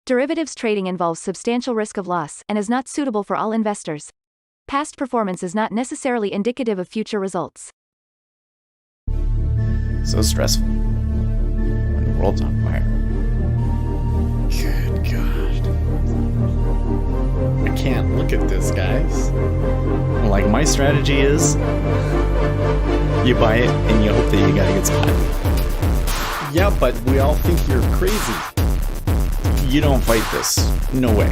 Derivatives trading involves substantial risk of loss and is not suitable for all investors. Past performance is not necessarily indicative of future results. So stressful when the world's on fire. Good God. I can't look at this, guys. Like, my strategy is you buy it and you hope that you gotta get spotted. Yeah, but we all think you're crazy. You don't fight this. No way.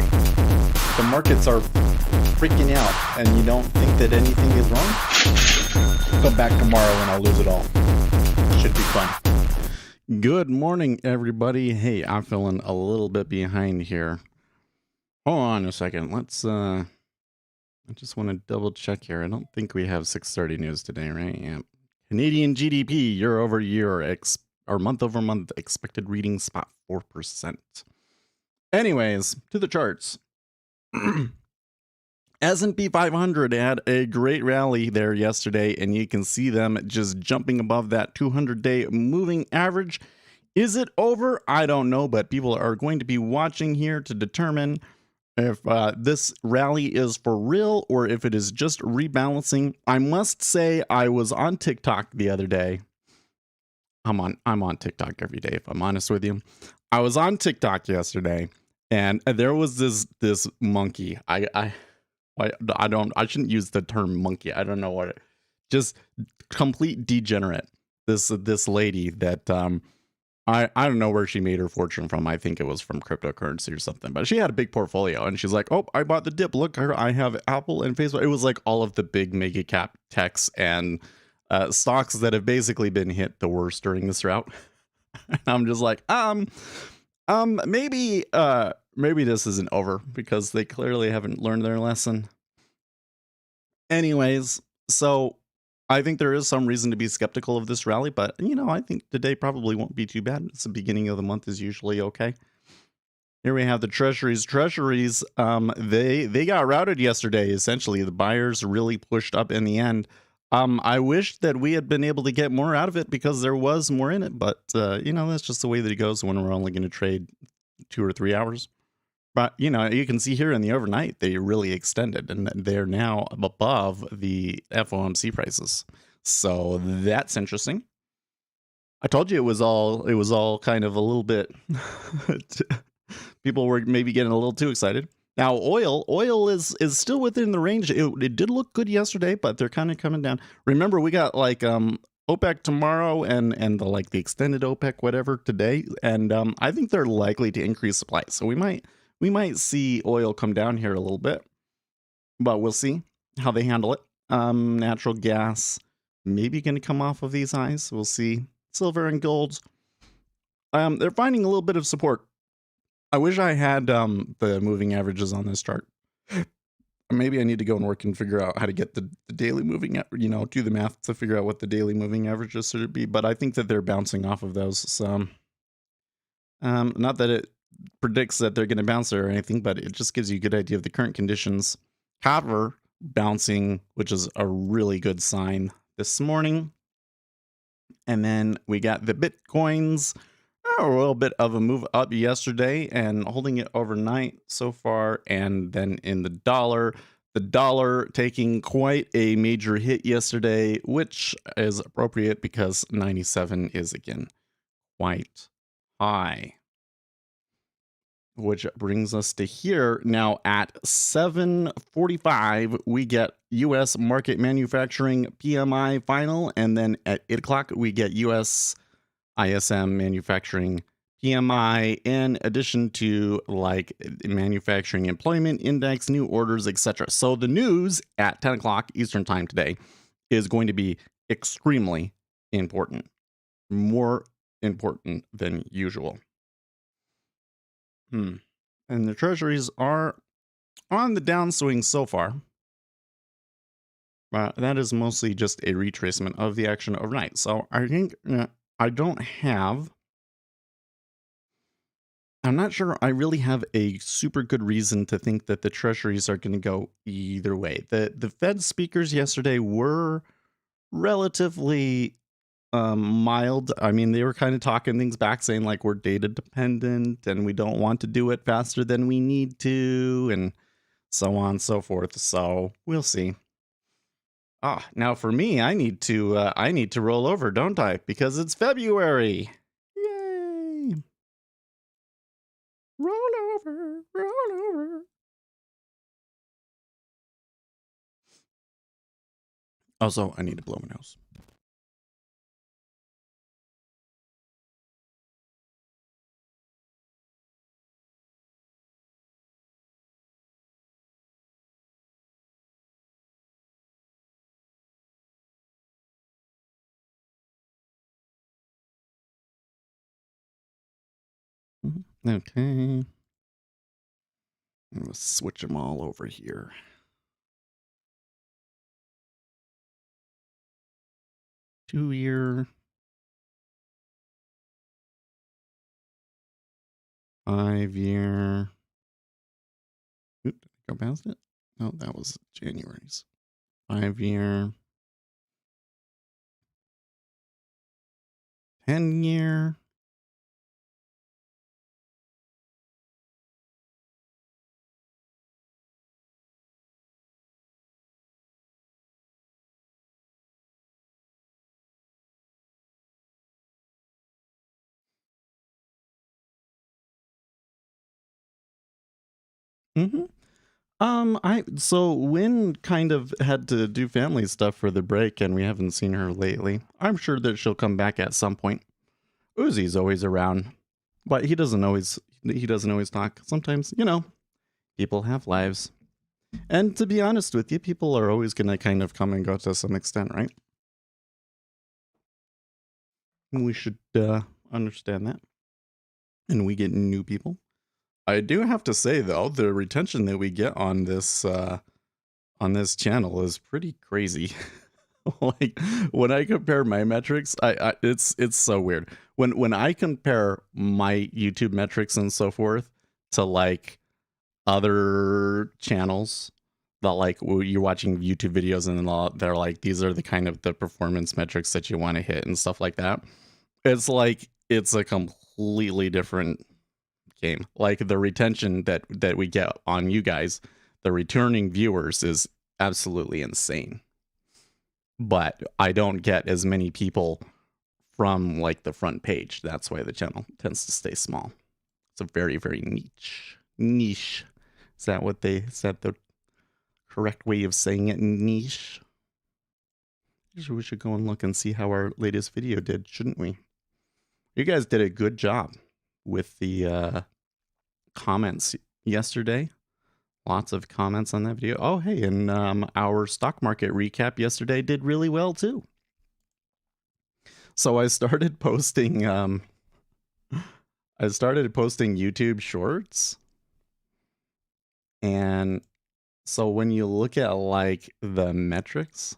The markets are freaking out and you don't think that anything is wrong? Come back tomorrow and I'll lose it all. Should be fun. Good morning, everybody. Hey, I'm feeling a little bit behind here. Hold on a second. I just want to double check here. I don't think we have 6:30 news today, right? Yeah. Canadian GDP year over year or month over month expected reading spot 4%. Anyways, to the charts. S&P 500 had a great rally there yesterday, and you can see them just jumping above that 200-day moving average. Is it over? I don't know, but people are going to be watching here to determine if this rally is for real or if it is just rebalancing. I must say I was on TikTok the other day. I'm on TikTok every day, if I'm honest with you. I was on TikTok yesterday, and there was this monkey. I shouldn't use the term monkey. I don't know what it, just complete degenerate. This lady that I don't know where she made her fortune from. I think it was from cryptocurrency or something, but she had a big portfolio and she's like, oh, I bought the dip. Look, I have Apple and Facebook. It was like all of the big mega cap techs and stocks that have basically been hit the worst during this route. And I'm just like, maybe this isn't over because they clearly haven't learned their lesson. Anyways, so I think there is some reason to be skeptical of this rally, but I think today probably won't be too bad. It's the beginning of the month is usually okay. Here we have the treasuries. Treasuries, they got routed yesterday. Essentially, the buyers really pushed up in the end. I wish that we had been able to get more out of it because there was more in it, but that's just the way that it goes when we're only going to trade 2 or 3 hours. But you can see here in the overnight they really extended, and they're now above the FOMC prices. So that's interesting. I told you it was all kind of a little bit. People were maybe getting a little too excited. Now oil is still within the range. It did look good yesterday, but they're kind of coming down. Remember, we got like OPEC tomorrow and the extended OPEC whatever today, and I think they're likely to increase supply. So we might see oil come down here a little bit, but we'll see how they handle it. Natural gas maybe going to come off of these highs. We'll see. Silver and gold, they're finding a little bit of support. I wish I had the moving averages on this chart. Maybe I need to go and work and figure out how to get the daily moving, do the math to figure out what the daily moving averages should be. But I think that they're bouncing off of those. So, not that it predicts that they're going to bounce or anything, but it just gives you a good idea of the current conditions. Copper bouncing, which is a really good sign this morning. And then we got the Bitcoins. A little bit of a move up yesterday and holding it overnight so far. And then in the dollar taking quite a major hit yesterday, which is appropriate because 97 is again quite high. Which brings us to here. Now at 7:45, we get U.S. market manufacturing PMI final. And then at 8 o'clock, we get U.S. ISM manufacturing PMI, in addition to manufacturing employment index, new orders, etc. So the news at 10 o'clock Eastern time today is going to be extremely important, more important than usual. And the treasuries are on the downswing so far. That is mostly just a retracement of the action overnight. So I think I'm not sure I really have a super good reason to think that the treasuries are going to go either way. The Fed speakers yesterday were relatively mild. I mean, they were kind of talking things back, saying like we're data dependent and we don't want to do it faster than we need to, and so on and so forth. So we'll see. Ah, now for me, I need to roll over, don't I? Because it's February. Yay! Roll over, roll over. Also, I need to blow my nose. Okay. Let's switch them all over here. Two-year, 5-year. Oop, did I go past it? No, that was January's. 5-year, 10-year. Mm-hmm. So Win kind of had to do family stuff for the break, and we haven't seen her lately. I'm sure that she'll come back at some point. Uzi's always around, but he doesn't always talk. Sometimes, people have lives. And to be honest with you, people are always going to kind of come and go to some extent, right? We should understand that. And we get new people. I do have to say though, the retention that we get on this channel is pretty crazy. Like when I compare my metrics, it's so weird. When I compare my YouTube metrics and so forth to like other channels that like you're watching YouTube videos and they're like, these are the kind of the performance metrics that you want to hit and stuff like that. It's like it's a completely different game. Like the retention that we get on you guys, the returning viewers is absolutely insane. But I don't get as many people from like the front page. That's why the channel tends to stay small. It's a very, very niche. Is that the correct way of saying it? Niche. We should go and look and see how our latest video did, shouldn't we? You guys did a good job with the comments yesterday. Lots of comments on that video. Oh, hey, and our stock market recap yesterday did really well too. So I started posting YouTube shorts. And so when you look at like the metrics,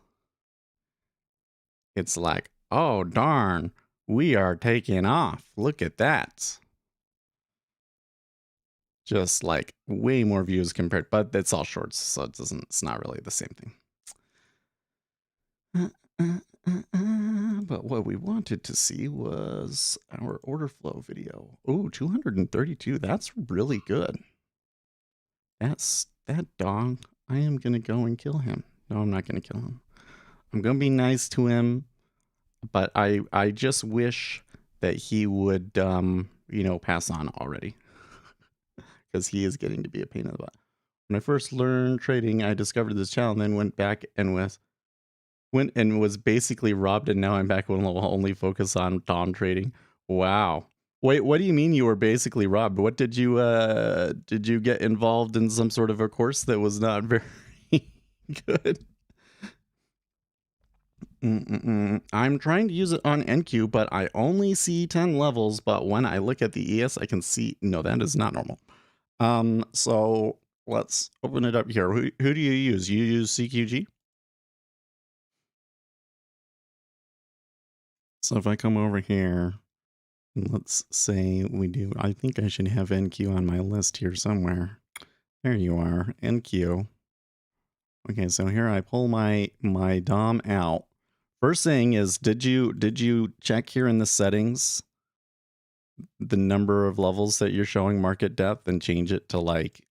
it's like, oh darn, we are taking off. Look at that. Just like way more views compared, but it's all shorts, so it's not really the same thing. But what we wanted to see was our order flow video. Oh, 232. That's really good. That's that dog. I am going to go and kill him. No, I'm not going to kill him. I'm going to be nice to him, but I just wish that he would, pass on already. Because he is getting to be a pain in the butt. When I first learned trading, I discovered this channel and then went back and was basically robbed, and now I'm back and will only focus on Dom trading. Wow. Wait, what do you mean you were basically robbed? What did you get involved in some sort of a course that was not very good? I'm trying to use it on NQ, but I only see 10 levels, but when I look at the ES, I can see, no, that is not normal. So let's open it up here. Who do you use? You use CQG? So if I come over here, let's say we do, I think I should have NQ on my list here somewhere. There you are, NQ. Okay, so here I pull my DOM out First thing is, did you check here in the settings the number of levels that you're showing market depth and change it to like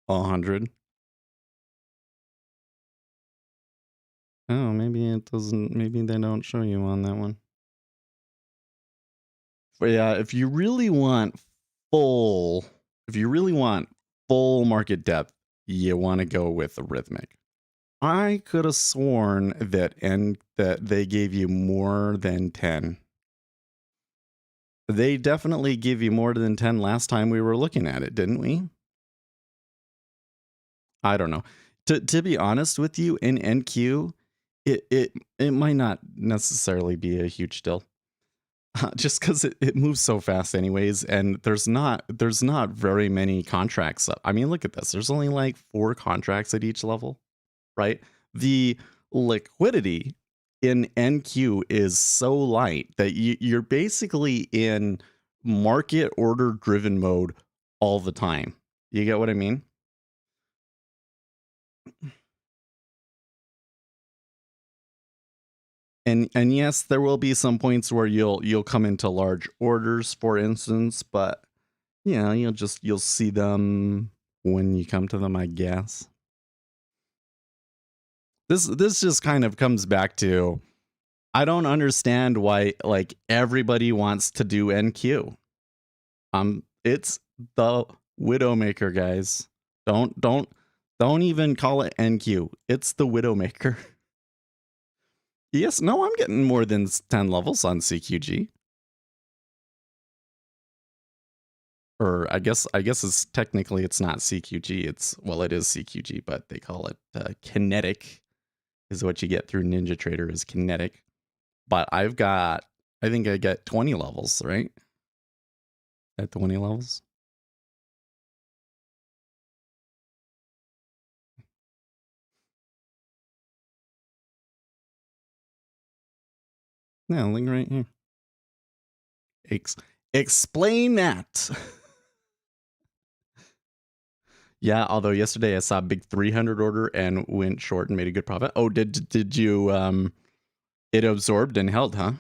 100? Oh, maybe it doesn't. Maybe they don't show you on that one. But yeah, full, if you really want full market depth, you want to go with arithmetic. I could have sworn that they gave you more than 10. They definitely give you more than 10 last time we were looking at it, didn't we? I don't know. To be honest with you, in NQ, it might not necessarily be a huge deal. Just because it moves so fast anyways, and there's not very many contracts. I mean, look at this. There's only like 4 contracts at each level, right? The liquidity in NQ is so light that you're basically in market order driven mode all the time. You get what I mean? And yes, there will be some points where you'll come into large orders, for instance, but yeah, you'll see them when you come to them, I guess. This just kind of comes back to, I don't understand why like everybody wants to do NQ. It's the Widowmaker, guys. Don't even call it NQ. It's the Widowmaker. Yes, no, I'm getting more than 10 levels on CQG. Or I guess it's not CQG. It is CQG, but they call it kinetic, is what you get through Ninja Trader is kinetic. But I think I get 20 levels, right? At 20 levels. Yeah, link right here. Explain that. Yeah, although yesterday I saw a big 300 order and went short and made a good profit. Oh, did you it absorbed and held, huh?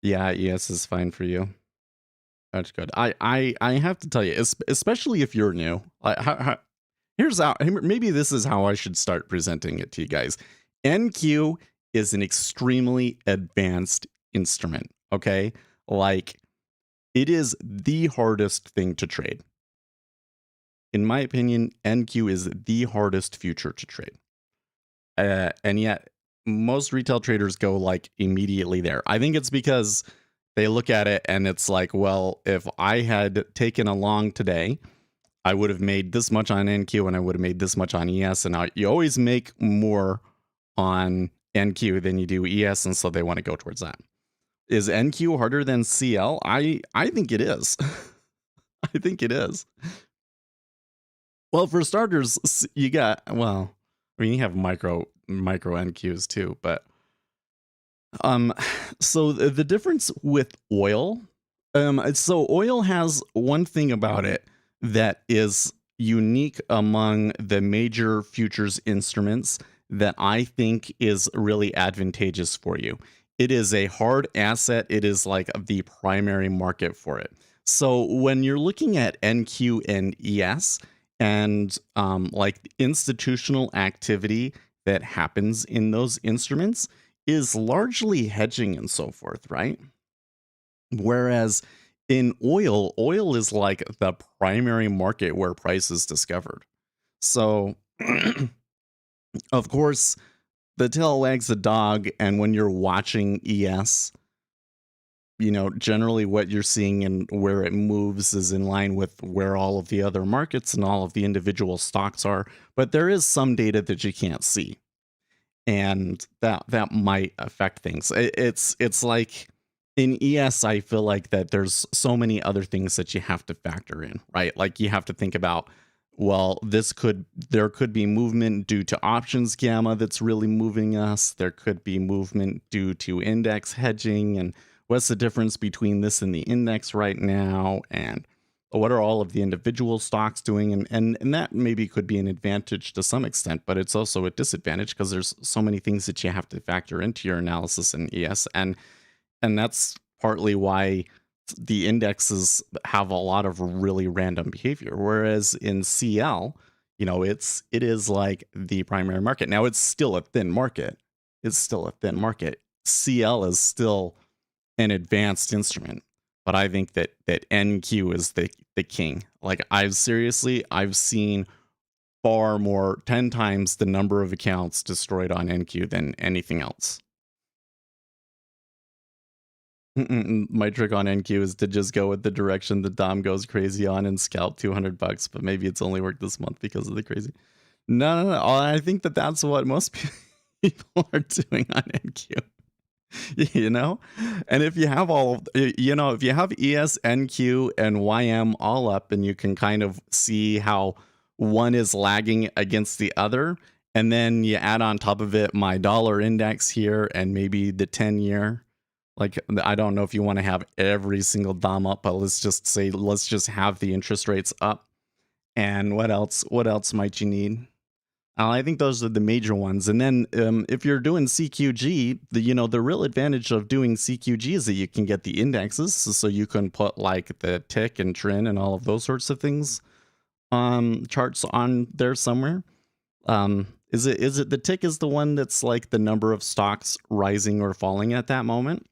Yeah, ES is fine for you. That's good. I have to tell you, especially if you're new. Here's how. Maybe this is how I should start presenting it to you guys. NQ is an extremely advanced instrument. Okay, like it is the hardest thing to trade. In my opinion, NQ is the hardest future to trade. And yet, most retail traders go like immediately there. I think it's because they look at it and it's like, well, if I had taken a long today, I would have made this much on NQ and I would have made this much on ES. And you always make more on NQ than you do ES. And so they want to go towards that. Is NQ harder than CL? I think it is. I think it is. Well, for starters, you got, well, I mean, you have micro NQs too, but so the difference with oil, so oil has one thing about it that is unique among the major futures instruments that I think is really advantageous for you. It is a hard asset. It is like the primary market for it. So when you're looking at NQ and ES and like institutional activity that happens in those instruments is largely hedging and so forth, right? Whereas in oil is like the primary market where price is discovered. So, of course, the tail wags the dog. And when you're watching ES, generally what you're seeing and where it moves is in line with where all of the other markets and all of the individual stocks are. But there is some data that you can't see. And that might affect things. It's like in ES, I feel like that there's so many other things that you have to factor in, right? Like you have to think about, well, there could be movement due to options gamma that's really moving us. There could be movement due to index hedging, and what's the difference between this and the index right now? And what are all of the individual stocks doing, and that maybe could be an advantage to some extent, but it's also a disadvantage because there's so many things that you have to factor into your analysis in ES, and that's partly why the indexes have a lot of really random behavior, whereas in CL, it is like the primary market. Now it's still a thin market. It's still a thin market. CL is still an advanced instrument, but I think that NQ is the king. Like I've seen far more, 10 times the number of accounts destroyed on NQ than anything else. My trick on NQ is to just go with the direction the Dom goes crazy on and scalp $200, but maybe it's only worked this month because of the crazy. No. I think that's what most people are doing on NQ. And if you have if you have ES, NQ, and YM all up, and you can kind of see how one is lagging against the other, and then you add on top of it my dollar index here and maybe the 10-year. Like, I don't know if you want to have every single DOM up, but let's just have the interest rates up. And what else might you need? I think those are the major ones. And then if you're doing CQG, the real advantage of doing CQG is that you can get the indexes. So you can put like the tick and trend and all of those sorts of things charts on there somewhere. Is it the tick is the one that's like the number of stocks rising or falling at that moment?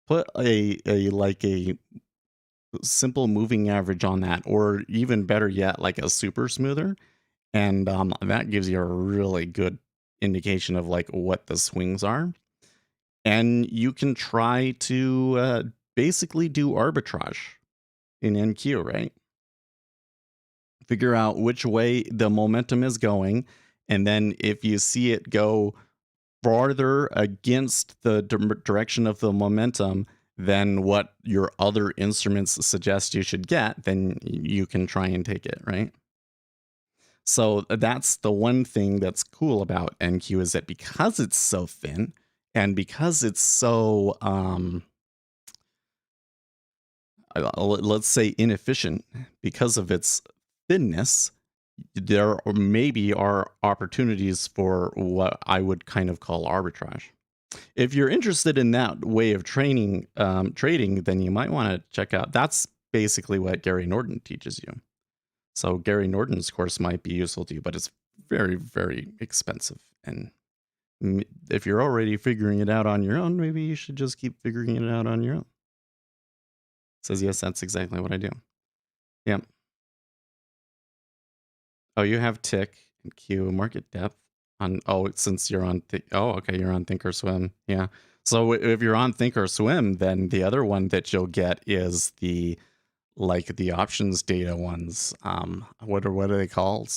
Put a simple moving average on that, or even better yet, like a super smoother. And that gives you a really good indication of like what the swings are. And you can try to basically do arbitrage in NQ, right? Figure out which way the momentum is going. And then if you see it go farther against the direction of the momentum than what your other instruments suggest you should get, then you can try and take it, right? So that's the one thing that's cool about NQ, is that because it's so thin and because it's so let's say inefficient, because of its thinness, there maybe are opportunities for what I would kind of call arbitrage. If you're interested in that way of trading, then you might want to check out. That's basically what Gary Norton teaches you. So Gary Norton's course might be useful to you, but it's very, very expensive. And if you're already figuring it out on your own, maybe you should just keep figuring it out on your own. Says, yes, that's exactly what I do. Yeah. Oh, you have tick and Q market depth on. Oh, since you're on. Okay, you're on Thinkorswim. Yeah. So if you're on Thinkorswim, then the other one that you'll get is the options data ones. What are they called?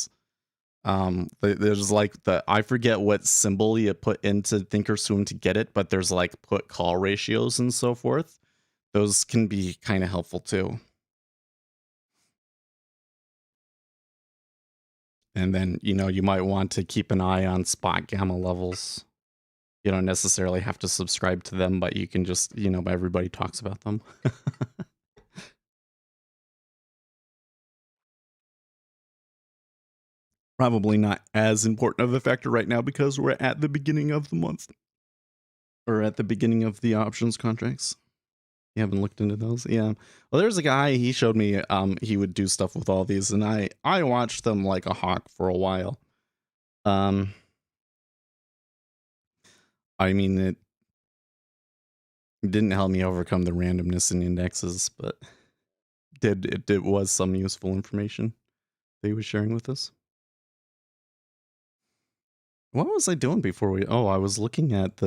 There's like I forget what symbol you put into Thinkorswim to get it, but there's like put call ratios and so forth. Those can be kind of helpful too. And then, you might want to keep an eye on spot gamma levels. You don't necessarily have to subscribe to them, but you can just, everybody talks about them. Probably not as important of a factor right now because we're at the beginning of the month. Or at the beginning of the options contracts. You haven't looked into those? Yeah. Well, there's a guy, he showed me he would do stuff with all these, and I watched them like a hawk for a while. I mean, it didn't help me overcome the randomness in indexes, but it was some useful information that he was sharing with us. What was I doing before I was looking at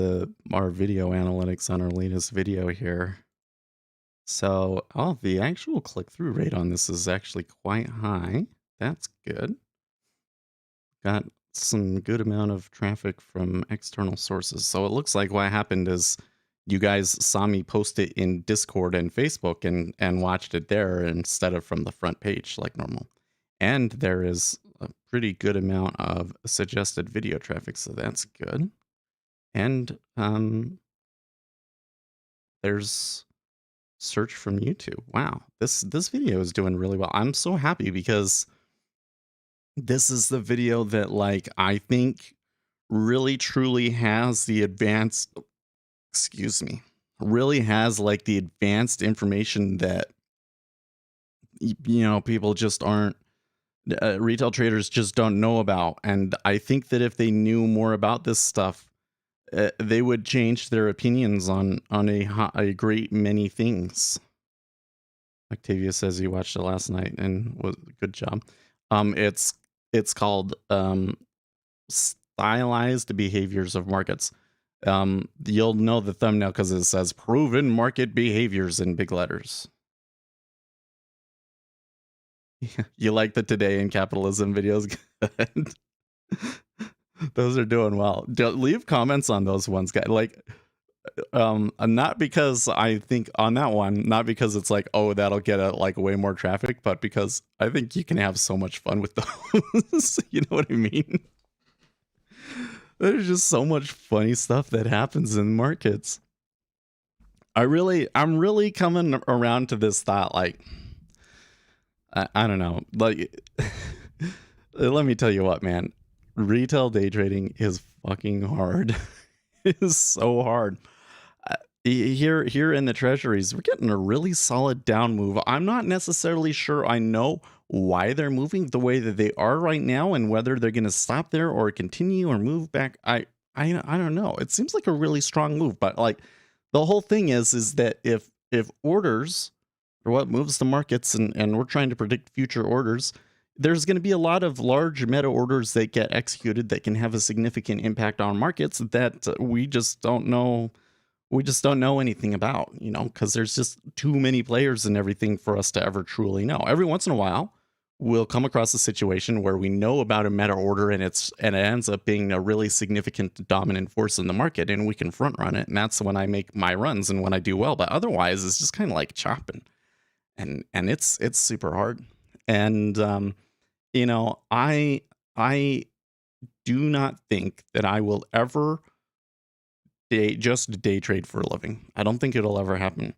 our video analytics on our latest video here. So, the actual click-through rate on this is actually quite high. That's good. Got some good amount of traffic from external sources. So it looks like what happened is you guys saw me post it in Discord and Facebook and watched it there instead of from the front page like normal. And there is a pretty good amount of suggested video traffic, so that's good. And there's search from YouTube. Wow, this video is doing really well. I'm so happy because this is the video that like I think really truly has the advanced, excuse me, really has like the advanced information that people just aren't, retail traders just don't know about. And I think that if they knew more about this stuff, they would change their opinions on a great many things. Octavia says he watched it last night and was good job. It's called stylized behaviors of markets. You'll know the thumbnail because it says proven market behaviors in big letters. You like the Today in Capitalism videos? Good. Those are doing well. Leave comments on those ones, guys. Like, not because I think on that one, not because it's like, oh, that'll get like way more traffic, but because I think you can have so much fun with those. You know what I mean? There's just so much funny stuff that happens in markets. I'm really coming around to this thought. Like, I don't know. Like, let me tell you what, man. Retail day trading is fucking hard. It is so hard. Here in the treasuries, we're getting a really solid down move. I'm not necessarily sure I know why they're moving the way that they are right now, and whether they're going to stop there or continue or move back. I don't know. It seems like a really strong move, but like the whole thing is that if orders are what moves the markets, and we're trying to predict future orders, there's going to be a lot of large meta orders that get executed that can have a significant impact on markets that we just don't know anything about, because there's just too many players and everything for us to ever truly know. Every once in a while, we'll come across a situation where we know about a meta order and it ends up being a really significant dominant force in the market, and we can front run it. And that's when I make my runs and when I do well. But otherwise, it's just kind of like chopping, and it's super hard. And I do not think that I will ever just day trade for a living. I don't think it'll ever happen.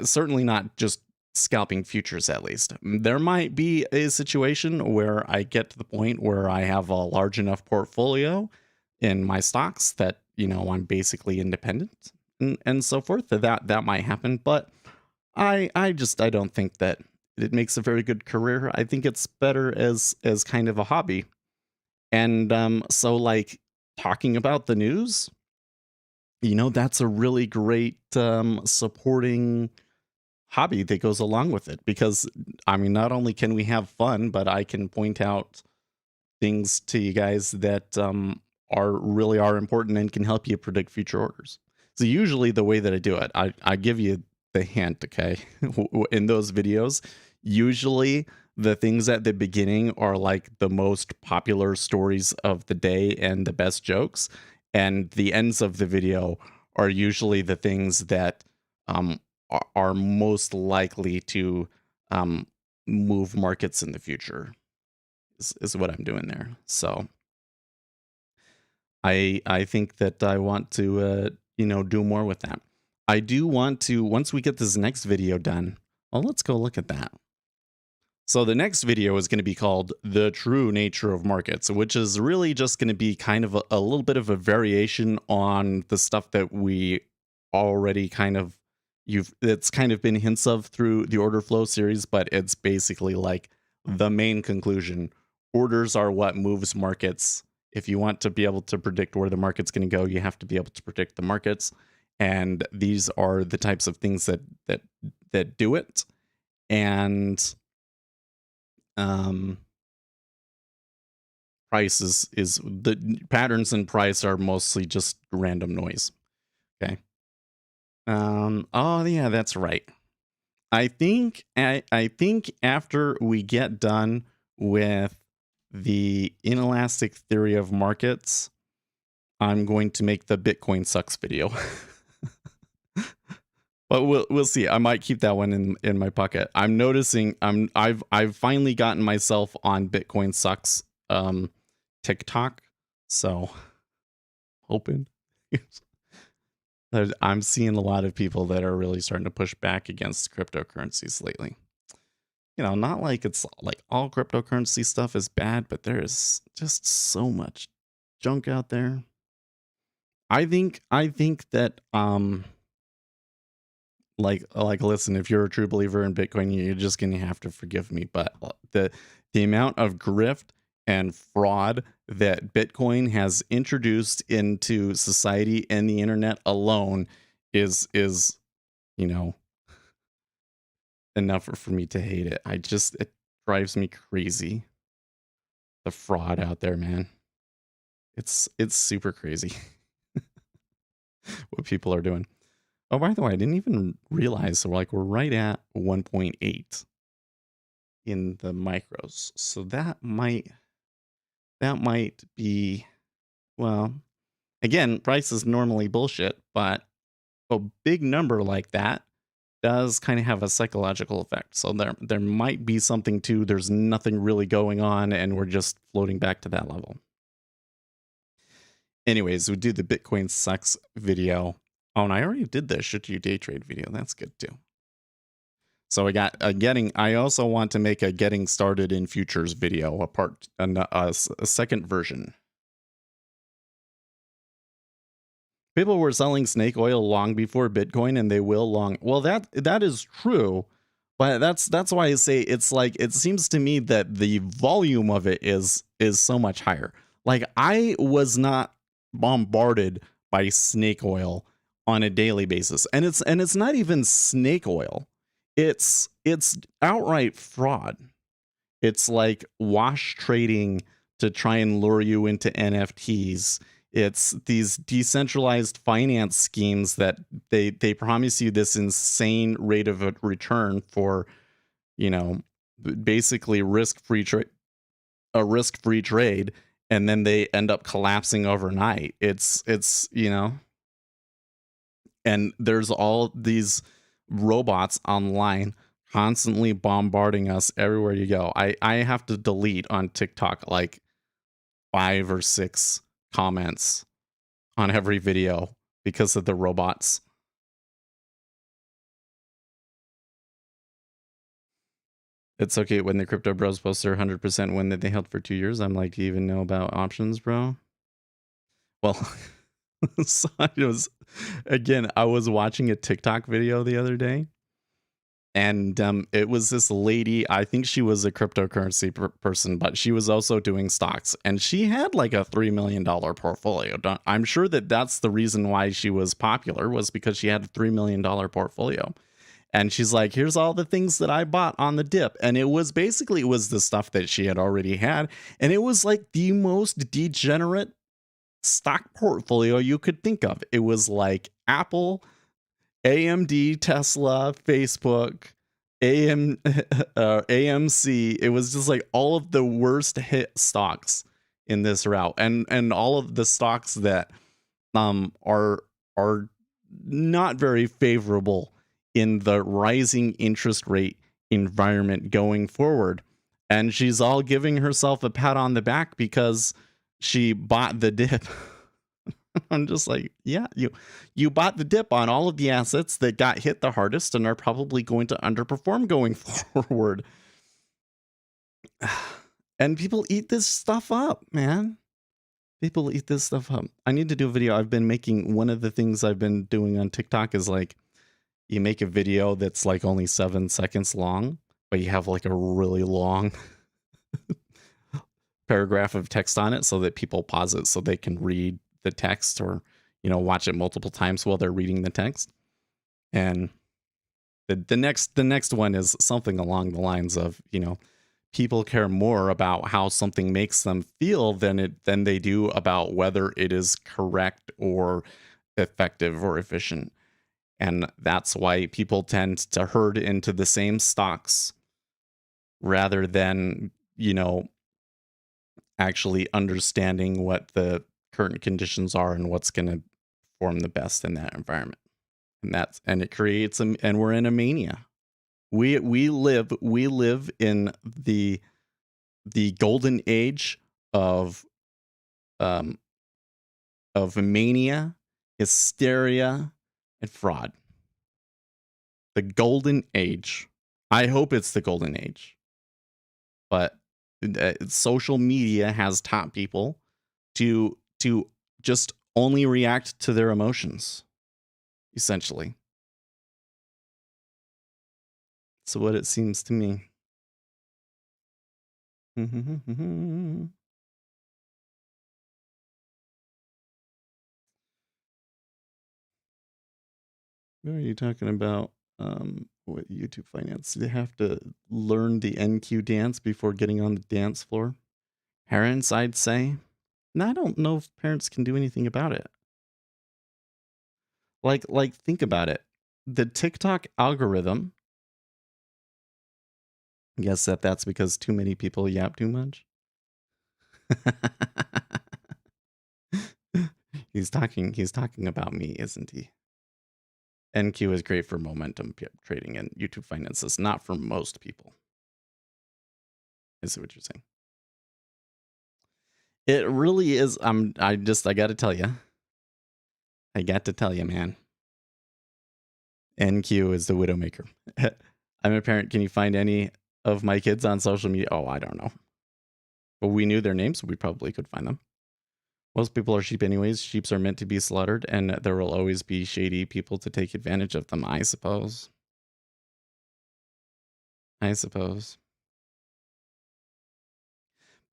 Certainly not just scalping futures, at least. There might be a situation where I get to the point where I have a large enough portfolio in my stocks that, I'm basically independent and so forth. That might happen. But I don't think that it makes a very good career. I think it's better as kind of a hobby. And so like talking about the news, that's a really great supporting hobby that goes along with it, because I mean, not only can we have fun, but I can point out things to you guys that are important and can help you predict future orders. So usually the way that I do it, I give you the hint, okay? In those videos, usually the things at the beginning are like the most popular stories of the day and the best jokes, and the ends of the video are usually the things that are most likely to move markets in the future. Is what I'm doing there. So I think that I want to do more with that. I do want to, once we get this next video done. Well, let's go look at that. So the next video is going to be called The True Nature of Markets, which is really just going to be kind of a little bit of a variation on the stuff that we already it's kind of been hints of through the order flow series, but it's basically like the main conclusion. Orders are what moves markets. If you want to be able to predict where the market's going to go, you have to be able to predict the markets. And these are the types of things that do it. And price is the patterns in price are mostly just random noise. Okay. Oh yeah, that's right. I think after we get done with the inelastic theory of markets, I'm going to make the Bitcoin sucks video. But we'll see. I might keep that one in my pocket. I'm noticing I've finally gotten myself on Bitcoin sucks TikTok. So hoping I'm seeing a lot of people that are really starting to push back against cryptocurrencies lately. Not like it's like all cryptocurrency stuff is bad, but there is just so much junk out there. I think that like listen, if you're a true believer in Bitcoin, you're just gonna have to forgive me. But the amount of grift and fraud that Bitcoin has introduced into society and the internet alone is you know enough for me to hate it. It drives me crazy. The fraud out there, man. It's super crazy what people are doing. Oh, by the way, I didn't even realize. So we're right at 1.8 in the micros. So that might be, well, again, price is normally bullshit, but a big number like that does kind of have a psychological effect. So there might be something to there's nothing really going on and we're just floating back to that level. Anyways, we do the Bitcoin sucks video. Oh, and I already did the should you day trade video. That's good too. So I got a I also want to make a getting started in futures video, a second version. People were selling snake oil long before Bitcoin, and they will long. Well, that is true, but that's why I say it's like it seems to me that the volume of it is so much higher. Like I was not bombarded by snake oil on a daily basis, and it's not even snake oil. It's outright fraud. It's like wash trading to try and lure you into NFTs. It's these decentralized finance schemes that they promise you this insane rate of a return for, you know, basically a risk-free trade, and then they end up collapsing overnight. It's and there's all these robots online constantly bombarding us everywhere you go. I have to delete on TikTok like 5 or 6 comments on every video because of the robots. It's okay when the crypto bros post their 100% win that they held for 2 years. I'm like, do you even know about options, bro? Well, so I was watching a TikTok video the other day, and it was this lady. I think she was a cryptocurrency person, but she was also doing stocks, and she had like a $3 million portfolio. I'm sure that that's the reason why she was popular, was because she had a $3 million portfolio. And she's like, here's all the things that I bought on the dip. And it was the stuff that she had already had. And it was like the most degenerate stock portfolio you could think of. It was like Apple, AMD, Tesla, Facebook, AMC. It was just like all of the worst hit stocks in this route, and all of the stocks that are not very favorable in the rising interest rate environment going forward. And she's all giving herself a pat on the back because she bought the dip. I'm just like, yeah, you bought the dip on all of the assets that got hit the hardest and are probably going to underperform going forward. And people eat this stuff up, man. People eat this stuff up. I need to do a video. I've been making, one of the things I've been doing on TikTok is like, you make a video that's like only 7 seconds long, but you have like a really long paragraph of text on it so that people pause it so they can read the text, or watch it multiple times while they're reading the text. And the next one is something along the lines of, people care more about how something makes them feel than they do about whether it is correct or effective or efficient. And that's why people tend to herd into the same stocks rather than, actually understanding what the current conditions are and what's going to perform the best in that environment. And it creates and we're in a mania. We live in the golden age of mania, hysteria, and fraud. The golden age. I hope it's the golden age. But social media has taught people to just only react to their emotions, essentially. So what it seems to me. What are you talking about? What YouTube finance? They have to learn the NQ dance before getting on the dance floor. Parents, I'd say. And I don't know if parents can do anything about it. Like think about it. The TikTok algorithm. I guess that's because too many people yap too much. He's talking about me, isn't he? NQ is great for momentum trading, and YouTube finance is not for most people. I see what you're saying. It really is. I got to tell you. I got to tell you, man. NQ is the Widowmaker. I'm a parent. Can you find any of my kids on social media? Oh, I don't know. But we knew their names, so we probably could find them. Most people are sheep anyways. Sheeps are meant to be slaughtered, and there will always be shady people to take advantage of them, I suppose.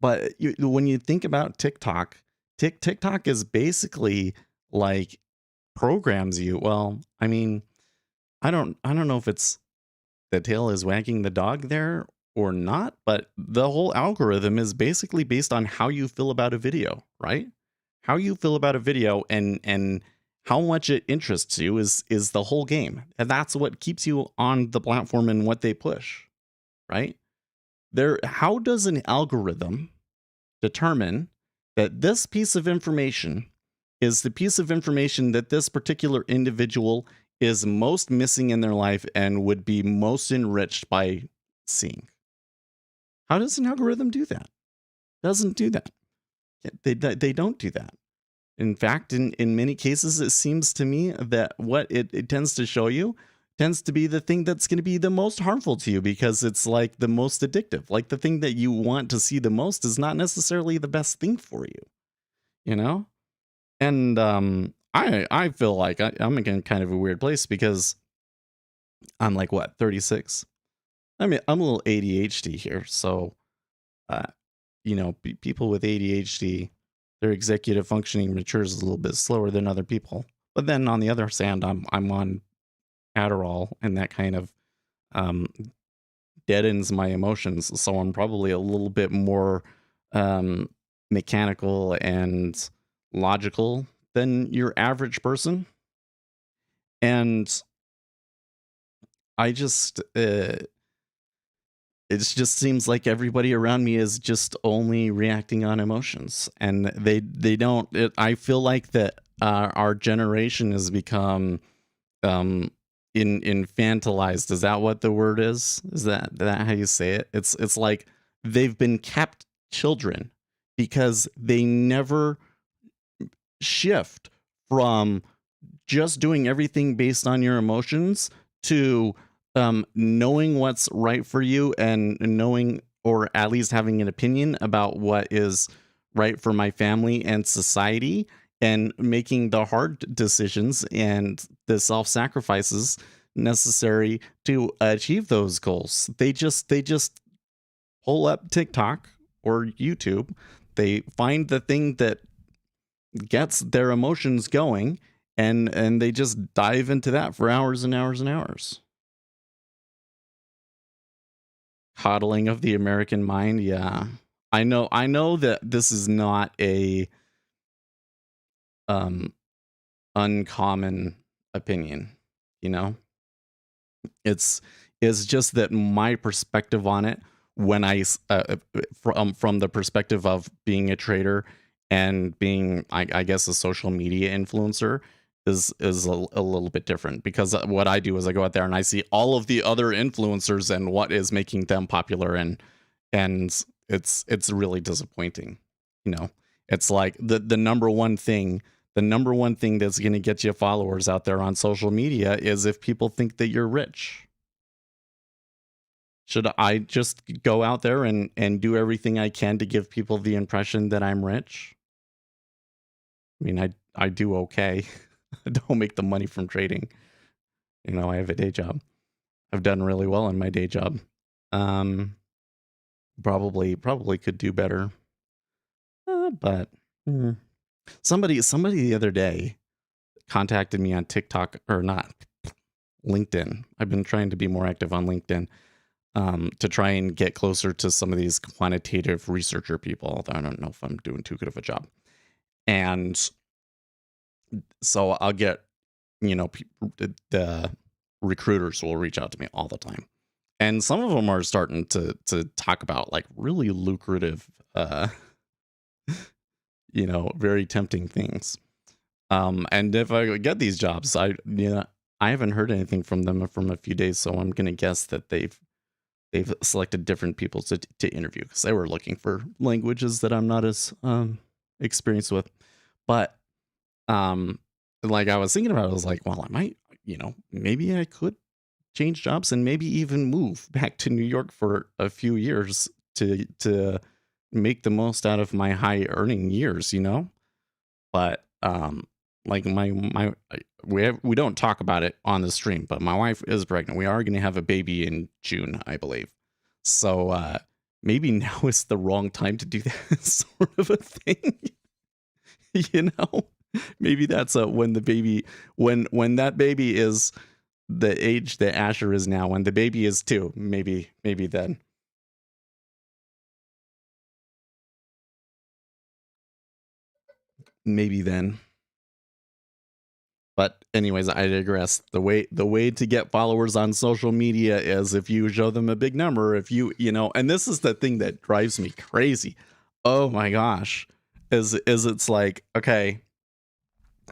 But when you think about TikTok, TikTok is basically like programs you. Well, I mean, I don't know if it's the tail is wagging the dog there or not, but the whole algorithm is basically based on how you feel about a video, right? How you feel about a video and how much it interests you is the whole game. And that's what keeps you on the platform and what they push, right? How does an algorithm determine that this piece of information is the piece of information that this particular individual is most missing in their life and would be most enriched by seeing? How does an algorithm do that? Doesn't do that. They don't do that. In fact, in many cases, it seems to me that what it tends to show you tends to be the thing that's going to be the most harmful to you, because it's like the most addictive. Like the thing that you want to see the most is not necessarily the best thing for you, you know? And I feel like I'm in kind of a weird place because I'm like, what, 36? I mean, I'm a little ADHD here. So, people with ADHD, their executive functioning matures a little bit slower than other people. But then on the other hand, I'm on Adderall, and that kind of deadens my emotions. So I'm probably a little bit more mechanical and logical than your average person. And I just it just seems like everybody around me is just only reacting on emotions, and they don't. I feel like that our generation has become infantilized. Is that what the word is? Is that how you say it? It's like they've been kept children because they never shift from just doing everything based on your emotions to knowing what's right for you and knowing, or at least having an opinion about what is right for my family and society, and making the hard decisions and the self-sacrifices necessary to achieve those goals. They just pull up TikTok or YouTube. They find the thing that gets their emotions going, and they just dive into that for hours and hours and hours. Coddling of the American mind. Yeah. I know that this is not a uncommon opinion, you know? It's just that my perspective on it, when from the perspective of being a trader and being, I guess, a social media influencer, is a little bit different, because what I do is I go out there and I see all of the other influencers and what is making them popular, and it's really disappointing. It's like the number one thing The number one thing that's going to get you followers out there on social media is if people think that you're rich. Should I just go out there and do everything I can to give people the impression that I'm rich? I mean, I do okay. I don't make the money from trading. I have a day job. I've done really well in my day job. Um, probably could do better. But somebody the other day contacted me on TikTok, or not, LinkedIn. I've been trying to be more active on LinkedIn to try and get closer to some of these quantitative researcher people. Although I don't know if I'm doing too good of a job. And so I'll get, the recruiters will reach out to me all the time. And some of them are starting to talk about like really lucrative, very tempting things. And if I get these jobs, I haven't heard anything from them from a few days, so I'm gonna guess that they've selected different people to interview because they were looking for languages that I'm not as experienced with. But like I was thinking about it, I was like, well, I might, maybe I could change jobs and maybe even move back to New York for a few years to make the most out of my high earning years, But like we don't talk about it on the stream, but my wife is pregnant. We are going to have a baby in June, I believe. So maybe now is the wrong time to do that sort of a thing. Maybe that's when the baby when that baby is the age that Asher is now, when the baby is 2, maybe then. Maybe then. But anyways, I digress. The way to get followers on social media is if you show them a big number, if and this is the thing that drives me crazy. Oh my gosh. Is it's like, okay,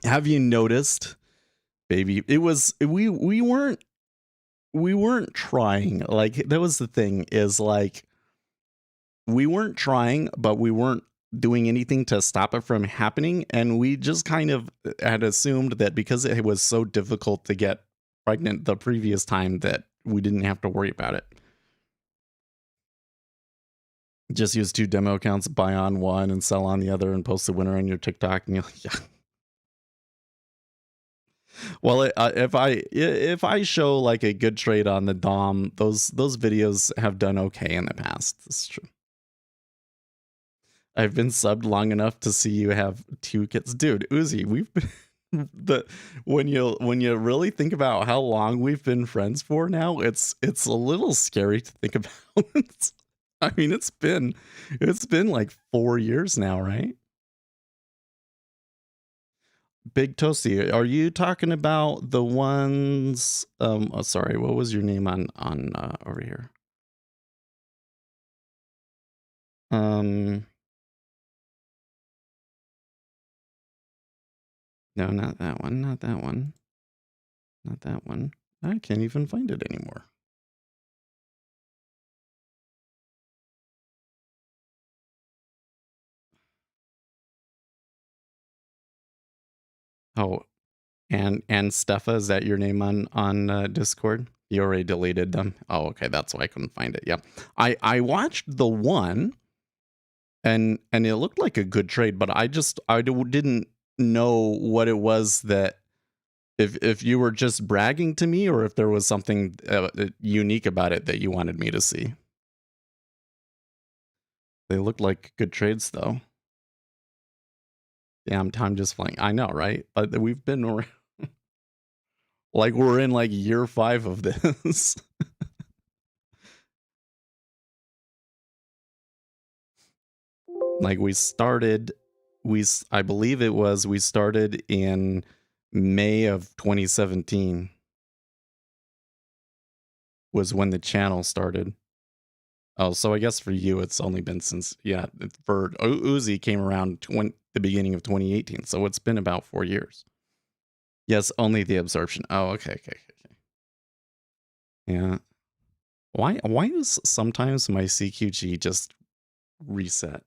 have you noticed, baby? It was we weren't trying. Like that was the thing, is like we weren't trying, but we weren't doing anything to stop it from happening. And we just kind of had assumed that because it was so difficult to get pregnant the previous time that we didn't have to worry about it. Just use 2 demo accounts, buy on one and sell on the other, and post the winner on your TikTok. And you're like, yeah. Well, if I show like a good trade on the DOM, those videos have done okay in the past. That's true. I've been subbed long enough to see you have 2 kids, dude. Uzi, we've been when you really think about how long we've been friends for now, it's a little scary to think about. I mean, it's been like 4 years now, right? Big Toasty, are you talking about the ones? Oh, sorry, what was your name on over here? No, not that one. Not that one. Not that one. I can't even find it anymore. Oh, and Steffa, is that your name on Discord? You already deleted them. Oh, okay, that's why I couldn't find it. Yeah, I watched the one, and it looked like a good trade, but I didn't know what it was, that if you were just bragging to me or if there was something unique about it that you wanted me to see. They looked like good trades, though. Damn, time just flying. I know, right? But we've been like we're in like year 5 of this. Like we started, I believe it was, we started in May of 2017 was when the channel started. Oh, so I guess for you, it's only been since, yeah, for Uzi came around the beginning of 2018. So it's been about 4 years. Yes, only the absorption. Oh, okay. Yeah. Why does sometimes my CQG just reset?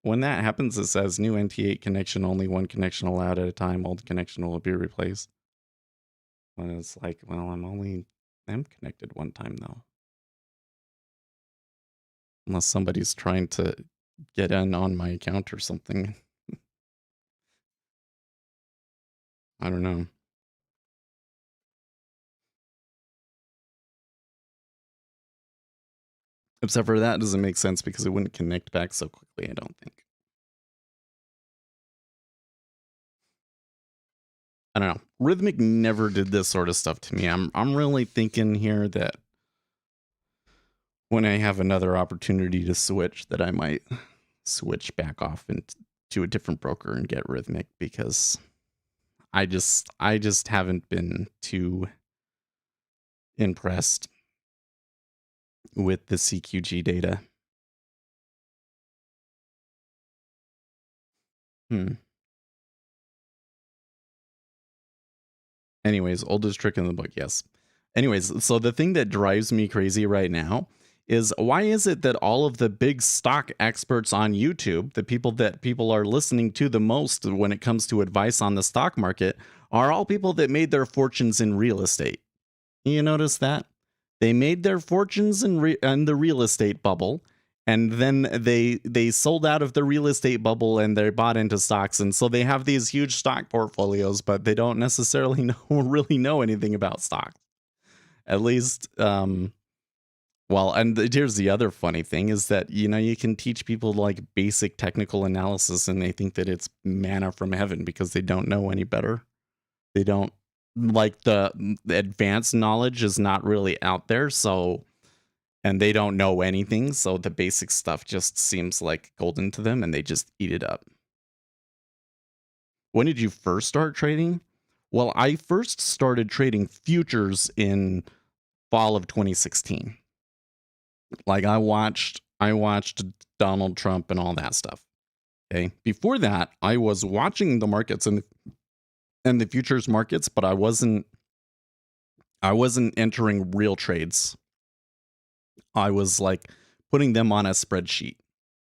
When that happens, it says new NT8 connection, only one connection allowed at a time. Old connection will be replaced. And it's like, well, I'm connected one time though. Unless somebody's trying to get in on my account or something. I don't know. Except for that doesn't make sense because it wouldn't connect back so quickly, I don't think. I don't know. Rhythmic never did this sort of stuff to me. I'm really thinking here that when I have another opportunity to switch, that I might switch back off into a different broker and get Rhythmic, because I just haven't been too impressed with the CQG data. Anyways, oldest trick in the book, yes. Anyways, so the thing that drives me crazy right now is, why is it that all of the big stock experts on YouTube, the people that people are listening to the most when it comes to advice on the stock market, are all people that made their fortunes in real estate? You notice that? They made their fortunes in the real estate bubble, and then they sold out of the real estate bubble and they bought into stocks, and so they have these huge stock portfolios, but they don't necessarily really know anything about stocks. At least, well, and here's the other funny thing is that, you can teach people like basic technical analysis and they think that it's manna from heaven because they don't know any better. They don't, like, the advanced knowledge is not really out there, so, and they don't know anything, so the basic stuff just seems like golden to them and they just eat it up. When did you first start trading? Well, I first started trading futures in fall of 2016. Like, I watched Donald Trump and all that stuff. Okay. Before that, I was watching the markets and the futures markets, but I wasn't entering real trades. I was like putting them on a spreadsheet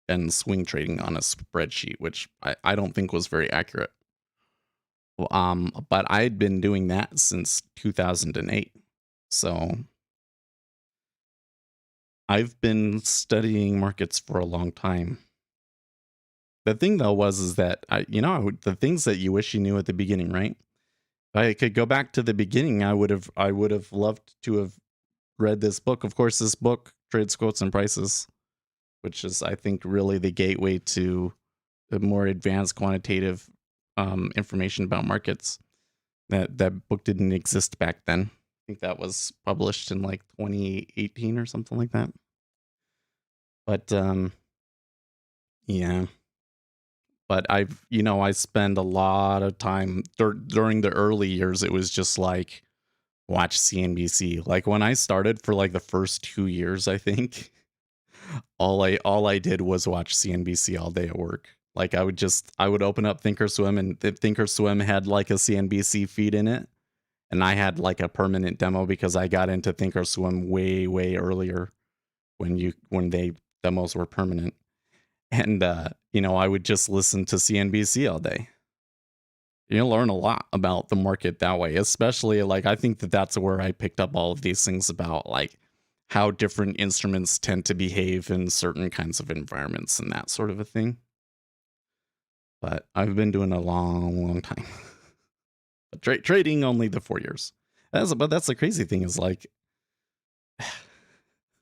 and swing trading on a spreadsheet, which I don't think was very accurate. But I'd been doing that since 2008. So I've been studying markets for a long time. The thing though is that the things that you wish you knew at the beginning, right? If I could go back to the beginning, I would have loved to have read this book. Of course, this book, Trades, Quotes, and Prices, which is, I think, really the gateway to the more advanced quantitative information about markets. That book didn't exist back then. I think that was published in like 2018 or something like that. But yeah. But I spend a lot of time during the early years. It was just like, watch CNBC. Like, when I started, for like the first 2 years, I think all I did was watch CNBC all day at work. Like, I would open up Thinkorswim, and Thinkorswim had like a CNBC feed in it, and I had like a permanent demo because I got into Thinkorswim way earlier when they demos were permanent. And I would just listen to CNBC all day. You learn a lot about the market that way, especially, like, I think that's where I picked up all of these things about, like, how different instruments tend to behave in certain kinds of environments and that sort of a thing. But I've been doing a long time. Trading only the 4 years. But that's the crazy thing, is like,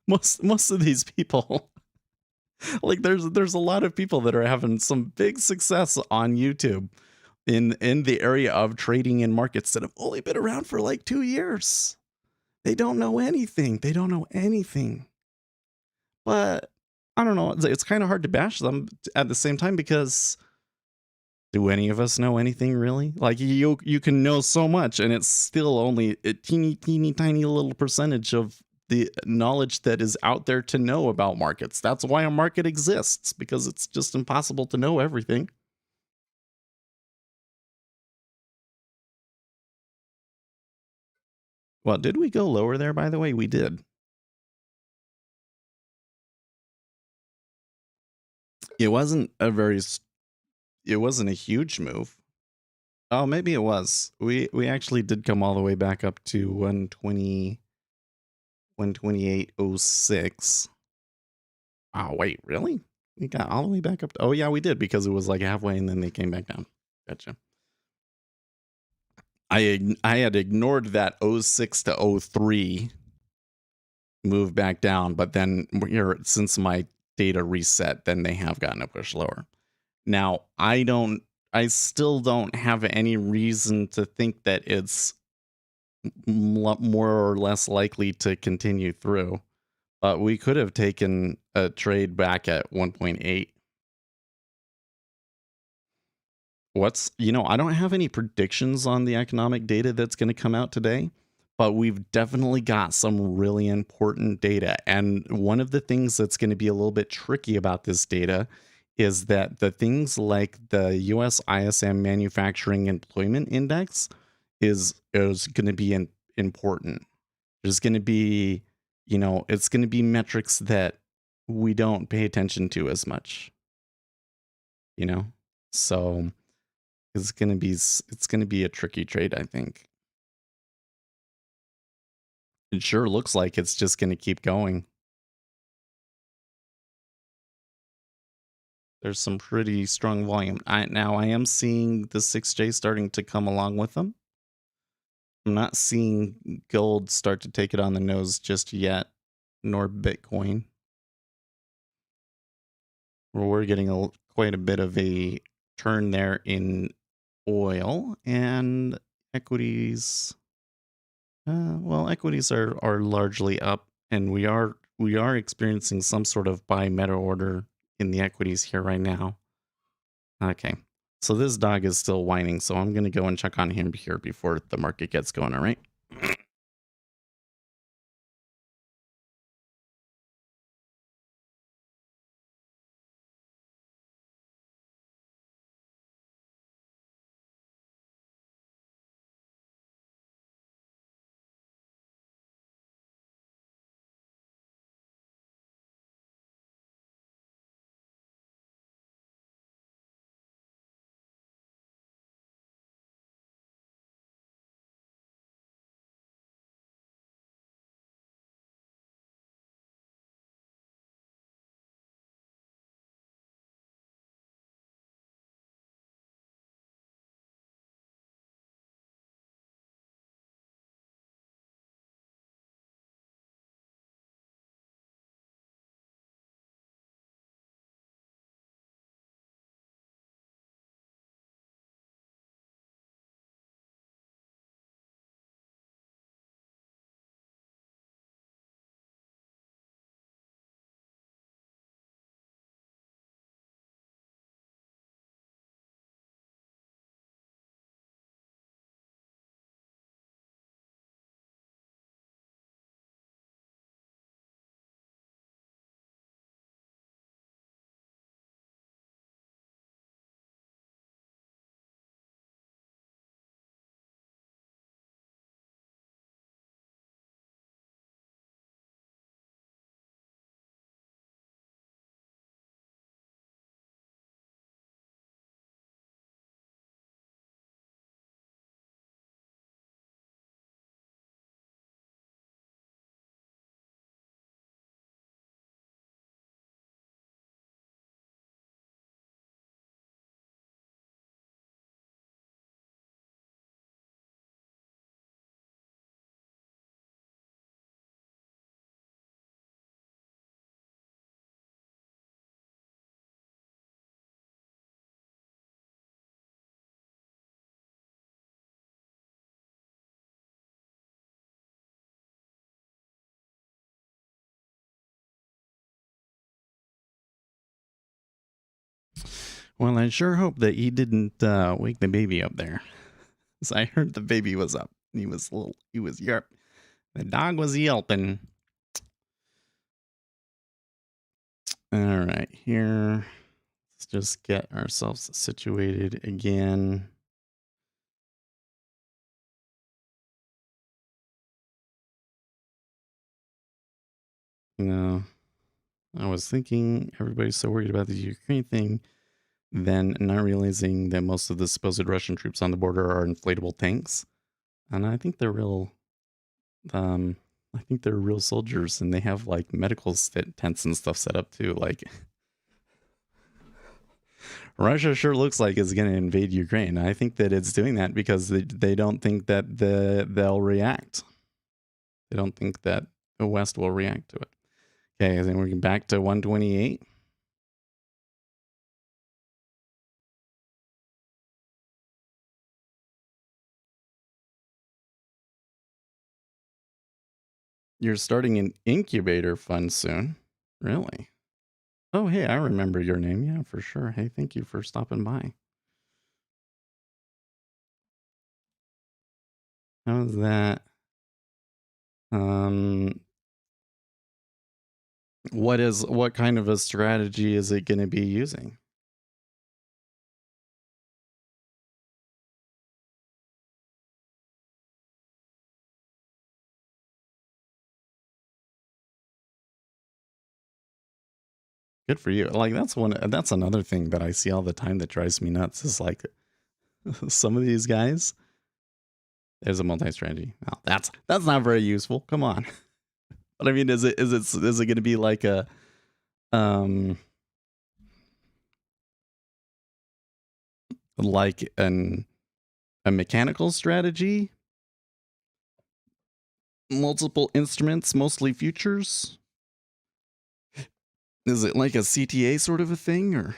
most of these people, like, there's a lot of people that are having some big success on YouTube in the area of trading in markets that have only been around for like 2 years. They don't know anything. But I don't know. It's kind of hard to bash them at the same time, because do any of us know anything really? Like, you can know so much, and it's still only a teeny tiny little percentage of the knowledge that is out there to know about markets. That's why a market exists, because it's just impossible to know everything. Well, did we go lower there, by the way? We did. It wasn't a it wasn't a huge move. Oh, maybe it was. We actually did come all the way back up to 128.06. Oh, wait, really? We got all the way back up to, oh yeah, we did, because it was like halfway and then they came back down. Gotcha. I had ignored that '06 to '03 move back down, but then since my data reset, then they have gotten a push lower. Now, I still don't have any reason to think that it's more or less likely to continue through. But we could have taken a trade back at 1.8. I don't have any predictions on the economic data that's going to come out today, but we've definitely got some really important data. And one of the things that's going to be a little bit tricky about this data is that the things like the US ISM Manufacturing Employment Index is going to be important. There's going to be, it's going to be metrics that we don't pay attention to as much, you know? So it's gonna be a tricky trade, I think. It sure looks like it's just gonna keep going. There's some pretty strong volume. I am seeing the 6J starting to come along with them. I'm not seeing gold start to take it on the nose just yet, nor Bitcoin. We're getting quite a bit of a turn there in oil and equities. Well, equities are largely up, and we are experiencing some sort of buy meta order in the equities here right now. Okay, so this dog is still whining, so I'm gonna go and check on him here before the market gets going. All right. Well, I sure hope that he didn't wake the baby up there. So I heard the baby was up. He was yarp. The dog was yelping. All right, here. Let's just get ourselves situated again. No. I was thinking everybody's so worried about the Ukraine thing, then not realizing that most of the supposed Russian troops on the border are inflatable tanks. And I think they're real. Um, I think they're real soldiers, and they have like medical tents and stuff set up too. Like Russia sure looks like it's going to invade Ukraine. I think that it's doing that because they don't think that they'll react. They don't think that the West will react to it. Okay, then we're back to 128. You're starting an incubator fund soon. Really? Oh, hey, I remember your name. Yeah, for sure. Hey, thank you for stopping by. How's that? Um, what kind of a strategy is it going to be using? Good for you. Like that's another thing that I see all the time that drives me nuts is like some of these guys, there's a multi-strategy. Oh, that's not very useful. Come on. But I mean, is it going to be like um like a mechanical strategy? Multiple instruments, mostly futures? Is it like a CTA sort of a thing or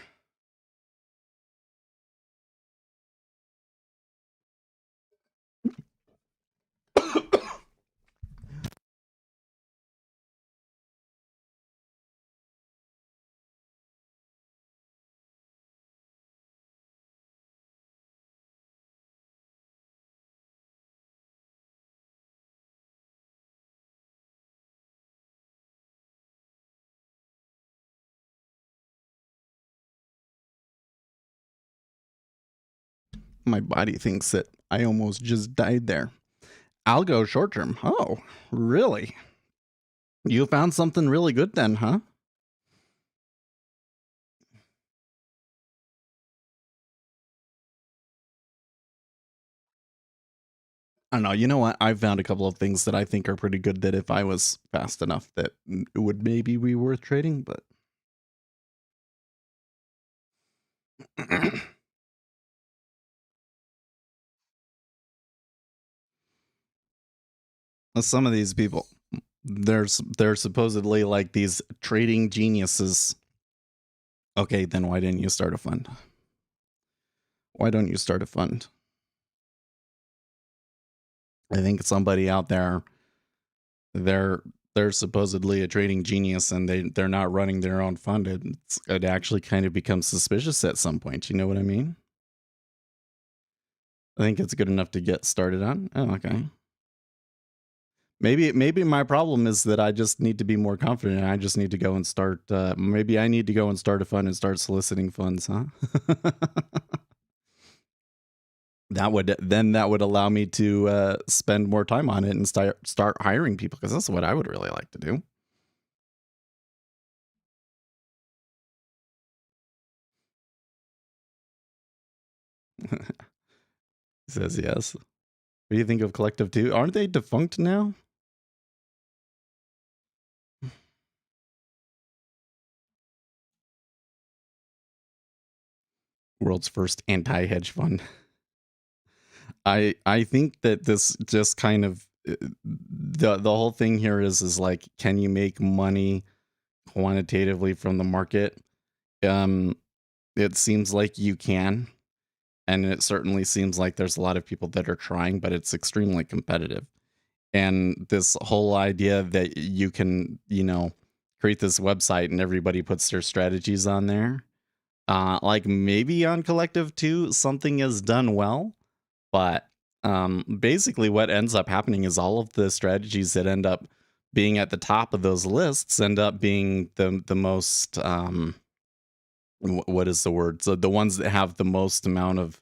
my body thinks that I almost just died there. I'll go short term. Oh, really? You found something really good then, huh? I don't know. You know what? I've found a couple of things that I think are pretty good that if I was fast enough that it would maybe be worth trading, but some of these people they're supposedly like these trading geniuses. Okay, then why didn't you start a fund? Why don't you start a fund? I think somebody out there they're they're supposedly a trading genius and they're not running their own fund. It actually kind of becomes suspicious at some point. You know what I mean? I think it's good enough to get started on. Oh, okay. Maybe my problem is that I just need to be more confident. I just need to go and start. Maybe I need to go and start a fund and start soliciting funds, huh? That would allow me to spend more time on it and start hiring people because that's what I would really like to do. He says yes. What do you think of Collective 2? Aren't they defunct now? World's first anti-hedge fund. I think that this just kind of the whole thing here is like, can you make money quantitatively from the market? Um, it seems like you can, and it certainly seems like there's a lot of people that are trying, but it's extremely competitive. And this whole idea that you can, create this website and everybody puts their strategies on there. Like maybe on Collective 2, something is done well, but basically what ends up happening is all of the strategies that end up being at the top of those lists end up being the most what is the word? So the ones that have the most amount of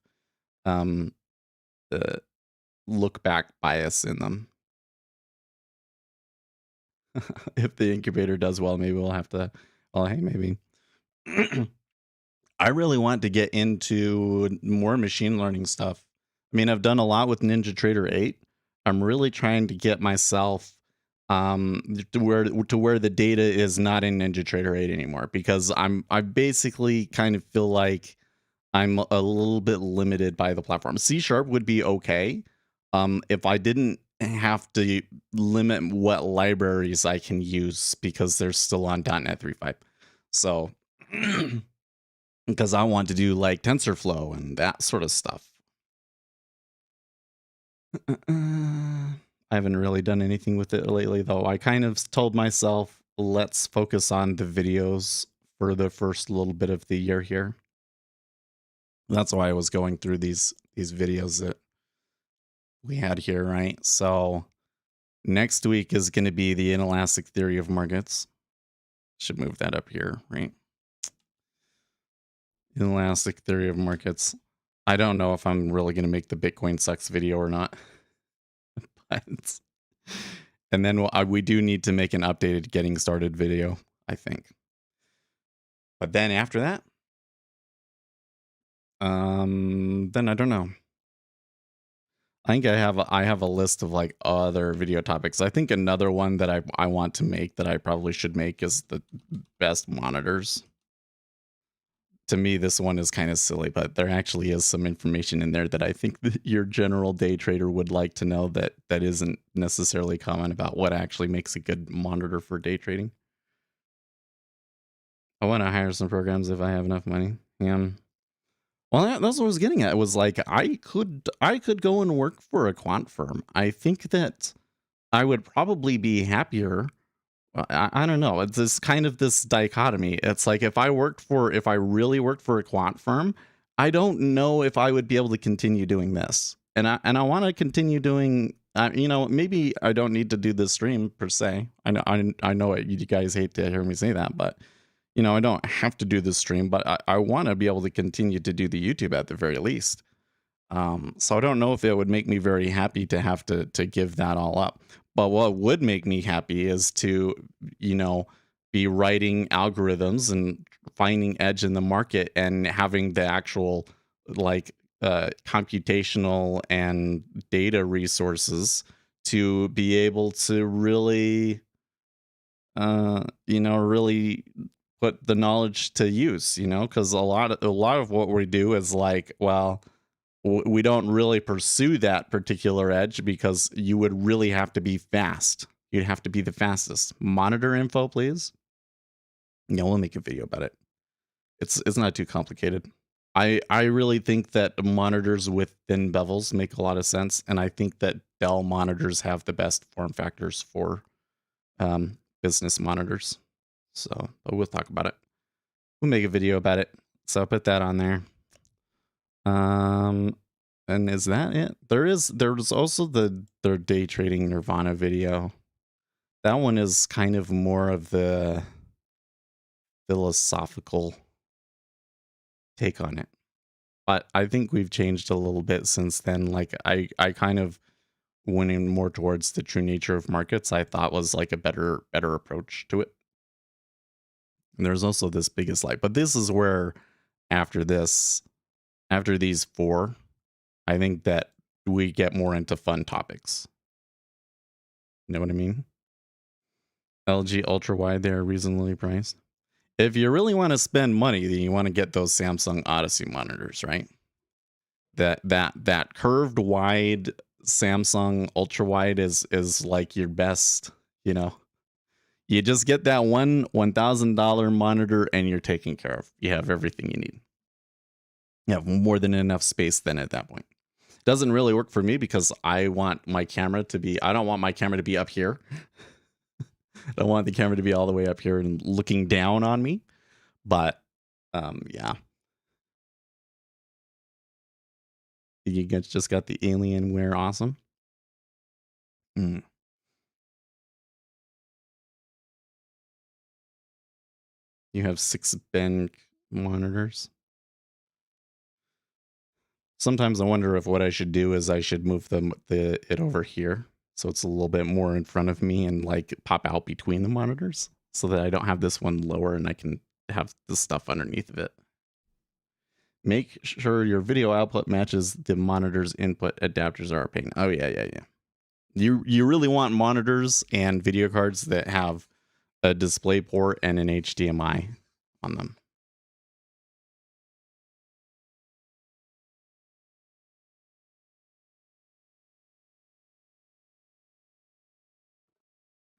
um uh, look back bias in them. If the incubator does well, maybe Well, hey, maybe. I really want to get into more machine learning stuff. I mean, I've done a lot with NinjaTrader 8. I'm really trying to get myself to where the data is not in NinjaTrader 8 anymore, because I basically kind of feel like I'm a little bit limited by the platform. C sharp would be okay if I didn't have to limit what libraries I can use because they're still on .NET 3.5. So because I want to do like TensorFlow and that sort of stuff. I haven't really done anything with it lately, though. I kind of told myself, let's focus on the videos for the first little bit of the year here. That's why I was going through these videos that we had here, right? So next week is going to be the inelastic theory of markets. Should move that up here, right? Inelastic theory of markets. I don't know if I'm really going to make the Bitcoin sucks video or not. But, and then we do need to make an updated getting started video, I think. But then after that, then I don't know. I think I have a list of like other video topics. I think another one that I want to make that I probably should make is the best monitors. To me, this one is kind of silly, but there actually is some information in there that I think that your general day trader would like to know that isn't necessarily common about what actually makes a good monitor for day trading. I want to hire some programs if I have enough money. Yeah. Well, that's what I was getting at. It was like I could go and work for a quant firm. I think that I would probably be happier. I don't know. It's this kind of this dichotomy. It's like if I really worked for a quant firm, I don't know if I would be able to continue doing this. And I want to continue doing. Maybe I don't need to do this stream per se. I know you guys hate to hear me say that, but I don't have to do this stream. But I want to be able to continue to do the YouTube at the very least. So I don't know if it would make me very happy to have to give that all up. But what would make me happy is to, be writing algorithms and finding edge in the market and having the actual computational and data resources to be able to really, really put the knowledge to use, because a lot of what we do is like, well, we don't really pursue that particular edge because you would really have to be fast. You'd have to be the fastest. Monitor info, please. Yeah, we'll make a video about it. It's not too complicated. I really think that monitors with thin bevels make a lot of sense, and I think that Dell monitors have the best form factors for business monitors. So, but we'll talk about it. We'll make a video about it. So I'll put that on there. And is that it? There's also their day trading Nirvana video. That one is kind of more of the philosophical take on it. But I think we've changed a little bit since then. Like I kind of went in more towards the true nature of markets. I thought was like a better approach to it. And there's also this biggest light. But this is where after these four, I think that we get more into fun topics. You know what I mean? LG ultra wide, they're reasonably priced. If you really want to spend money, then you want to get those Samsung Odyssey monitors, right? That curved wide Samsung ultra wide is like your best, You just get that $1,000 monitor and you're taken care of. You have everything you need. You have more than enough space then at that point. Doesn't really work for me because I don't want my camera to be up here. I don't want the camera to be all the way up here and looking down on me. But yeah. You guys just got the Alienware awesome. You have 6 Ben monitors. Sometimes I wonder if what I should do is I should move it over here so it's a little bit more in front of me and like pop out between the monitors. so that I don't have this one lower and I can have the stuff underneath of it. Make sure your video output matches the monitor's input. Adapters are a pain. Oh yeah. You really want monitors and video cards that have a display port and an HDMI on them.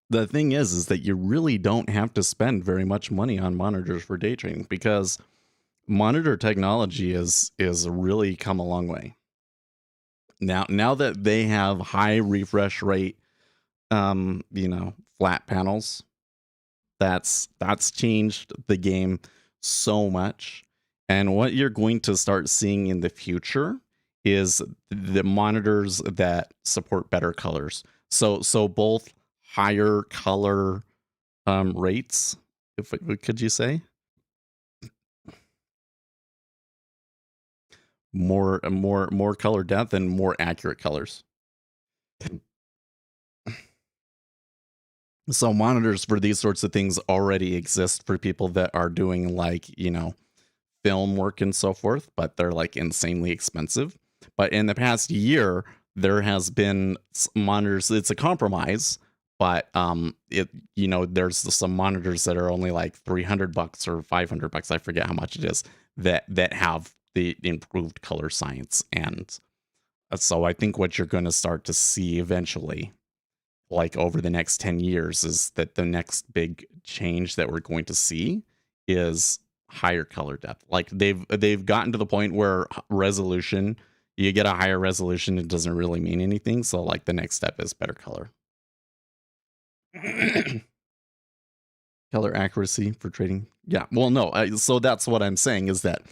The thing is that you really don't have to spend very much money on monitors for day trading, because monitor technology is really come a long way. Now that they have high refresh rate, flat panels, that's changed the game so much. And what you're going to start seeing in the future is the monitors that support better colors. So both higher color rates, if could you say, more color depth and more accurate colors. So monitors for these sorts of things already exist for people that are doing, like, film work and so forth, but they're like insanely expensive. But in the past year, there has been monitors. It's a compromise, but there's some monitors that are only like $300 or $500. I forget how much it is, that have the improved color science. And so I think what you're going to start to see eventually, like over the next 10 years, is that the next big change that we're going to see is higher color depth. Like they've gotten to the point where resolution, you get a higher resolution, it doesn't really mean anything. So like the next step is better color. Color accuracy for trading. Yeah. Well, no. So that's what I'm saying, is that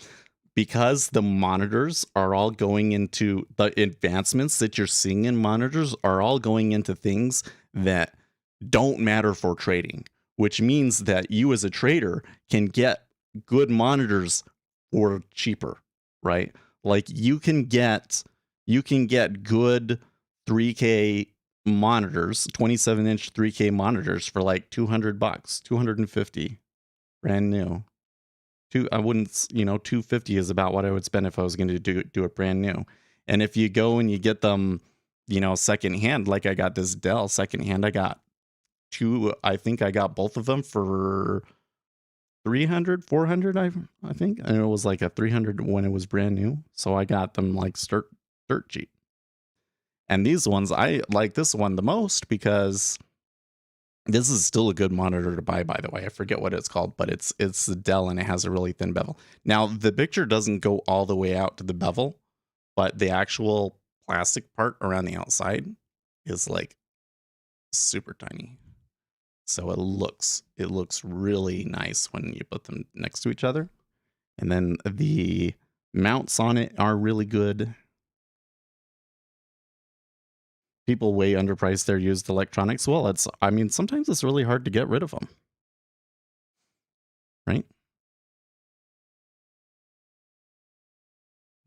because the monitors are all going into the advancements that you're seeing in monitors are all going into things that don't matter for trading, which means that you as a trader can get good monitors for cheaper, right? Like you can get good 3K monitors, 27-inch 3K monitors for like $200, $250, brand new. I wouldn't, 250 is about what I would spend if I was going to do it brand new. And if you go and you get them, secondhand, like I got this Dell secondhand, I got I think I got both of them for 300, 400, I think. And it was like a 300 when it was brand new. So I got them like dirt cheap. And these ones, I like this one the most because this is still a good monitor to buy, by the way. I forget what it's called, but it's the Dell, and it has a really thin bevel. Now, the picture doesn't go all the way out to the bevel, but the actual plastic part around the outside is like super tiny. So it looks really nice when you put them next to each other. And then the mounts on it are really good. People way underprice their used electronics. Well, sometimes it's really hard to get rid of them. Right?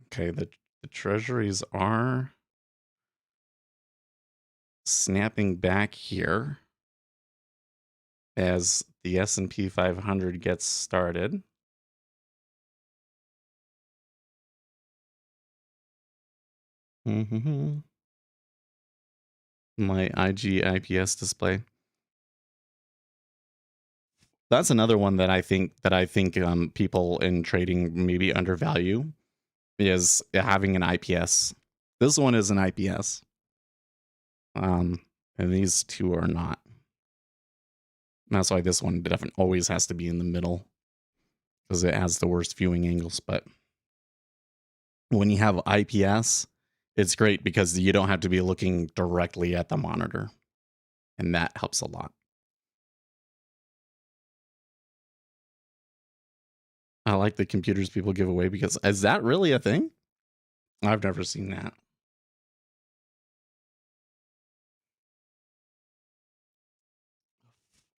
Okay, the treasuries are snapping back here as the S&P 500 gets started. My IG IPS display. That's another one that I think people in trading maybe undervalue, is having an IPS. This one is an IPS. And these two are not. That's why this one definitely always has to be in the middle, because it has the worst viewing angles. But when you have IPS, it's great because you don't have to be looking directly at the monitor, and that helps a lot. I like the computers people give away, because is that really a thing? I've never seen that.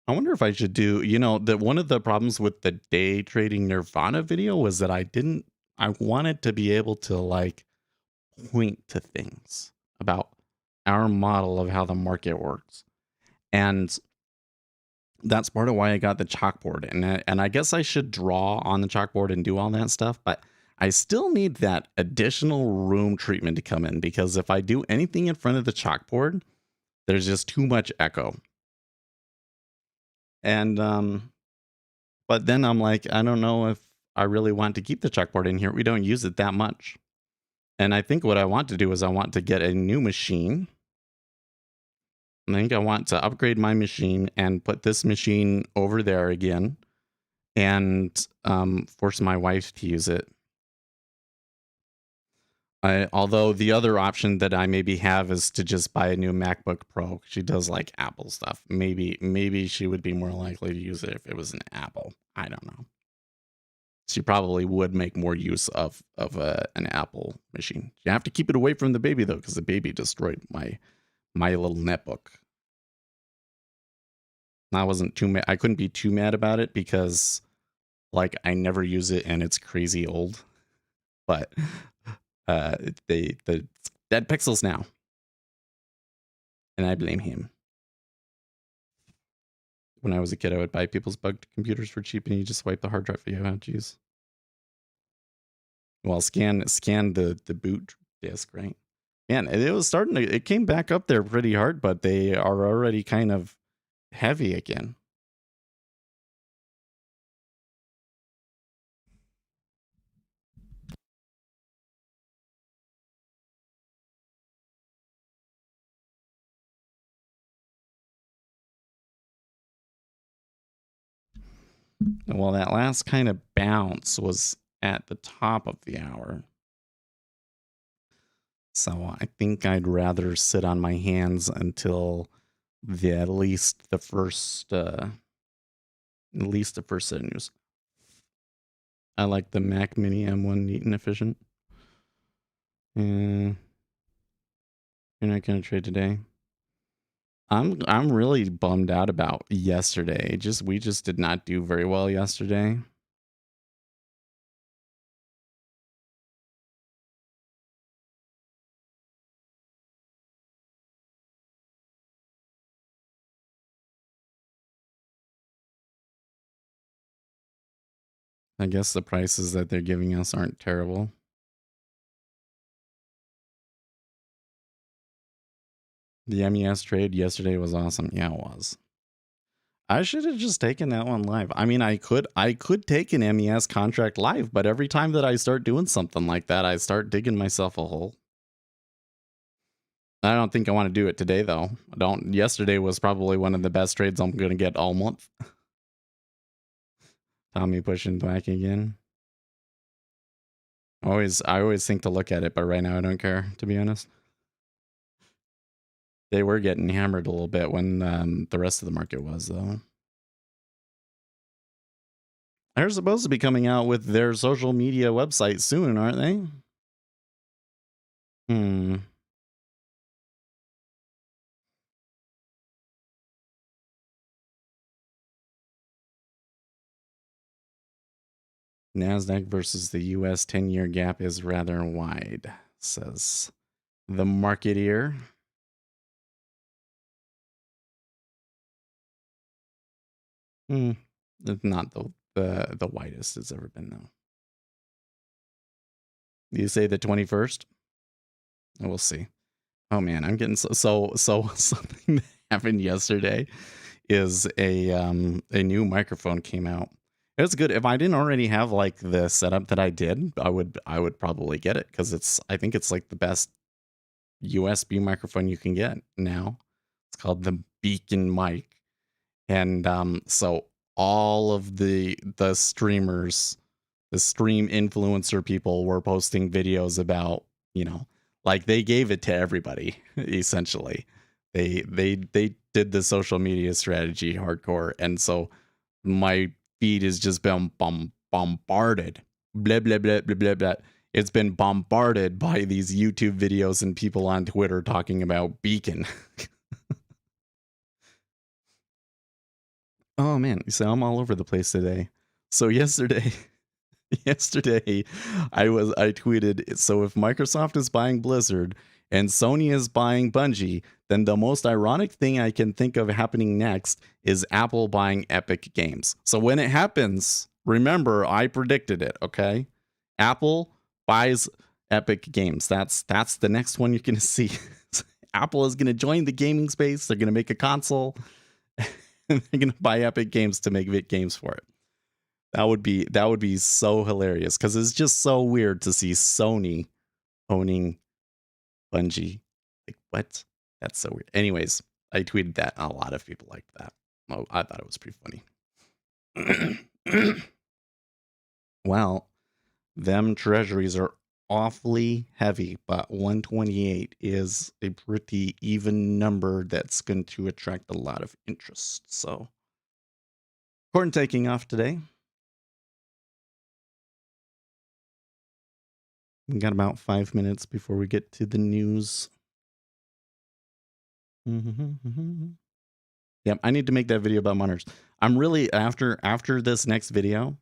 I wonder if I should do, that one of the problems with the day trading Nirvana video was that I wanted to be able to like point to things about our model of how the market works. And That's part of why I got the chalkboard, and I guess I should draw on the chalkboard and do all that stuff, but I still need that additional room treatment to come in, because if I do anything in front of the chalkboard, there's just too much echo. And but then I'm like, I don't know if I really want to keep the chalkboard in here. We don't use it that much. And I think what I want to do is I want to get a new machine. I think I want to upgrade my machine and put this machine over there again, and force my wife to use it. Although the other option that I maybe have is to just buy a new MacBook Pro. She does like Apple stuff. Maybe she would be more likely to use it if it was an Apple. I don't know. She probably would make more use of an Apple machine. You have to keep it away from the baby though, because the baby destroyed my little netbook. I wasn't too mad. I couldn't be too mad about it because, like, I never use it and it's crazy old. But the dead pixels now, and I blame him. When I was a kid, I would buy people's bugged computers for cheap, and you just wipe the hard drive. Yeah, jeez. Well, scan the boot disk, right? Man, it was starting to. It came back up there pretty hard, but they are already kind of heavy again. Well, that last kind of bounce was at the top of the hour. So I think I'd rather sit on my hands until at least the first set of news. I like the Mac Mini M1, neat and efficient. You're not gonna trade today. I'm really bummed out about yesterday. We just did not do very well yesterday. I guess the prices that they're giving us aren't terrible. The MES trade yesterday was awesome. Yeah, it was. I should have just taken that one live. I mean, I could take an MES contract live, but every time that I start doing something like that, I start digging myself a hole. I don't think I want to do it today though. Yesterday was probably one of the best trades I'm going to get all month. Tommy pushing back again. I always think to look at it, but right now I don't care, to be honest. They were getting hammered a little bit when the rest of the market was, though. They're supposed to be coming out with their social media website soon, aren't they? NASDAQ versus the US 10-year gap is rather wide, says the marketeer. It's not the widest it's ever been, though. You say the 21st? We'll see. Oh man, I'm getting so something that happened yesterday is a new microphone came out. It was good. If I didn't already have like the setup that I did, I would probably get it because I think it's like the best USB microphone you can get now. It's called the Beacon mic. And so all of the streamers, the stream influencer people were posting videos about, like they gave it to everybody essentially. They did the social media strategy hardcore, and so my feed has just been bombarded. Blah blah blah blah blah blah. It's been bombarded by these YouTube videos and people on Twitter talking about Beacon. Oh man, you see, I'm all over the place today. So yesterday I tweeted, so if Microsoft is buying Blizzard and Sony is buying Bungie, then the most ironic thing I can think of happening next is Apple buying Epic Games. So when it happens, remember I predicted it, okay? Apple buys Epic Games. That's the next one you're going to see. Apple is going to join the gaming space. They're going to make a console and they're going to buy Epic Games to make games for it. That would be so hilarious cuz it's just so weird to see Sony owning Bungie. Like, what? That's so weird. Anyways, I tweeted that and a lot of people liked that. Oh, I thought it was pretty funny. Well, them treasuries are awfully heavy, but 128 is a pretty even number that's going to attract a lot of interest. So, corn taking off today. We got about 5 minutes before we get to the news. Yep, I need to make that video about miners. I'm really after this next video.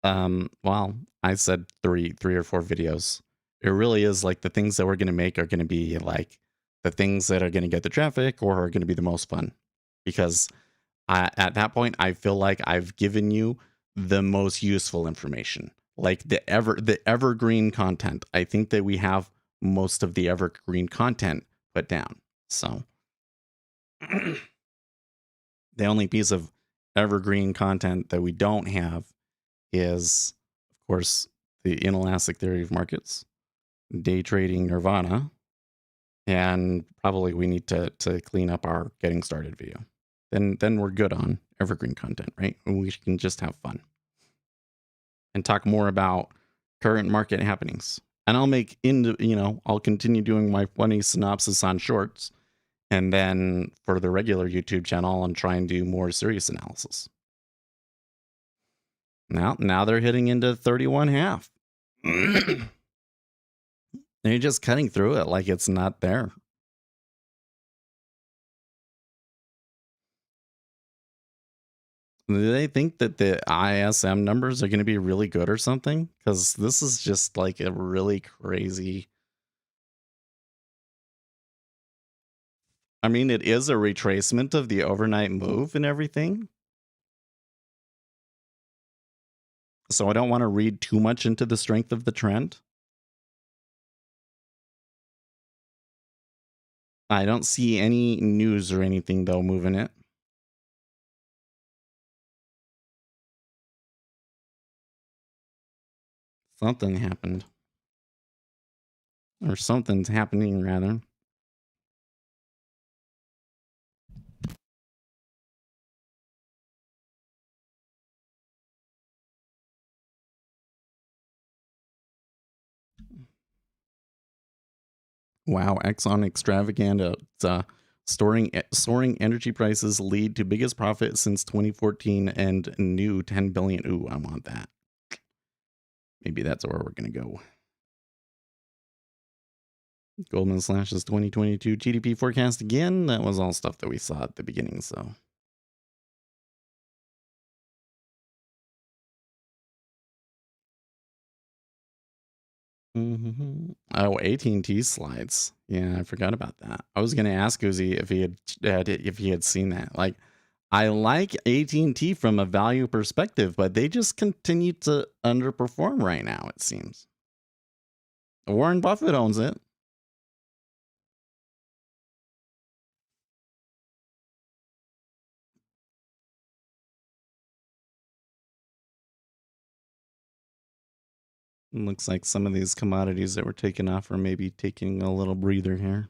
Well, I said three or four videos. It really is like the things that we're gonna make are gonna be like the things that are gonna get the traffic or are gonna be the most fun. Because at that point, I feel like I've given you the most useful information, like the evergreen content. I think that we have most of the evergreen content put down. So the only piece of evergreen content that we don't have is, of course, the inelastic theory of markets, day trading nirvana, and probably we need to clean up our getting started video. Then we're good on evergreen content, right? We can just have fun and talk more about current market happenings. And I'll continue doing my funny synopsis on shorts. And then for the regular YouTube channel, I'll try and do more serious analysis. Now they're hitting into 31.5. They're just cutting through it like it's not there. Do they think that the ISM numbers are going to be really good or something? Because this is just like a really crazy. I mean, it is a retracement of the overnight move and everything. So I don't want to read too much into the strength of the trend. I don't see any news or anything, though, moving it. Something happened. Or something's happening, rather. Wow, Exxon extravaganza. Soaring energy prices lead to biggest profit since 2014 and new 10 billion. Ooh, I want that. Maybe that's where we're going to go. Goldman slashes 2022 GDP forecast again. That was all stuff that we saw at the beginning, so. Oh, AT&T slides. Yeah, I forgot about that. I was going to ask Uzi if he had seen that. Like, I like AT&T from a value perspective, but they just continue to underperform right now, it seems. Warren Buffett owns it. Looks like some of these commodities that were taken off are maybe taking a little breather here.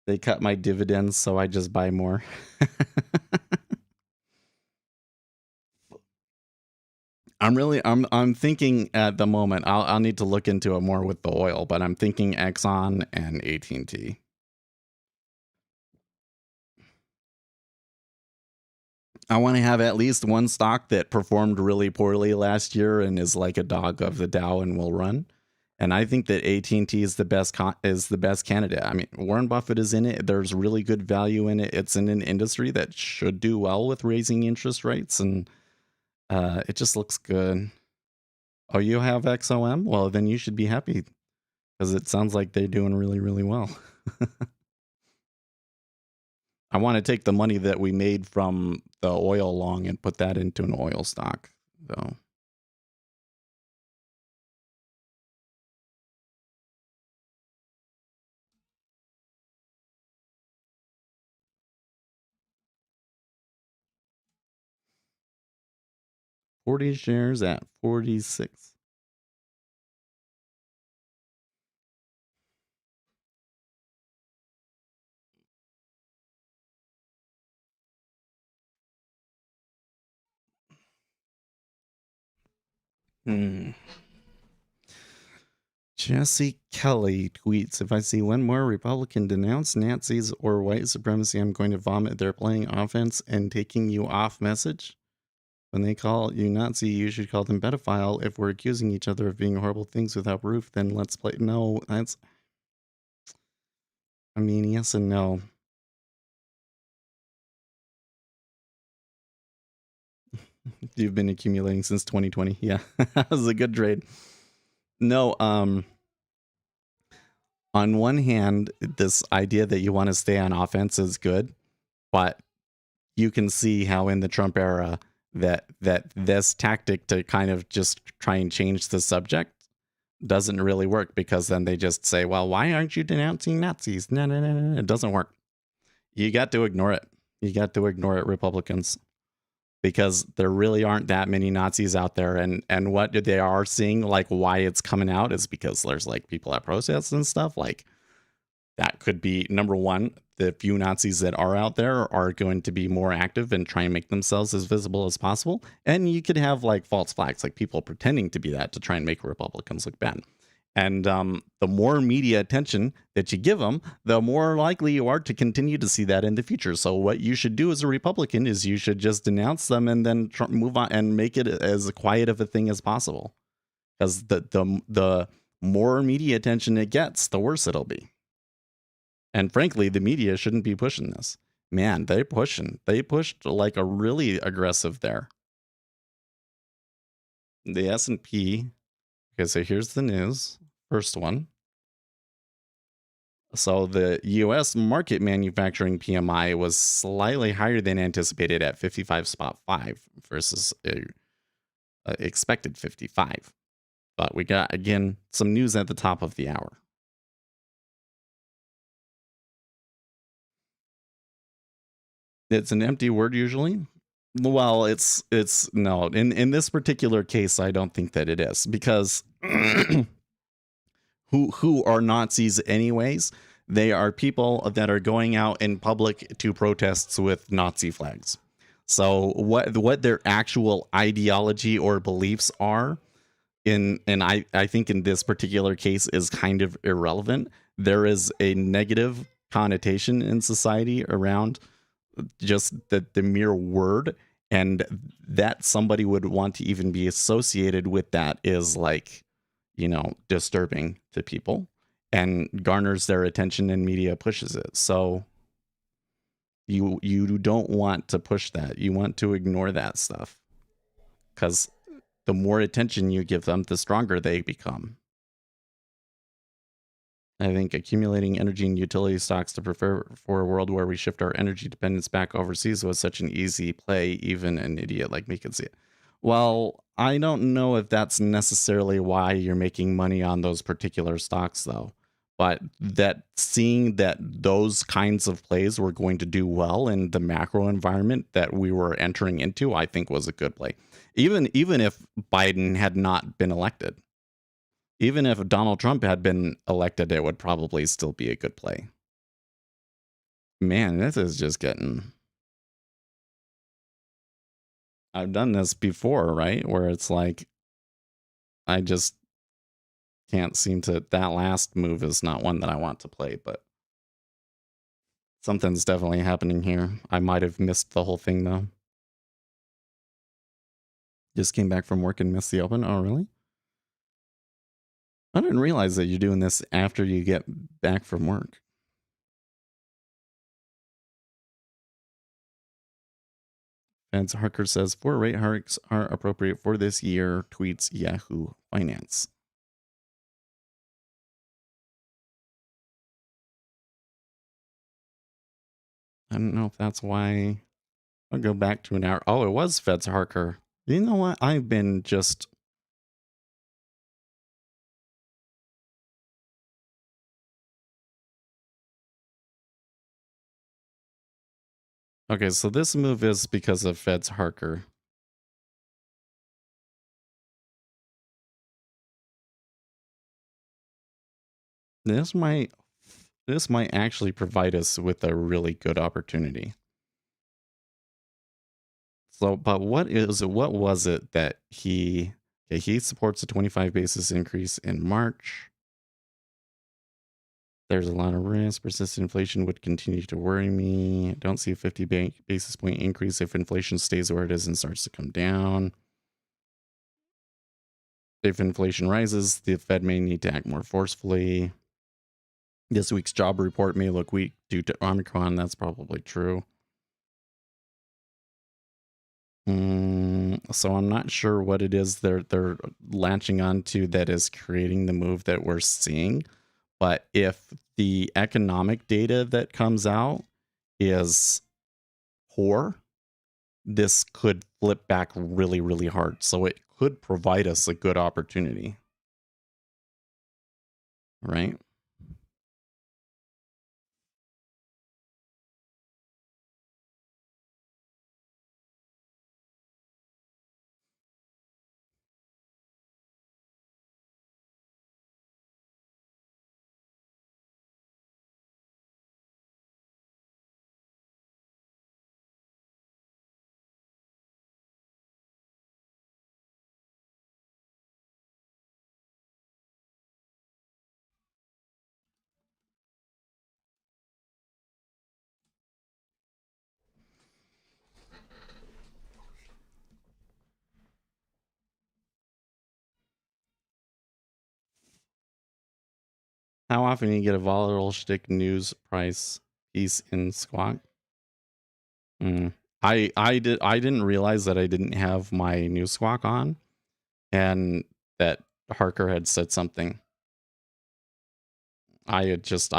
They cut my dividends, so I just buy more. I'm thinking at the moment, I'll need to look into it more with the oil, but I'm thinking Exxon and AT&T. I want to have at least one stock that performed really poorly last year and is like a dog of the Dow and will run. And I think that AT&T is the best candidate. I mean, Warren Buffett is in it. There's really good value in it. It's in an industry that should do well with raising interest rates, and it just looks good. Oh, you have XOM? Well, then you should be happy because it sounds like they're doing really, really well. I want to take the money that we made from the oil long and put that into an oil stock. So 40 shares at 46. Jesse Kelly tweets, if I see one more Republican denounce Nazis or white supremacy, I'm going to vomit. They're playing offense and taking you off message. When they call you Nazi, you should call them pedophile. If we're accusing each other of being horrible things without proof, then let's play. No, that's. I mean, yes and no. You've been accumulating since 2020. Yeah, that was a good trade. No, on one hand, this idea that you want to stay on offense is good, but you can see how in the Trump era that this tactic to kind of just try and change the subject doesn't really work, because then they just say, well, why aren't you denouncing Nazis? No, no, no, no. It doesn't work. You got to ignore it. You got to ignore it, Republicans, because there really aren't that many Nazis out there. And what they are seeing, like why it's coming out, is because there's like people at protests and stuff. Like that could be number one. The few Nazis that are out there are going to be more active and try and make themselves as visible as possible. And you could have like false flags, like people pretending to be that to try and make Republicans look bad. And the more media attention that you give them, the more likely you are to continue to see that in the future. So what you should do as a Republican is you should just denounce them and then move on and make it as quiet of a thing as possible. Because the more media attention it gets, the worse it'll be. And frankly, the media shouldn't be pushing this. Man, they pushed like a really aggressive there. The S&P, okay, so here's the news. First one. So the US market manufacturing PMI was slightly higher than anticipated at 55.5 versus expected 55. But we got, again, some news at the top of the hour. It's an empty word usually. Well, it's no. In this particular case, I don't think that it is, because who are Nazis anyways? They are people that are going out in public to protests with Nazi flags. So what their actual ideology or beliefs are, and I think in this particular case, is kind of irrelevant. There is a negative connotation in society around just the mere word, and that somebody would want to even be associated with that is like, disturbing to people and garners their attention, and media pushes it. So you don't want to push that. You want to ignore that stuff, because the more attention you give them, the stronger they become. I think accumulating energy and utility stocks to prepare for a world where we shift our energy dependence back overseas was such an easy play, even an idiot like me could see it. Well, I don't know if that's necessarily why you're making money on those particular stocks, though. But that seeing that those kinds of plays were going to do well in the macro environment that we were entering into, I think was a good play. Even if Biden had not been elected. Even if Donald Trump had been elected, it would probably still be a good play. Man, this is just getting... I've done this before, right? Where it's like, I just can't seem to... That last move is not one that I want to play, but something's definitely happening here. I might have missed the whole thing, though. Just came back from work and missed the open? Oh, really? I didn't realize that you're doing this after you get back from work. Vance Harker says 4 rate hikes are appropriate for this year, tweets Yahoo Finance. I don't know if that's why. I'll go back to an hour. Oh, it was Feds Harker. You know what? I've been just okay. So this move is because of Feds Harker. This might this might actually provide us with a really good opportunity. So, but what was it that he okay, he supports a 25 basis increase in March. There's a lot of risk. Persistent inflation would continue to worry me. I don't see a 50 basis point increase if inflation stays where it is and starts to come down. If inflation rises, the Fed may need to act more forcefully. This week's job report may look weak due to Omicron. That's probably true. So I'm not sure what it is they're latching onto that is creating the move that we're seeing. But if the economic data that comes out is poor, this could flip back really, really hard. So it could provide us a good opportunity, right? How often do you get a volatile shtick news price piece in Squawk? Mm. I didn't realize that I didn't have my new Squawk on, and that Harker had said something. I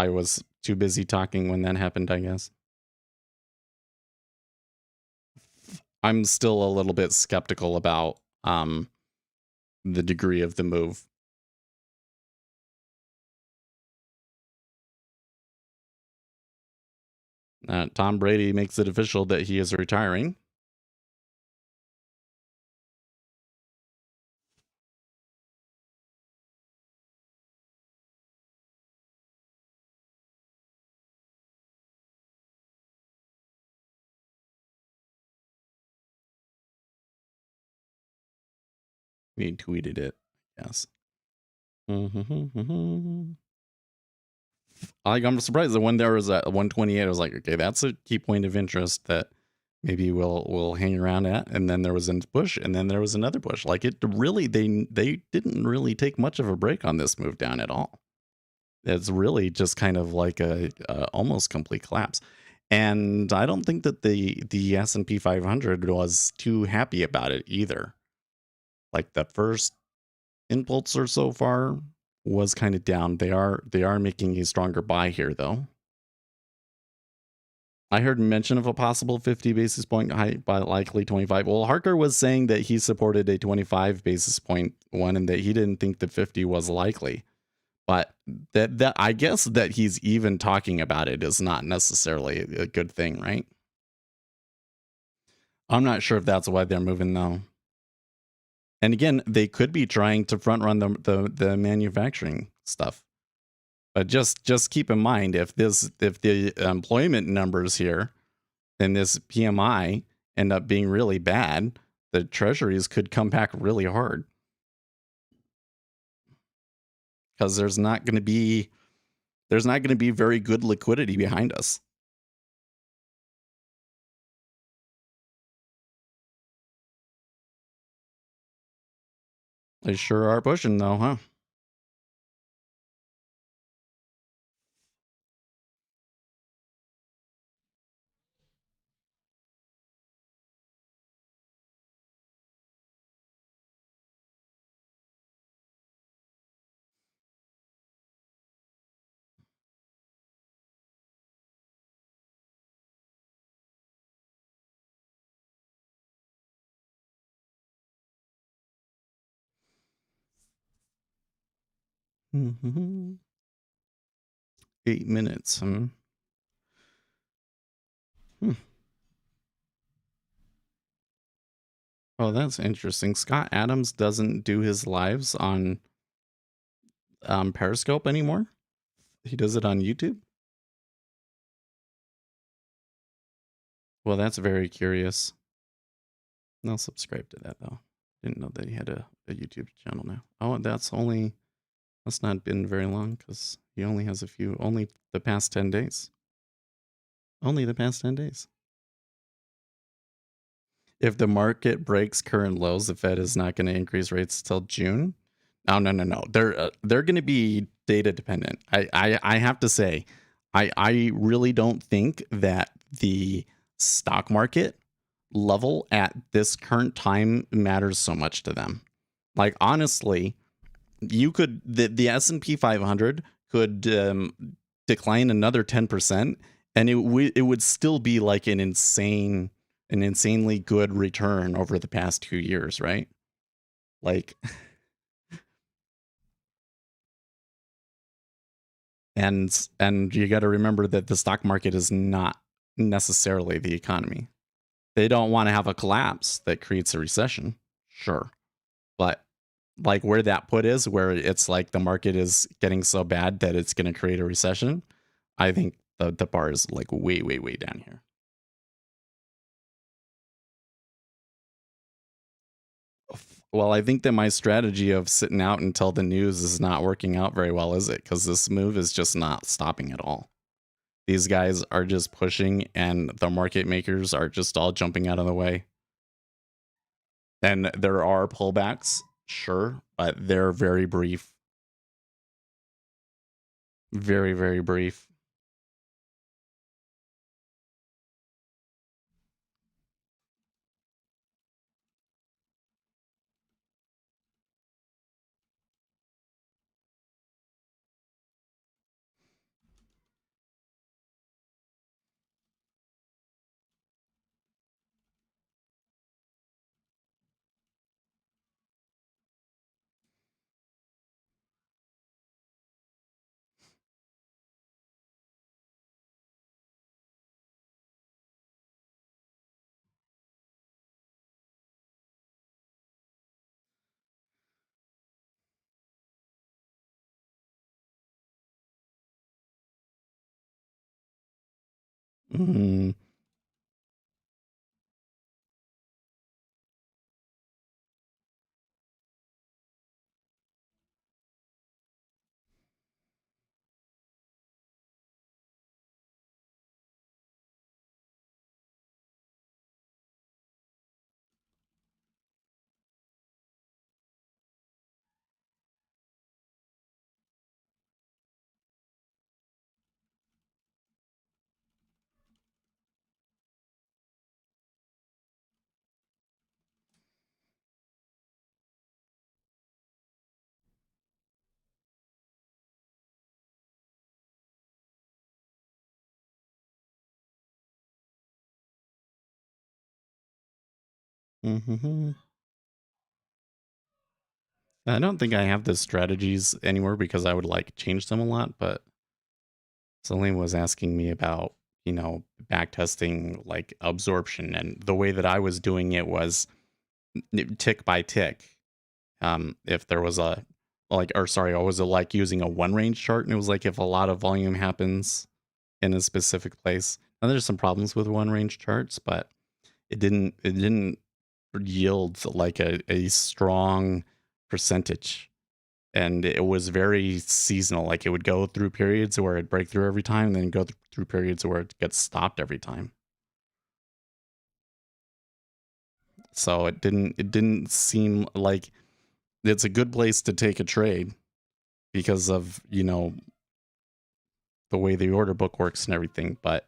was too busy talking when that happened, I guess. I'm still a little bit skeptical about the degree of the move. Tom Brady makes it official that he is retiring. He tweeted it. Yes. I'm surprised that when there was at 128, I was like, okay, that's a key point of interest that maybe we'll hang around at. And then there was a push, and then there was another push. Like it really, they didn't really take much of a break on this move down at all. It's really just kind of like a almost complete collapse. And I don't think that the S&P 500 was too happy about it either. Like the first impulse or so far was kind of down. They are making a stronger buy here though. I heard mention of a possible 50 basis point hike, but likely 25. Well, Harker was saying that he supported a 25 basis point one and that he didn't think the 50 was likely. But that I guess that he's even talking about it is not necessarily a good thing, right? I'm not sure if that's why they're moving though. And again, they could be trying to front run the manufacturing stuff. But just keep in mind if the employment numbers here and this PMI end up being really bad, the treasuries could come back really hard because there's not going to be very good liquidity behind us. They sure are pushing though, huh? Mhm. 8 minutes. Hmm. Oh, that's interesting. Scott Adams doesn't do his lives on Periscope anymore. He does it on YouTube. Well, that's very curious. I'll subscribe to that though. Didn't know that he had a YouTube channel now. Oh, that's not been very long because he only has only the past 10 days. Only the past 10 days. If the market breaks current lows, the Fed is not going to increase rates till June. Oh, no. They're going to be data dependent. I have to say, I really don't think that the stock market level at this current time matters so much to them. Like honestly, the S&P 500 could decline another 10% and it would still be like an insanely good return over the past 2 years, right? Like and you got to remember that the stock market is not necessarily the economy. They don't want to have a collapse that creates a recession. Sure. But like where that put is where it's like the market is getting so bad that it's going to create a recession. I think the bar is like way down here. Well, I think that my strategy of sitting out until the news is not working out very well, is it? Because this move is just not stopping at all. These guys are just pushing, and the market makers are just all jumping out of the way. And there are pullbacks, sure, but they're very brief. Very brief. Mm-hmm. Mm-hmm. I don't think I have the strategies anymore because I would like change them a lot, but Celine was asking me about, back testing like absorption, and the way that I was doing it was tick by tick. If there was a or sorry, I was like using a one range chart, and it was like if a lot of volume happens in a specific place. And there's some problems with one range charts, but it didn't yield like a strong percentage, and it was very seasonal. Like it would go through periods where it'd break through every time, and then go through periods where it gets stopped every time. So it didn't seem like it's a good place to take a trade because of the way the order book works and everything, but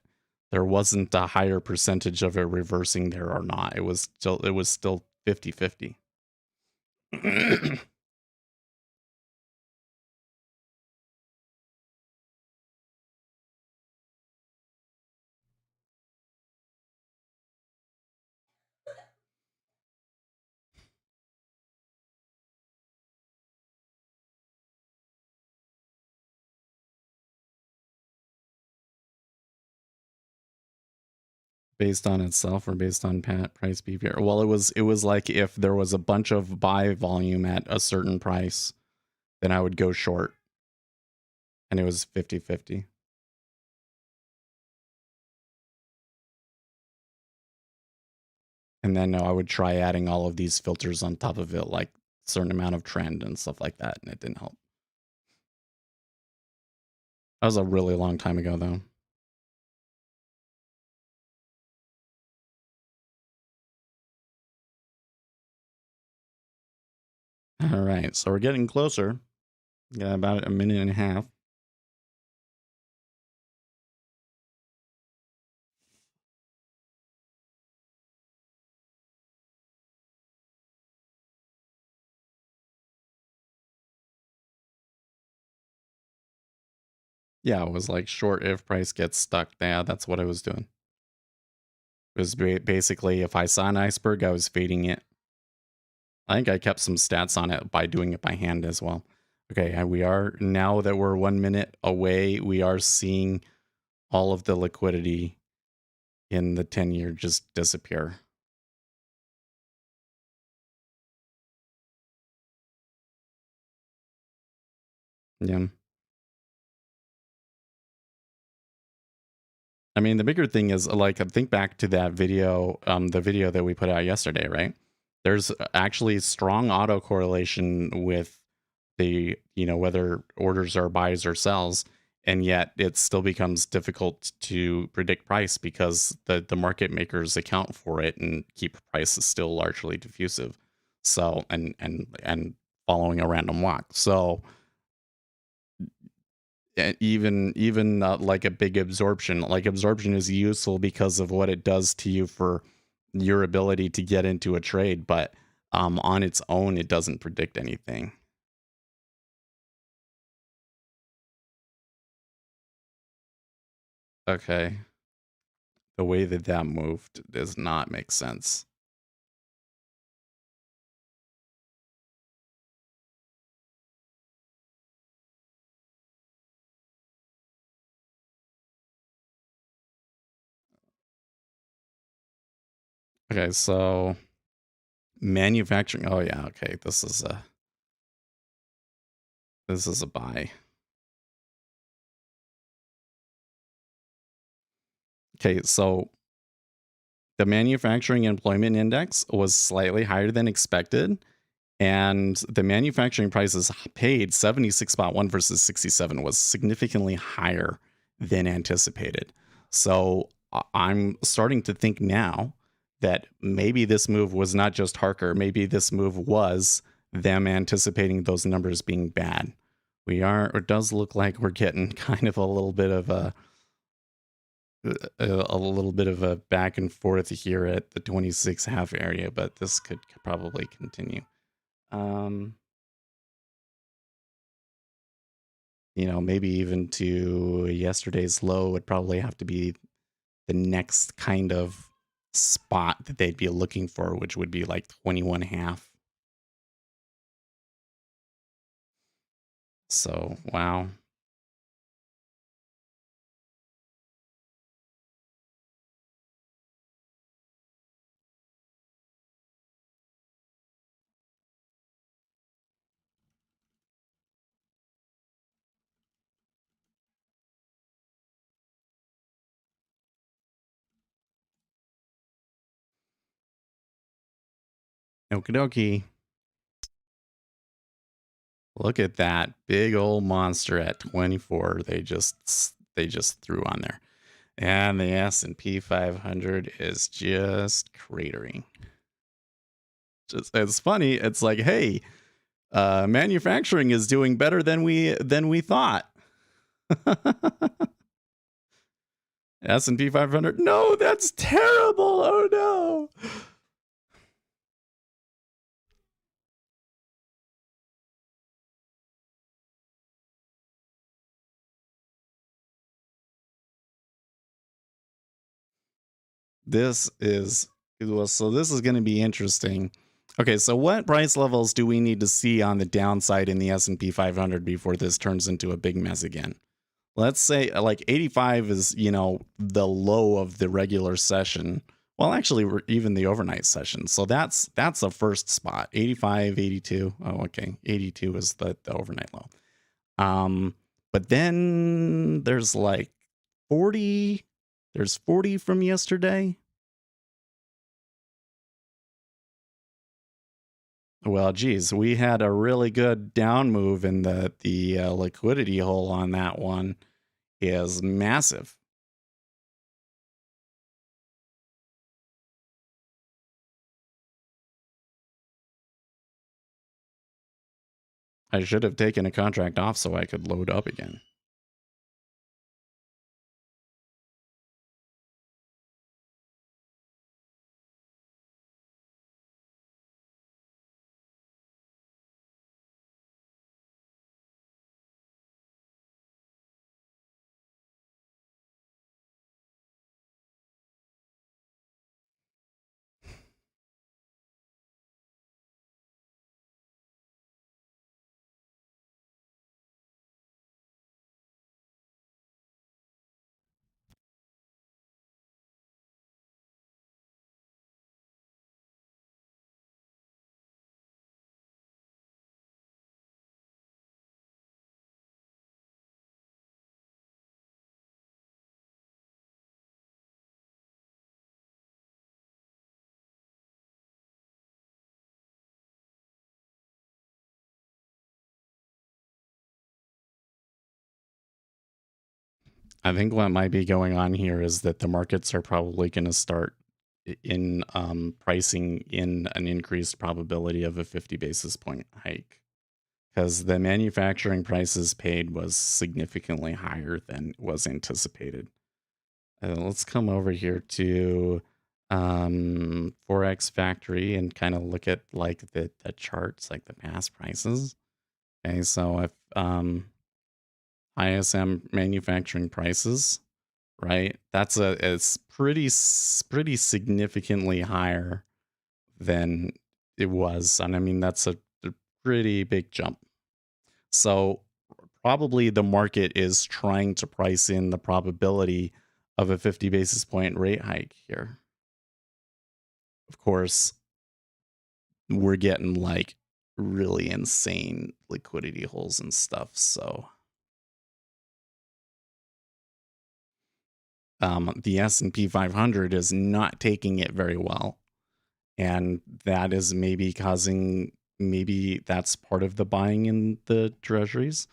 there wasn't a higher percentage of it reversing there or not. It was still 50-50. Based on itself or based on price behavior? Well, it was like if there was a bunch of buy volume at a certain price, then I would go short, and it was 50-50. And then I would try adding all of these filters on top of it, like certain amount of trend and stuff like that, and it didn't help. That was a really long time ago, though. All right, so we're getting closer. Got about a minute and a half. Yeah, it was like short if price gets stuck. Yeah, that's what I was doing. It was basically if I saw an iceberg, I was fading it. I think I kept some stats on it by doing it by hand as well. Okay, we are, now that we're 1 minute away, we are seeing all of the liquidity in the 10-year just disappear. Yeah. I mean, the bigger thing is like, think back to that video, the video that we put out yesterday, right? There's actually strong autocorrelation with the, whether orders are buys or sells, and yet it still becomes difficult to predict price because the market makers account for it and keep prices still largely diffusive. So, and following a random walk. So, even like a big absorption, like absorption is useful because of what it does to you for your ability to get into a trade, but on its own it doesn't predict anything. Okay, the way that that moved does not make sense. Okay, so manufacturing, oh yeah, okay, this is a buy. Okay, so the manufacturing employment index was slightly higher than expected, and the manufacturing prices paid 76.1 versus 67 was significantly higher than anticipated. So I'm starting to think now that maybe this move was not just Harker, maybe this move was them anticipating those numbers being bad. It does look like we're getting kind of a little bit of a back and forth here at the 26.5 area, but this could probably continue. Um, maybe even to yesterday's low would probably have to be the next kind of spot that they'd be looking for, which would be like 21.5. So, wow. Okie dokie. Look at that big old monster at 24. They just threw on there. And the S&P 500 is just cratering. It's funny. It's like, hey, manufacturing is doing better than we thought. S&P 500. No, that's terrible. Oh no. This is so this is going to be interesting. Okay, so what price levels do we need to see on the downside in the S&P 500 before this turns into a big mess again? let's say like 85 is, the low of the regular session. Well, actually, even the overnight session. So that's a first spot. 85, 82. Oh, okay. 82 is the overnight low. But then there's like 40. There's 40 from yesterday. Well, geez, we had a really good down move, and the liquidity hole on that one is massive. I should have taken a contract off so I could load up again. I think what might be going on here is that the markets are probably going to start in pricing in an increased probability of a 50 basis point hike, because the manufacturing prices paid was significantly higher than was anticipated. Let's come over here to Forex Factory and kind of look at like the charts, like the past prices. Okay, so if ISM manufacturing prices, right? It's pretty significantly higher than it was, and I mean that's a pretty big jump. So probably the market is trying to price in the probability of a 50 basis point rate hike here. Of course, we're getting like really insane liquidity holes and stuff. So the S&P 500 is not taking it very well. And that is maybe that's part of the buying in the treasuries.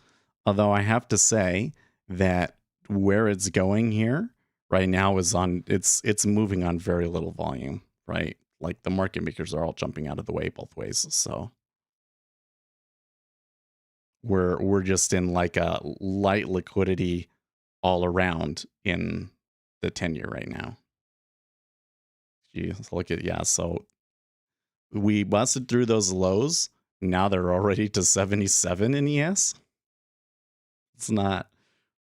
Although I have to say that where it's going here right now is it's moving on very little volume, right? Like the market makers are all jumping out of the way both ways. So we're just in like a light liquidity all around in the 10-year right now. Geez, look at, yeah, so we busted through those lows. Now they're already to 77 in ES. It's not,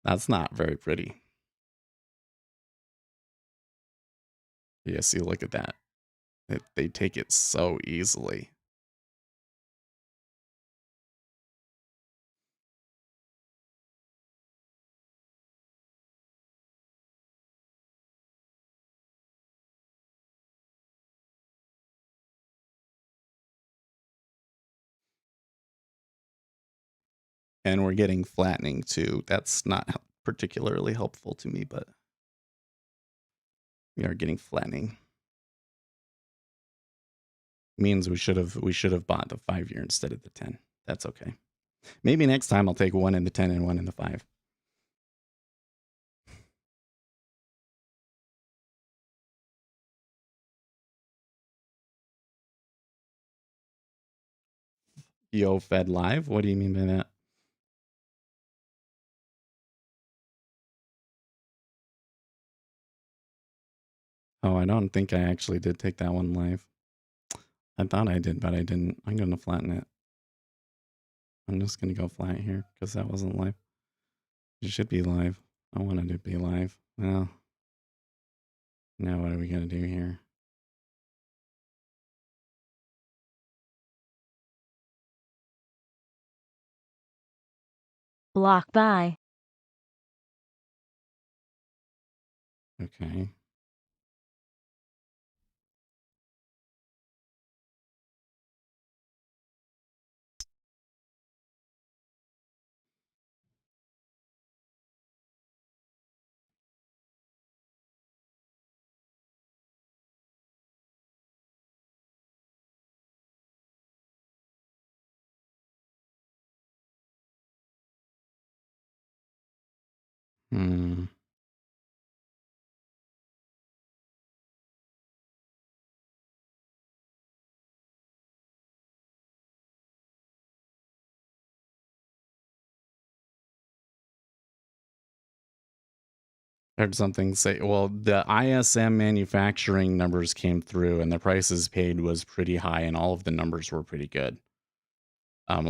that's not very pretty. Yeah, see, look at that. They take it so easily. And we're getting flattening too. That's not particularly helpful to me, but we are getting flattening. Means we should have bought the 5-year instead of the 10. That's okay. Maybe next time I'll take one in the 10 and one in the 5. Yo, Fed Live? What do you mean by that? Oh, I don't think I actually did take that one live. I thought I did, but I didn't. I'm going to flatten it. I'm just going to go flat here because that wasn't live. It should be live. I wanted it to be live. Well, now what are we going to do here? Block by. Okay. Hmm. Heard something say, well, the ISM manufacturing numbers came through and the prices paid was pretty high and all of the numbers were pretty good.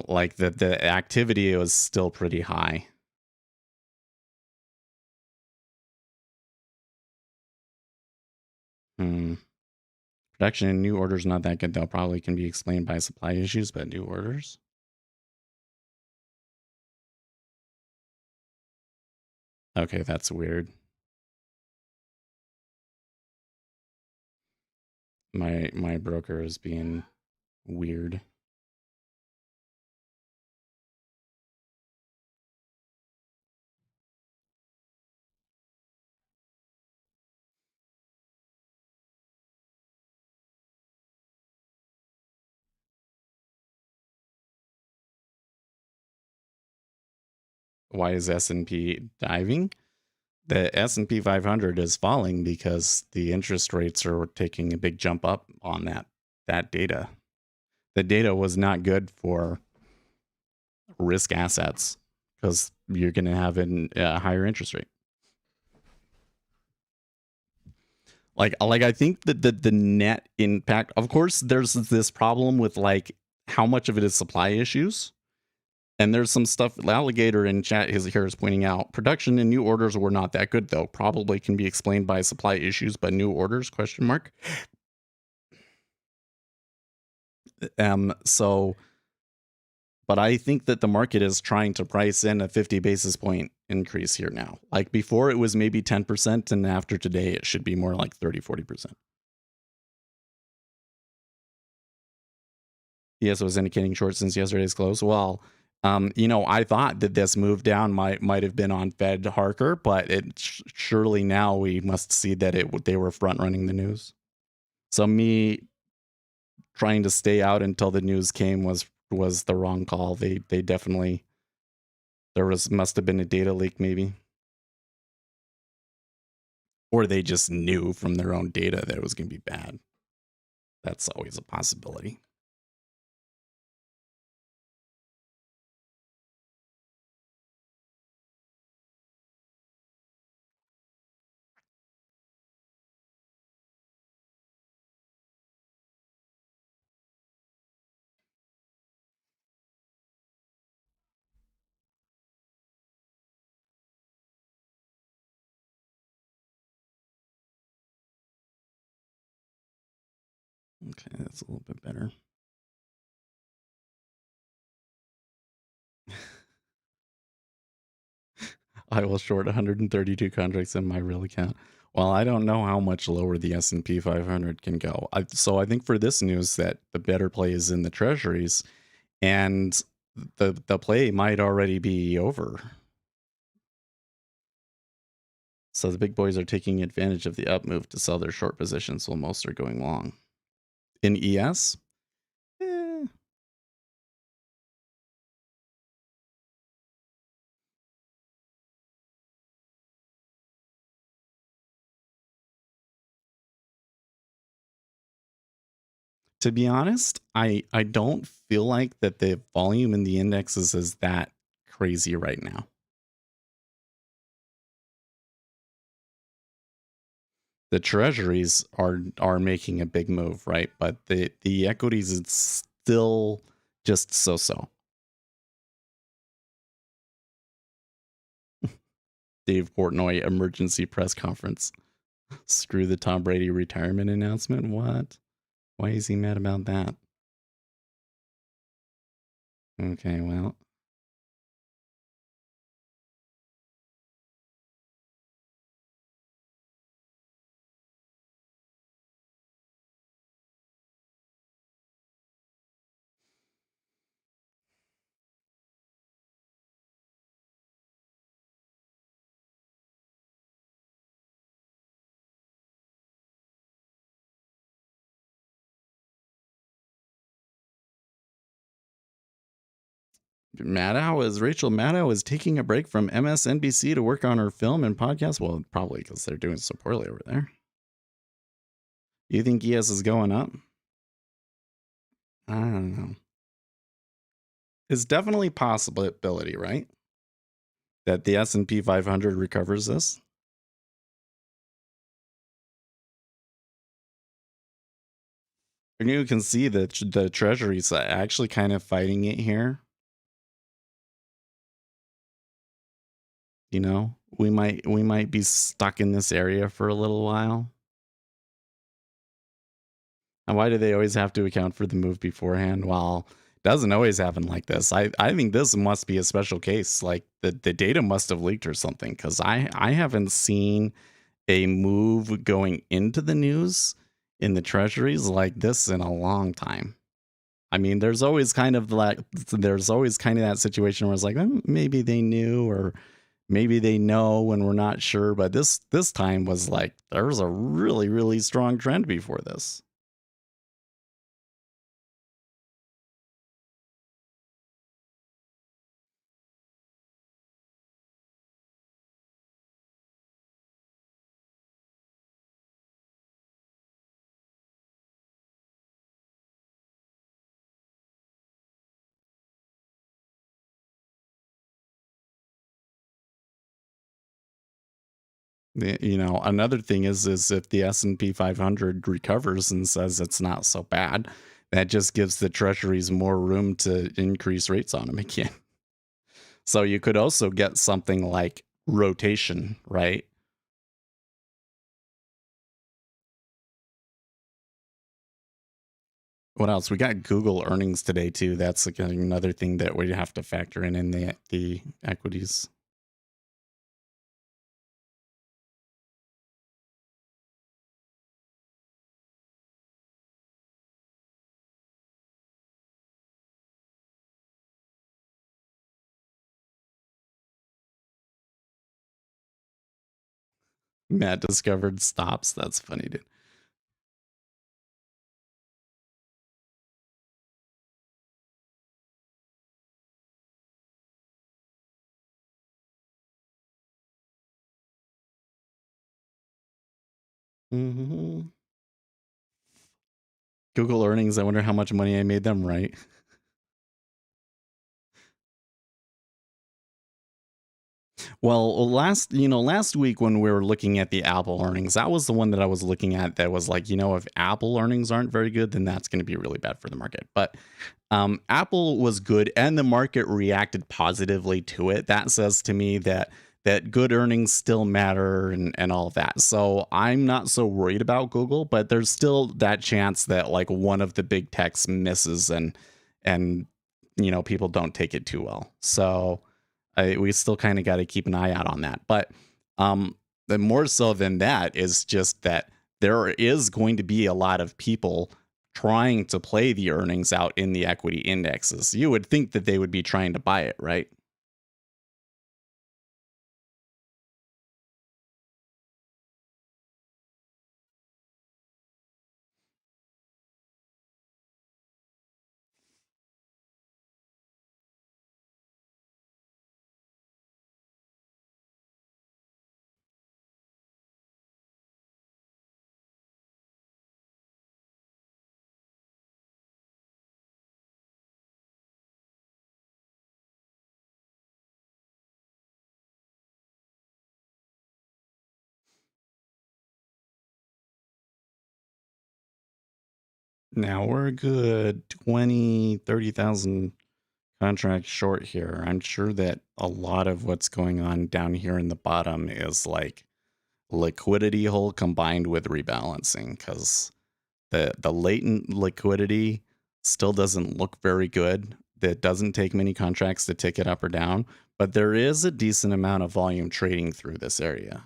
Like the activity was still pretty high. Hmm. Production and new orders not that good though. Probably can be explained by supply issues, but new orders. Okay, that's weird. My broker is being weird. Why is S&P diving? The S&P 500 is falling because the interest rates are taking a big jump up on that data. The data was not good for risk assets because you're going to have a higher interest rate. Like I think that the net impact, of course, there's this problem with like how much of it is supply issues. And there's some stuff Alligator in chat here is pointing out. Production and new orders were not that good though. Probably can be explained by supply issues, but new orders question mark. So but I think that the market is trying to price in a 50 basis point increase here now. Like before it was maybe 10% and after today it should be more like 30-40%. Yes, it was indicating short since yesterday's close. Well, I thought that this move down might have been on Fed Harker, but it surely now we must see that they were front running the news. So me trying to stay out until the news came was the wrong call. They definitely must have been a data leak maybe, or they just knew from their own data that it was going to be bad. That's always a possibility. Okay, that's a little bit better. I will short 132 contracts in my real account. Well, I don't know how much lower the S&P 500 can go. So I think for this news that the better play is in the treasuries, and the play might already be over. So the big boys are taking advantage of the up move to sell their short positions while most are going long. In ES, eh, to be honest, I don't feel like that the volume in the indexes is that crazy right now. The treasuries are making a big move, right? But the equities it's still just so. Dave Portnoy emergency press conference. Screw the Tom Brady retirement announcement. What? Why is he mad about that? Okay, well, Rachel Maddow is taking a break from MSNBC to work on her film and podcast. Well, probably because they're doing so poorly over there. You think ES is going up? I don't know. It's definitely a possibility, right? That the S&P 500 recovers this. And you can see that the Treasury's actually kind of fighting it here. You know, we might be stuck in this area for a little while. And why do they always have to account for the move beforehand? Well, it doesn't always happen like this. I think this must be a special case. Like the data must have leaked or something, because I haven't seen a move going into the news in the treasuries like this in a long time. I mean, there's always kind of that situation where it's like, maybe they knew, or maybe they know and we're not sure. But this time was like, there was a really, really strong trend before this. You know, another thing is if the S&P 500 recovers and says it's not so bad, that just gives the treasuries more room to increase rates on them again. So you could also get something like rotation, right? What else? We got Google earnings today too. That's like another thing that we have to factor in the equities. Matt discovered stops. That's funny, dude. hmm Google earnings. I wonder how much money I made them, right? Well, last week when we were looking at the Apple earnings, that was the one that I was looking at that was like, if Apple earnings aren't very good, then that's going to be really bad for the market. But Apple was good and the market reacted positively to it. That says to me that good earnings still matter and all of that. So I'm not so worried about Google, but there's still that chance that like one of the big techs misses and people don't take it too well. So we still kind of got to keep an eye out on that. But the more so than that is just that there is going to be a lot of people trying to play the earnings out in the equity indexes. You would think that they would be trying to buy it, right? Now we're a good 20, 30,000 contracts short here. I'm sure that a lot of what's going on down here in the bottom is like liquidity hole combined with rebalancing, because the latent liquidity still doesn't look very good. That doesn't take many contracts to tick it up or down, but there is a decent amount of volume trading through this area.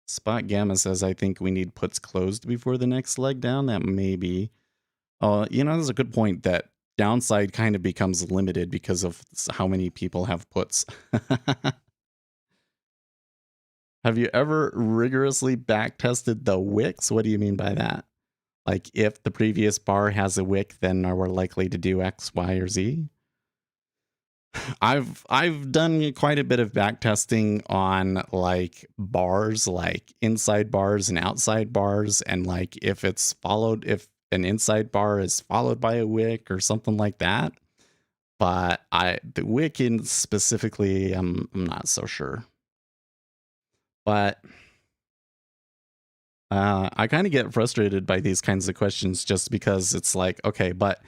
Spot Gamma says, I think we need puts closed before the next leg down. That may be. There's a good point that downside kind of becomes limited because of how many people have puts. Have you ever rigorously back tested the wicks? What do you mean by that? Like if the previous bar has a wick, then we're likely to do X, Y, or Z. I've done quite a bit of back testing on like bars, like inside bars and outside bars, and like if an inside bar is followed by a wick or something like that. But the wick in specifically, I'm not so sure. But I kind of get frustrated by these kinds of questions just because it's like, okay, but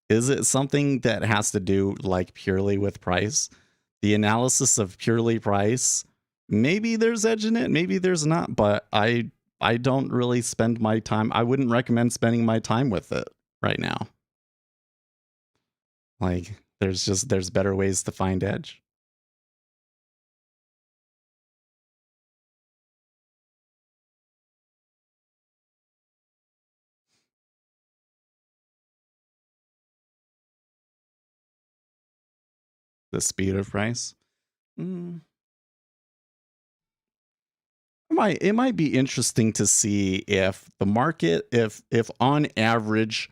is it something that has to do like purely with price? The analysis of purely price, maybe there's edge in it, maybe there's not, but I don't really spend my time. I wouldn't recommend spending my time with it right now. Like there's better ways to find edge. The speed of price. Mm. It might be interesting to see if the market, if on average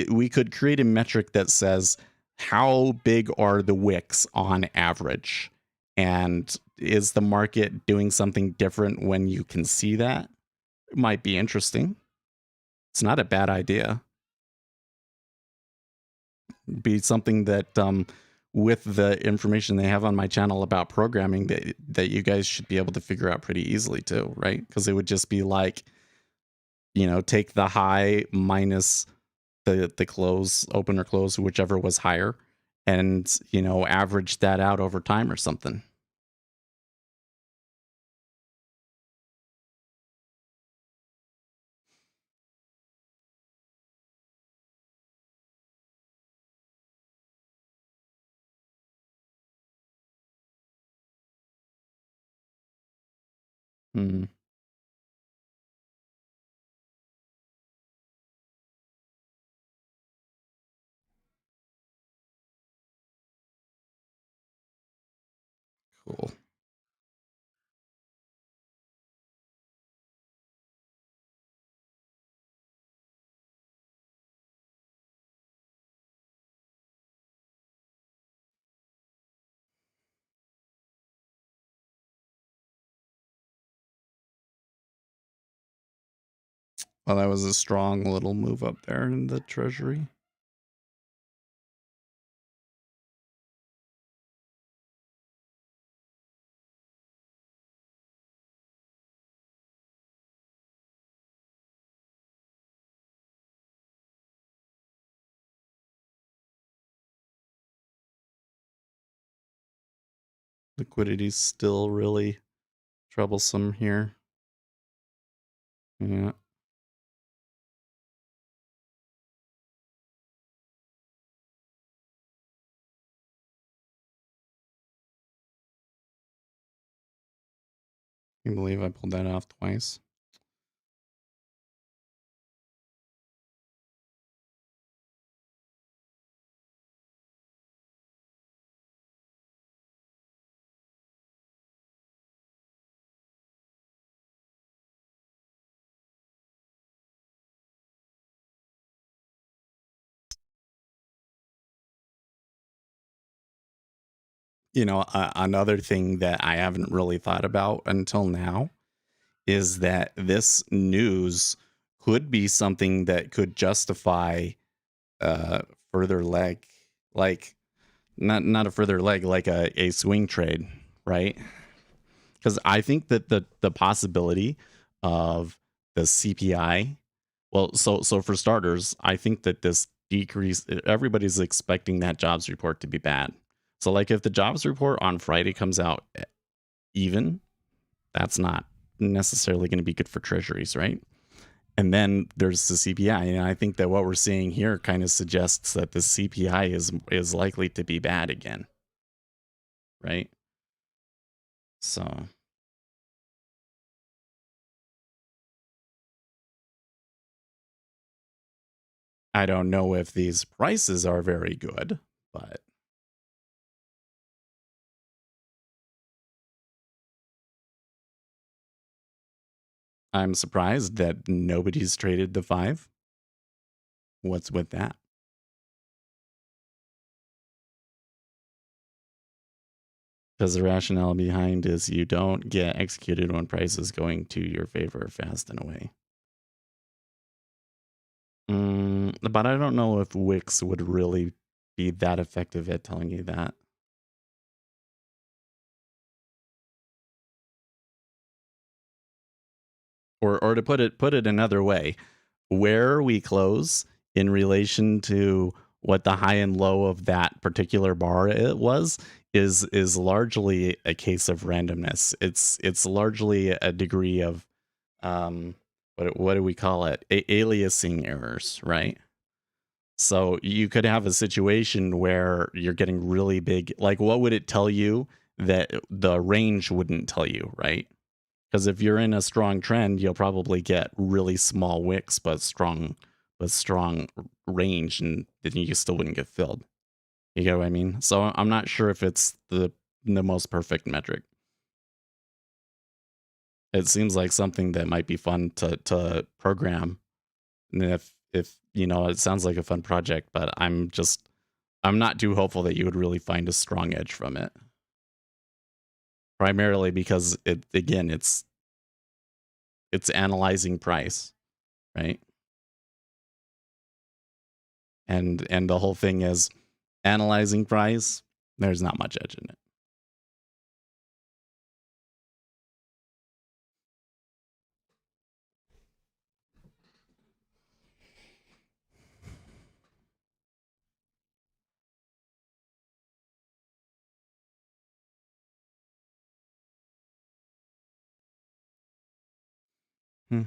we could create a metric that says how big are the wicks on average, and is the market doing something different when you can see that? It might be interesting. It's not a bad idea. Be something that with the information they have on my channel about programming that you guys should be able to figure out pretty easily too, right? Because it would just be like, take the high minus the close, open or close, whichever was higher, and average that out over time or something. Hmm. Cool. Well, that was a strong little move up there in the treasury. Liquidity's still really troublesome here. Yeah. I can't believe I pulled that off twice. Another thing that I haven't really thought about until now is that this news could be something that could justify uh further leg, like not a further leg, like a swing trade, right? Because I think that the possibility of the CPI, well, so for starters, I think that this decrease, everybody's expecting that jobs report to be bad. So like if the jobs report on Friday comes out even, that's not necessarily going to be good for treasuries, right? And then there's the CPI, and I think that what we're seeing here kind of suggests that the CPI is likely to be bad again, right? So I don't know if these prices are very good, but I'm surprised that nobody's traded the 5. What's with that? Because the rationale behind is you don't get executed when price is going to your favor fast and away. But I don't know if Wix would really be that effective at telling you that. Or to put it another way, where we close in relation to what the high and low of that particular bar it was is largely a case of randomness. It's largely a degree of what do we call it? Aliasing errors, right? So you could have a situation where you're getting really big. Like, what would it tell you that the range wouldn't tell you, right? Because if you're in a strong trend, you'll probably get really small wicks, but strong range, and then you still wouldn't get filled. You get what I mean? So I'm not sure if it's the most perfect metric. It seems like something that might be fun to program. And if it sounds like a fun project, but I'm not too hopeful that you would really find a strong edge from it. Primarily because it's analyzing price, right? And the whole thing is analyzing price. There's not much edge in it. I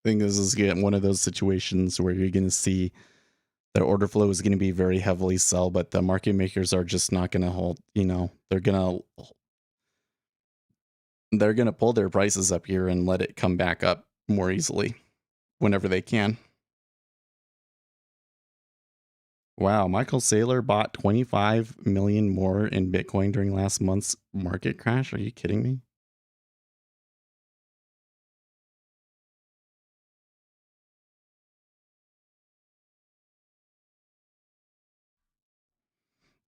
think this is getting one of those situations where you're going to see the order flow is going to be very heavily sell, but the market makers are just not going to hold. They're going to pull their prices up here and let it come back up more easily whenever they can. Wow, Michael Saylor bought 25 million more in Bitcoin during last month's market crash. Are you kidding me?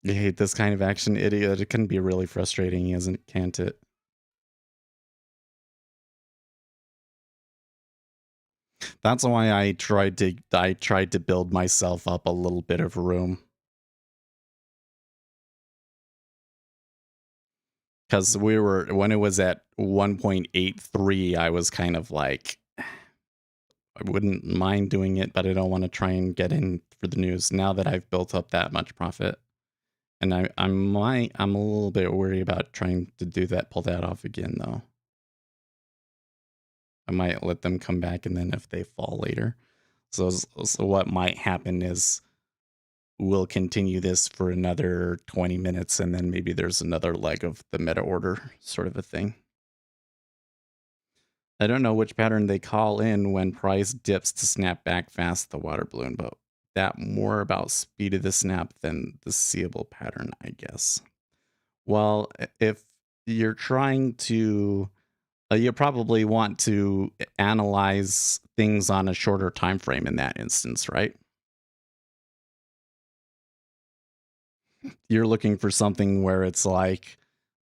You hate this kind of action, idiot. It can be really frustrating, isn't can't it? That's why I tried to build myself up a little bit of room. Because when it was at 1.83, I was kind of like, I wouldn't mind doing it, but I don't want to try and get in for the news now that I've built up that much profit. And I'm a little bit worried about trying to pull that off again, though. I might let them come back, and then if they fall later. So what might happen is we'll continue this for another 20 minutes, and then maybe there's another leg of the meta order sort of a thing. I don't know which pattern they call in when price dips to snap back fast the water balloon, but that more about speed of the snap than the seeable pattern, I guess. Well, if you're trying to you probably want to analyze things on a shorter time frame in that instance, right? You're looking for something where it's like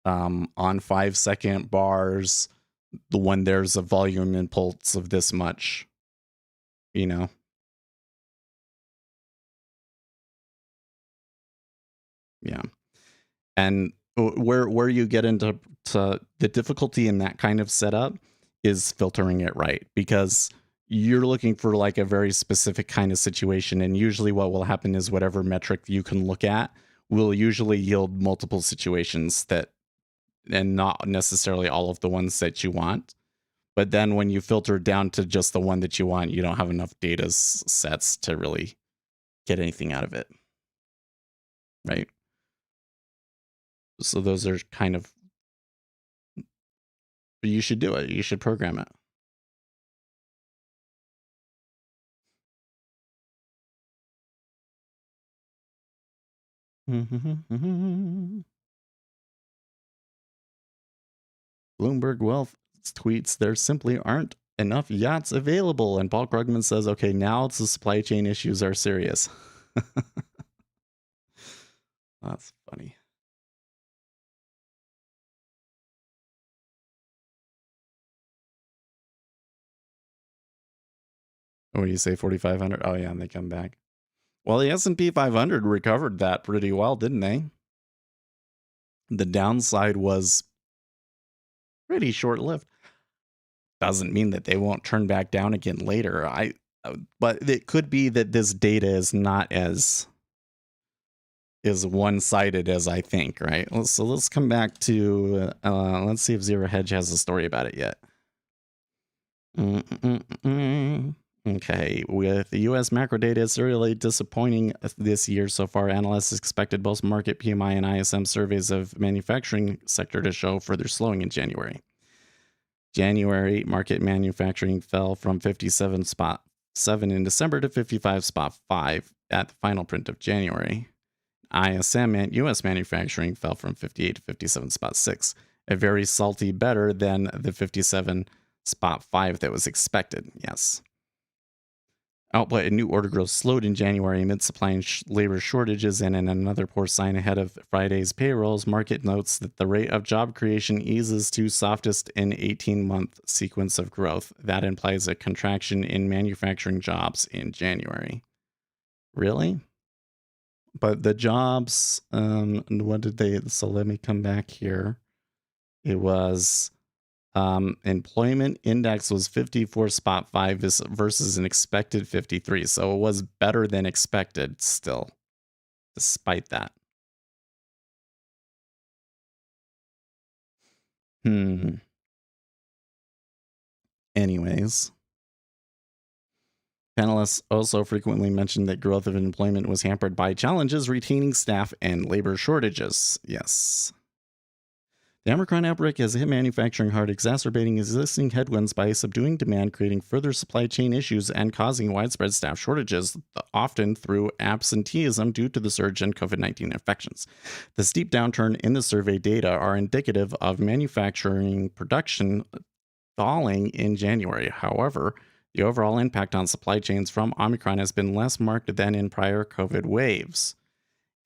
on 5-second bars, the when there's a volume impulse of this much, you know. Yeah. And where you get into the difficulty in that kind of setup is filtering it right, because you're looking for like a very specific kind of situation, and usually what will happen is whatever metric you can look at will usually yield multiple situations that, and not necessarily all of the ones that you want. But then when you filter down to just the one that you want, you don't have enough data sets to really get anything out of it. right? So those are kind of, you should do it. You should program it. Bloomberg Wealth tweets, there simply aren't enough yachts available. And Paul Krugman says, okay, now the supply chain issues are serious. That's funny. What do you say, 4,500? Oh, yeah, and they come back. Well, the S&P 500 recovered that pretty well, didn't they? The downside was pretty short-lived. Doesn't mean that they won't turn back down again later. But it could be that this data is not as one-sided as I think, right? So let's come back to let's see if Zero Hedge has a story about it yet. Okay, with the U.S. macro data is really disappointing this year so far. Analysts expected both market PMI and ISM surveys of manufacturing sector to show further slowing in January. January market manufacturing fell from 57.7 in December to 55.5 at the final print of January. ISM and U.S. manufacturing fell from 58 to 57.6, a very salty better than the 57.5 that was expected. Yes. Output and new order growth slowed in January amid supply and labor shortages, and in another poor sign ahead of Friday's payrolls, market notes that the rate of job creation eases to softest in 18-month sequence of growth. That implies a contraction in manufacturing jobs in January. Really? But the jobs, what did they? So let me come back here. It was employment index was 54.5 versus an expected 53. So it was better than expected still, despite that. Anyways, panelists also frequently mentioned that growth of employment was hampered by challenges retaining staff and labor shortages. Yes. The Omicron outbreak has hit manufacturing hard, exacerbating existing headwinds by subduing demand, creating further supply chain issues, and causing widespread staff shortages, often through absenteeism due to the surge in COVID-19 infections. The steep downturn in the survey data are indicative of manufacturing production falling in January. However, the overall impact on supply chains from Omicron has been less marked than in prior COVID waves.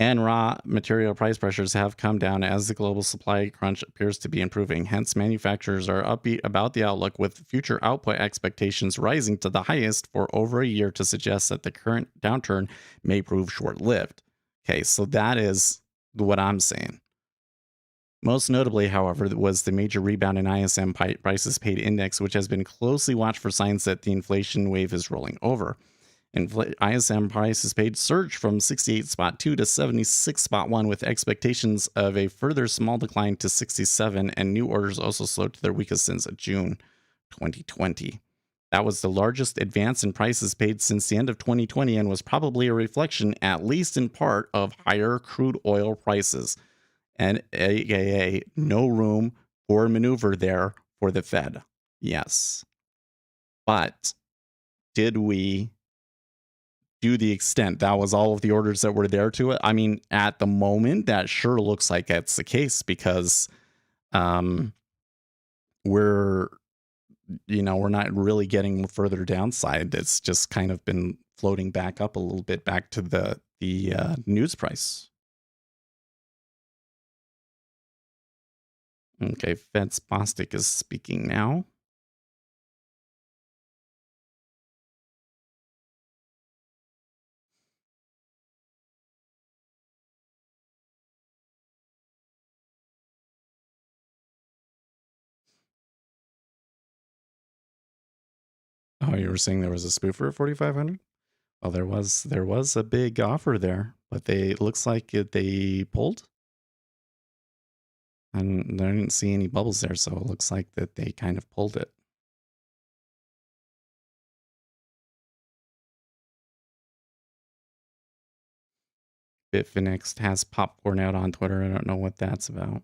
And raw material price pressures have come down as the global supply crunch appears to be improving. Hence, manufacturers are upbeat about the outlook, with future output expectations rising to the highest for over a year, to suggest that the current downturn may prove short-lived. Okay, so that is what I'm saying. Most notably, however, was the major rebound in ISM prices paid index, which has been closely watched for signs that the inflation wave is rolling over. ISM prices paid surged from 68.2 to 76.1, with expectations of a further small decline to 67, and new orders also slowed to their weakest since June 2020. That was the largest advance in prices paid since the end of 2020, and was probably a reflection, at least in part, of higher crude oil prices, and aka no room for maneuver there for the Fed. Yes. But did we do the extent that was all of the orders that were there to it? I mean, at the moment, that sure looks like that's the case, because we're not really getting further downside. It's just kind of been floating back up a little bit back to the news price. Okay, Fed Bostic is speaking now. Oh, you were saying there was a spoofer at 4,500? Well, there was a big offer there, but it looks like they pulled, and I didn't see any bubbles there, so it looks like that they kind of pulled it. Bitfinex has popcorn out on Twitter. I don't know what that's about.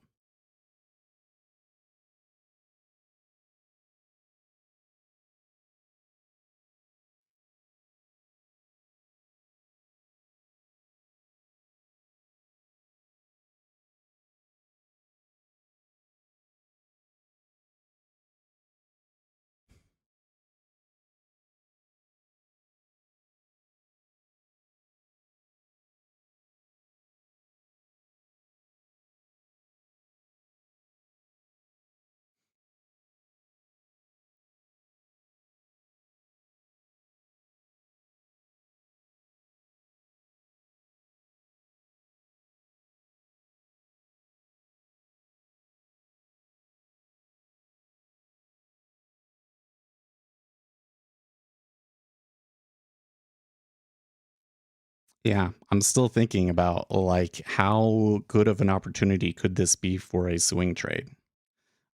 Yeah, I'm still thinking about like how good of an opportunity could this be for a swing trade?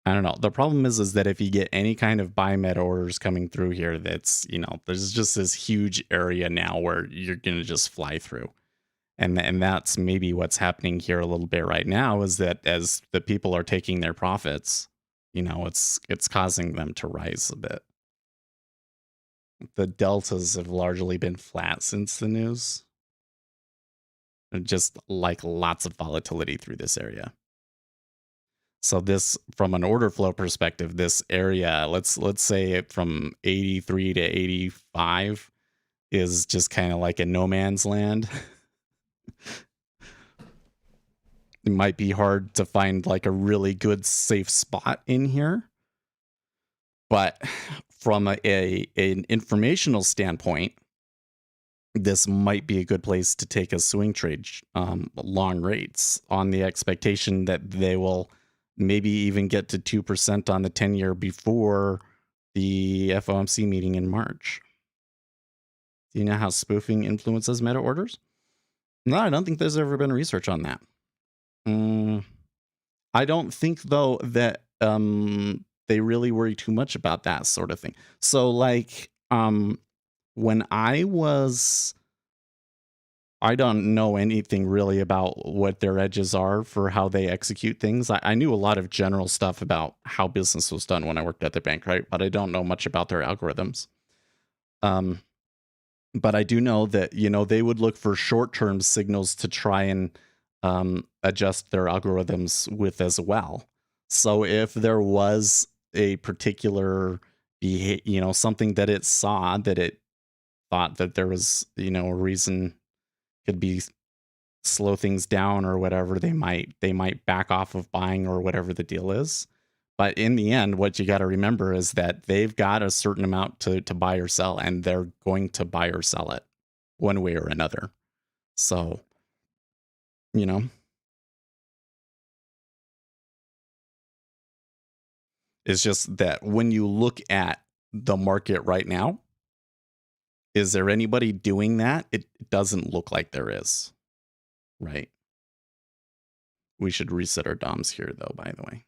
I don't know. The problem is that if you get any kind of buy meta orders coming through here, that's, there's just this huge area now where you're going to just fly through. And that's maybe what's happening here a little bit right now, is that as the people are taking their profits, it's causing them to rise a bit. The deltas have largely been flat since the news. Just like lots of volatility through this area. So this, from an order flow perspective, this area, let's say it from 83 to 85 is just kind of like a no man's land. It might be hard to find like a really good safe spot in here. But from an informational standpoint, this might be a good place to take a swing trade, long rates, on the expectation that they will maybe even get to 2% on the 10-year before the FOMC meeting in March. Do you know how spoofing influences meta orders? No, I don't think there's ever been research on that. I don't think, though, that they really worry too much about that sort of thing. So, like, when I don't know anything really about what their edges are for how they execute things. I knew a lot of general stuff about how business was done when I worked at the bank, right? But I don't know much about their algorithms. But I do know that, they would look for short-term signals to try and adjust their algorithms with as well. So if there was a particular something that it saw that it thought that there was, a reason could be slow things down or whatever, they might back off of buying or whatever the deal is. But in the end, what you got to remember is that they've got a certain amount to buy or sell, and they're going to buy or sell it one way or another. So, you know, it's just that when you look at the market right now, is there anybody doing that? It doesn't look like there is, right? We should reset our DOMs here, though, by the way.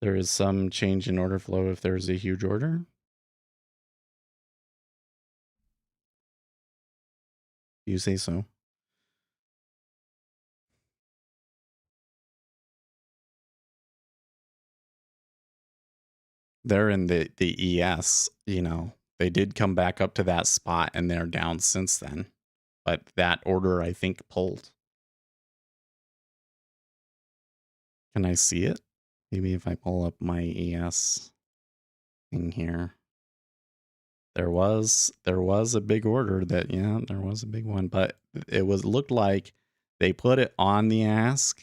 There is some change in order flow if there's a huge order. You say so. They're in the ES, they did come back up to that spot and they're down since then. But that order, I think, pulled. Can I see it? Maybe if I pull up my ES in here. There was a big order there was a big one, but it looked like they put it on the ask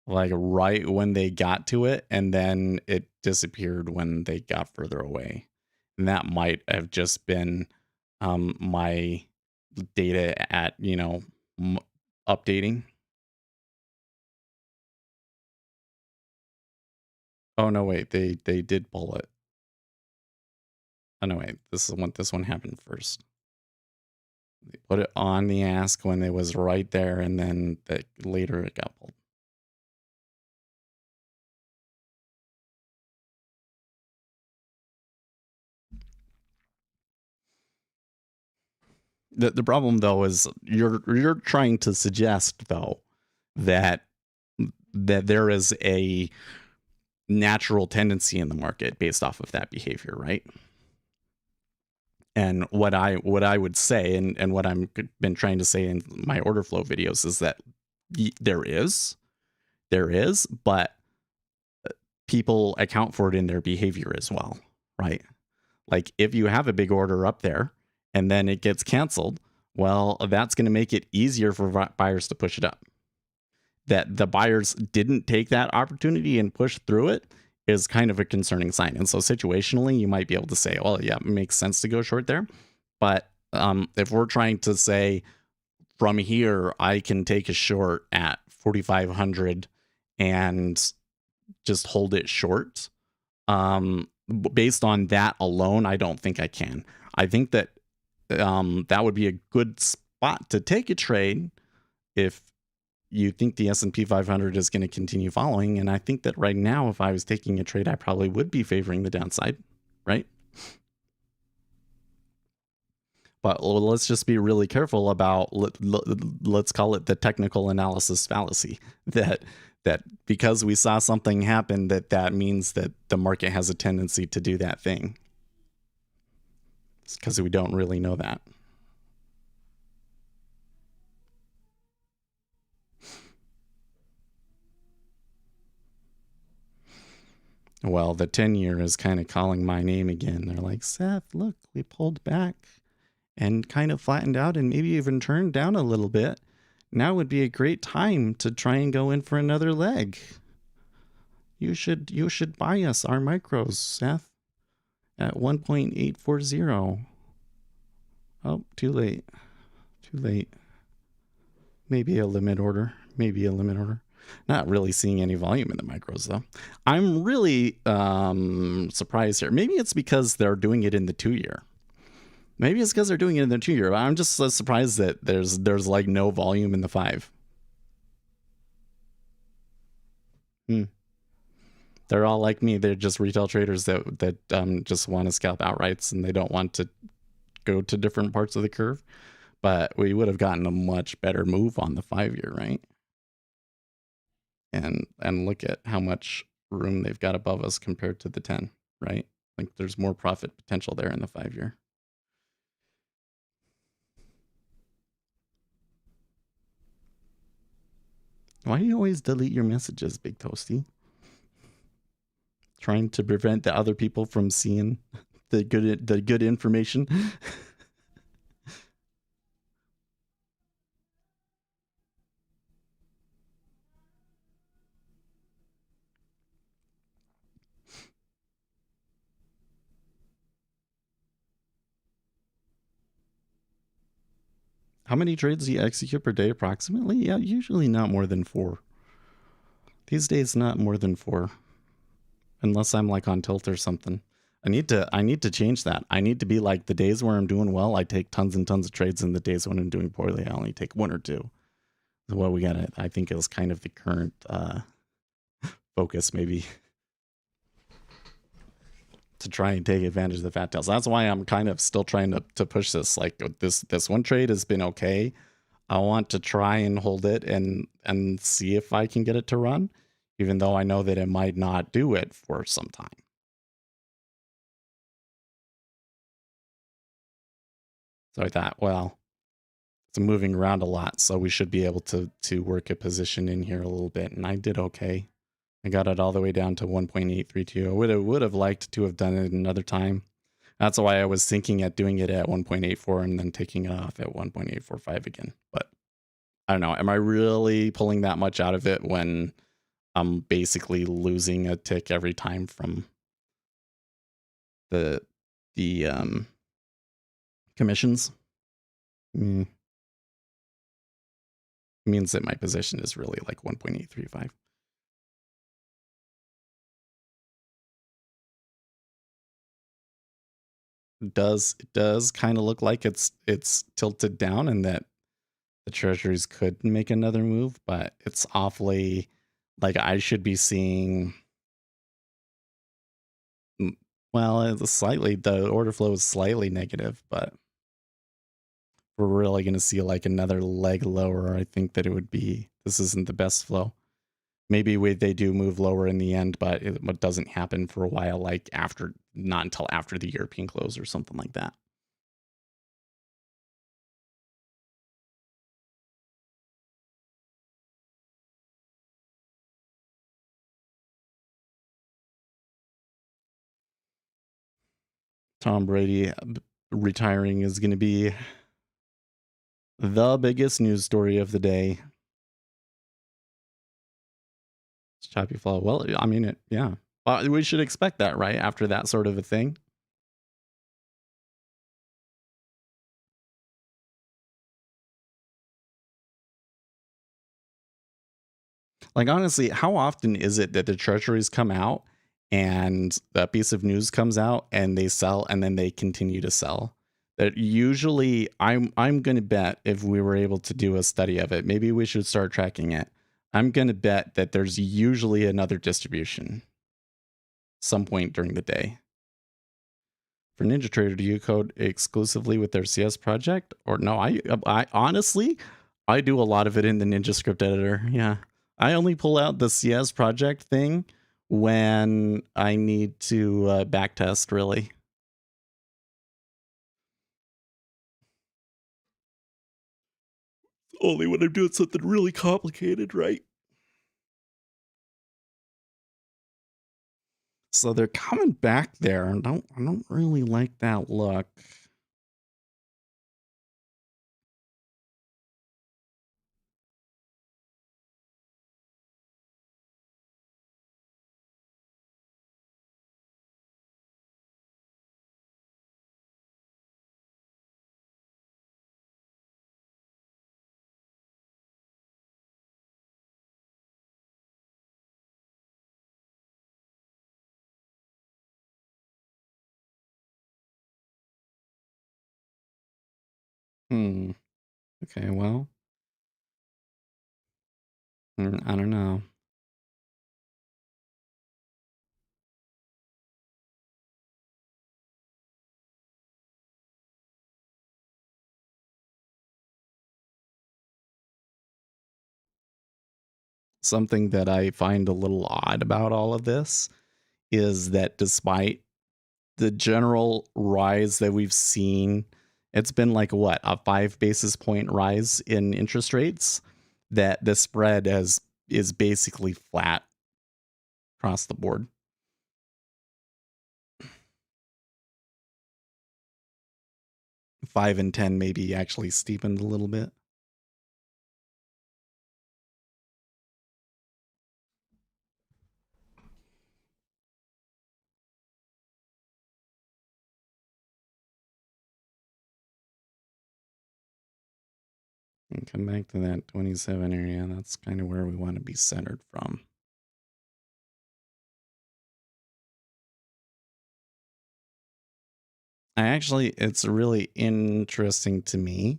like right when they got to it, and then it disappeared when they got further away. And that might have just been my data at, updating. Oh no, wait, they did pull it. Oh no, wait, this one happened first. They put it on the ask when it was right there, and then later it got pulled. The problem though is you're trying to suggest though that there is a natural tendency in the market based off of that behavior, right? And what I would say, and what I'm been trying to say in my order flow videos, is that there is, but people account for it in their behavior as well, right? Like if you have a big order up there and then it gets canceled, well, that's going to make it easier for buyers to push it up. That the buyers didn't take that opportunity and push through it is kind of a concerning sign. And so situationally, you might be able to say, well, yeah, it makes sense to go short there. But if we're trying to say from here, I can take a short at 4,500 and just hold it short, based on that alone, I don't think I can. I think that that would be a good spot to take a trade if you think the S&P 500 is going to continue following. And I think that right now, if I was taking a trade, I probably would be favoring the downside, right? But let's just be really careful about, let's call it the technical analysis fallacy, that because we saw something happen, that means that the market has a tendency to do that thing. It's because we don't really know that. Well, the 10-year is kind of calling my name again. They're like, Seth, look, we pulled back and kind of flattened out and maybe even turned down a little bit. Now would be a great time to try and go in for another leg. You should buy us our micros, Seth, at 1.840. Oh, too late. Too late. Maybe a limit order. Not really seeing any volume in the micros though. I'm really surprised here. Maybe it's because they're doing it in the 2-year. Maybe it's because they're doing it in the 2-year. I'm just so surprised that there's like no volume in the 5. They're all like me. They're just retail traders that just want to scalp outrights, and they don't want to go to different parts of the curve. But we would have gotten a much better move on the 5-year, right? And look at how much room they've got above us compared to the 10, right? Like there's more profit potential there in the 5-year. Why do you always delete your messages, Big Toasty? Trying to prevent the other people from seeing the good information. How many trades do you execute per day approximately? Yeah, usually not more than 4. These days, not more than 4. Unless I'm like on tilt or something. I need to change that. I need to be like, the days where I'm doing well, I take tons and tons of trades, and the days when I'm doing poorly, I only take 1 or 2. So what we got, I think, is kind of the current focus, maybe, to try and take advantage of the fat tails. That's why I'm kind of still trying to push this. Like this one trade has been okay. I want to try and hold it and see if I can get it to run, even though I know that it might not do it for some time. So I thought, well, it's moving around a lot, so we should be able to work a position in here a little bit, and I did okay. I got it all the way down to 1.832. I would have liked to have done it another time. That's why I was thinking at doing it at 1.84 and then taking it off at 1.845 again. But I don't know. Am I really pulling that much out of it when I'm basically losing a tick every time from the commissions. Mm, means that my position is really like 1.835. It does kind of look like it's tilted down and that the treasuries could make another move, but it's awfully like I should be seeing. mm, Well, it's slightly the order flow is slightly negative, but we're really going to see like another leg lower. I think that it would be this isn't the best flow. Maybe they do move lower in the end, but it doesn't happen for a while, like after not until after the European close or something like that. Tom Brady retiring is going to be the biggest news story of the day. It's choppy flow. Well, I mean, yeah. Well, we should expect that, right? After that sort of a thing. Like, honestly, how often is it that the treasuries come out and that piece of news comes out and they sell and then they continue to sell? That usually, I'm going to bet if we were able to do a study of it, maybe we should start tracking it. I'm going to bet that there's usually another distribution some point during the day. For NinjaTrader, do you code exclusively with their CS project? Or no, I honestly, I do a lot of it in the Ninja script editor. Yeah. I only pull out the CS project thing when I need to backtest, really. Only when I'm doing something really complicated, right? So they're coming back there. I don't really like that look. Hmm. Okay, well, I don't know. Something that I find a little odd about all of this is that despite the general rise that we've seen, it's been like what, a 5 basis point rise in interest rates, that the spread is basically flat across the board. 5 and 10 maybe actually steepened a little bit. And come back to that 27 area. That's kind of where we want to be centered from. It's really interesting to me.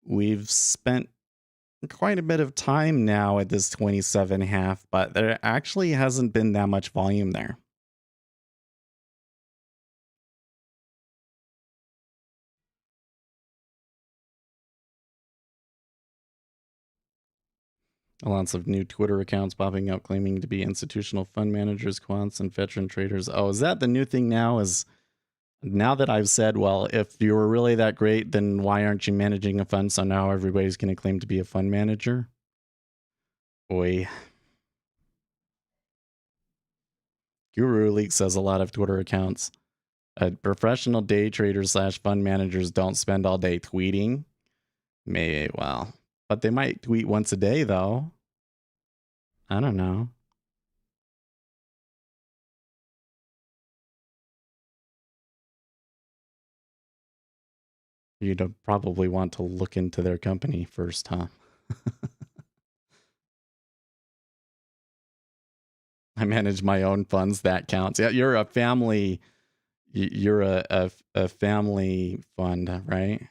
We've spent quite a bit of time now at this 27.5, but there actually hasn't been that much volume there. Lots of new Twitter accounts popping up claiming to be institutional fund managers, quants, and veteran traders. Oh, is that the new thing now? Is now that I've said, well, if you were really that great, then why aren't you managing a fund? So now everybody's going to claim to be a fund manager. Boy, Guru Leaks says a lot of Twitter accounts. Professional day traders slash fund managers don't spend all day tweeting. Well, but they might tweet once a day though. I don't know. You'd probably want to look into their company first, huh? I manage my own funds. That counts. Yeah, you're a family. You're a family fund, right?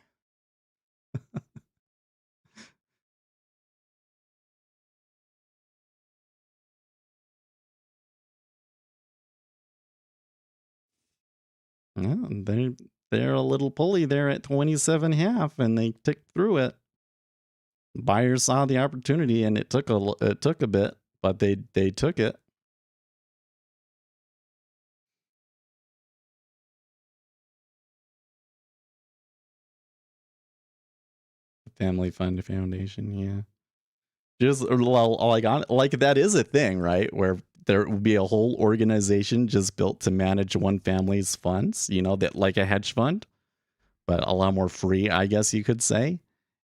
Yeah, they're a little pulley there at 27.5, and they ticked through it. Buyers saw the opportunity, and it took a bit, but they took it. Family Fund Foundation, yeah. Just well, like that is a thing, right? Where there would be a whole organization just built to manage one family's funds, that like a hedge fund, but a lot more free, I guess you could say.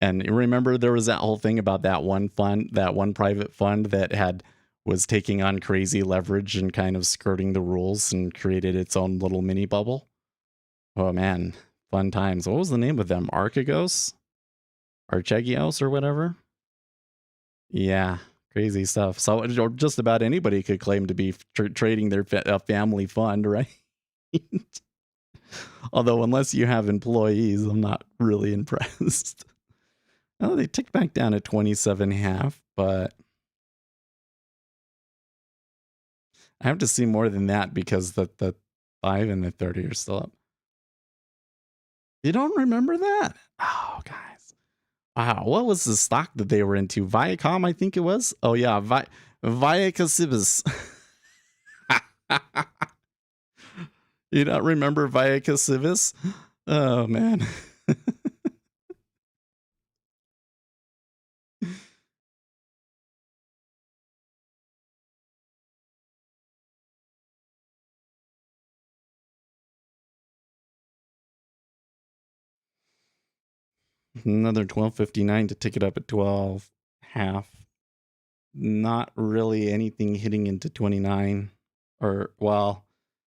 And you remember there was that whole thing about that one fund, that one private fund that was taking on crazy leverage and kind of skirting the rules and created its own little mini bubble. Oh man, fun times. What was the name of them? Archegios or whatever? Yeah, crazy stuff. So just about anybody could claim to be trading their family fund, right? Although unless you have employees, I'm not really impressed. Oh, they ticked back down at 27.5, but I have to see more than that because the 5 and the 30 are still up. You don't remember that? Oh, guys. Wow, what was the stock that they were into? Viacom, I think it was. Oh yeah, Viacasibus. You don't remember Viacasibus? Oh man. Another 12.59 to tick it up at 12 half. Not really anything hitting into 29, or well,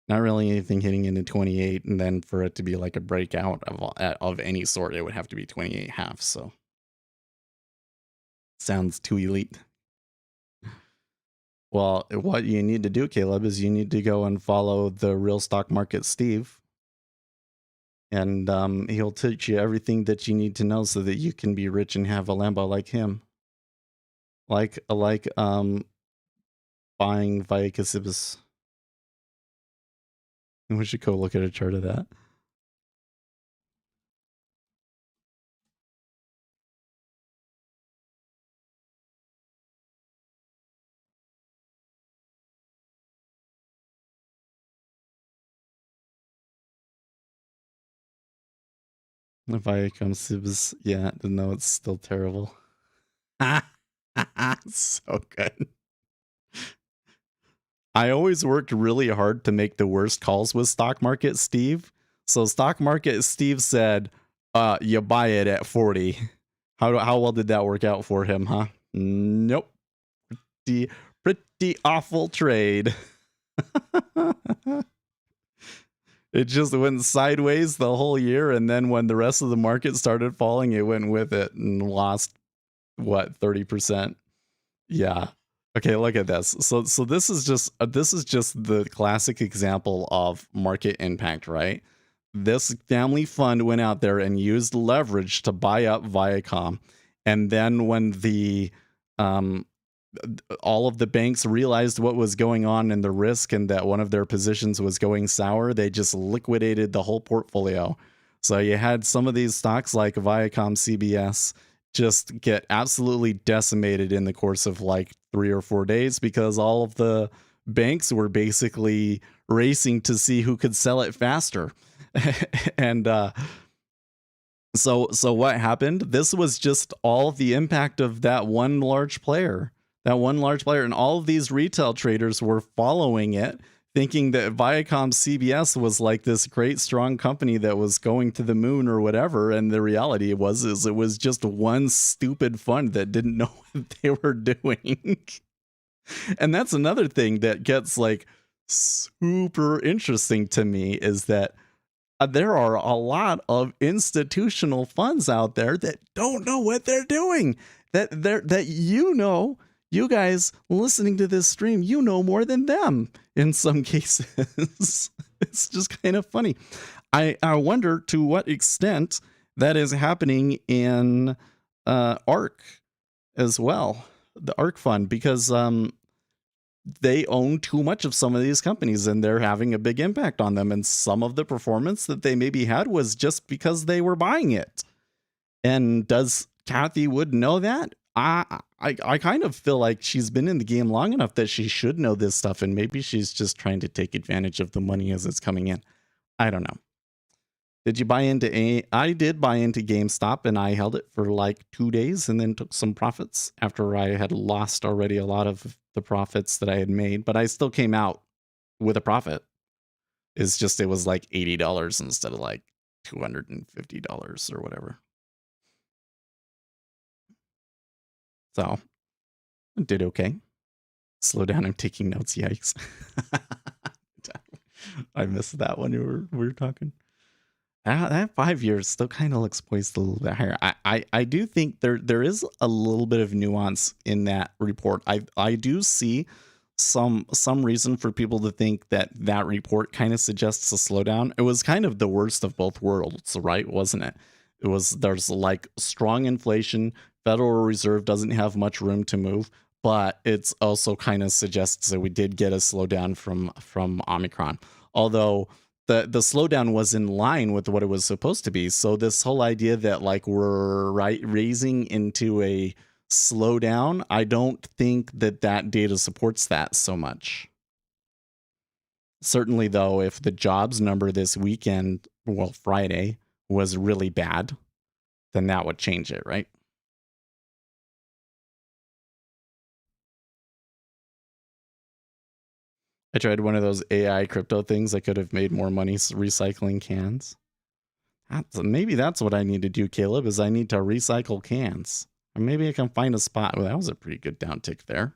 not really anything hitting into 28, and then for it to be like a breakout of any sort, it would have to be 28 half. So sounds too elite. Well, what you need to do, Caleb, is you need to go and follow the Real Stock Market Steve, and he'll teach you everything that you need to know so that you can be rich and have a Lambo like him, like buying Viacasibus. We should go look at a chart of that. Viacasibus, yeah, no, it's still terrible. So good. I always worked really hard to make the worst calls with Stock Market Steve. So Stock Market Steve said, you buy it at 40. How well did that work out for him, huh? Nope. Pretty awful trade. It just went sideways the whole year, and then when the rest of the market started falling, it went with it and lost what, 30%. Yeah. Okay, look at this. So this is just the classic example of market impact, right? This family fund went out there and used leverage to buy up Viacom, and then when the um all of the banks realized what was going on and the risk and that one of their positions was going sour, they just liquidated the whole portfolio. So you had some of these stocks like Viacom CBS just get absolutely decimated in the course of like 3 or 4 days because all of the banks were basically racing to see who could sell it faster. And so what happened? This was just all the impact of that one large player. And all of these retail traders were following it, thinking that Viacom CBS was like this great strong company that was going to the moon or whatever, and the reality it was just one stupid fund that didn't know what they were doing. And that's another thing that gets like super interesting to me is that there are a lot of institutional funds out there that don't know what they're doing. That you guys listening to this stream, you know more than them in some cases. It's just kind of funny. I wonder to what extent that is happening in ARK as well, the ARK fund, because they own too much of some of these companies and they're having a big impact on them. And some of the performance that they maybe had was just because they were buying it. And does Kathy Wood know that? I kind of feel like she's been in the game long enough that she should know this stuff, and maybe she's just trying to take advantage of the money as it's coming in. I don't know. Did you buy into I did buy into GameStop, and I held it for like 2 days and then took some profits after I had lost already a lot of the profits that I had made, but I still came out with a profit. It's just, it was like $80 instead of like $250 or whatever. So I did okay. Slow down, I'm taking notes, yikes. I missed that when we were talking. That 5 years still kind of looks poised a little bit higher. I do think there is a little bit of nuance in that report. I do see some reason for people to think that report kind of suggests a slowdown. It was kind of the worst of both worlds, right? Wasn't it? There's like strong inflation. Federal Reserve doesn't have much room to move, but it's also kind of suggests that we did get a slowdown from Omicron. Although the slowdown was in line with what it was supposed to be. So this whole idea that like we're raising into a slowdown, I don't think that data supports that so much. Certainly, though, if the jobs number this weekend, well, Friday, was really bad, then that would change it, right? I tried one of those AI crypto things. I could have made more money recycling cans. Maybe that's what I need to do, Caleb, is I need to recycle cans. Or maybe I can find a spot. Well, that was a pretty good downtick there.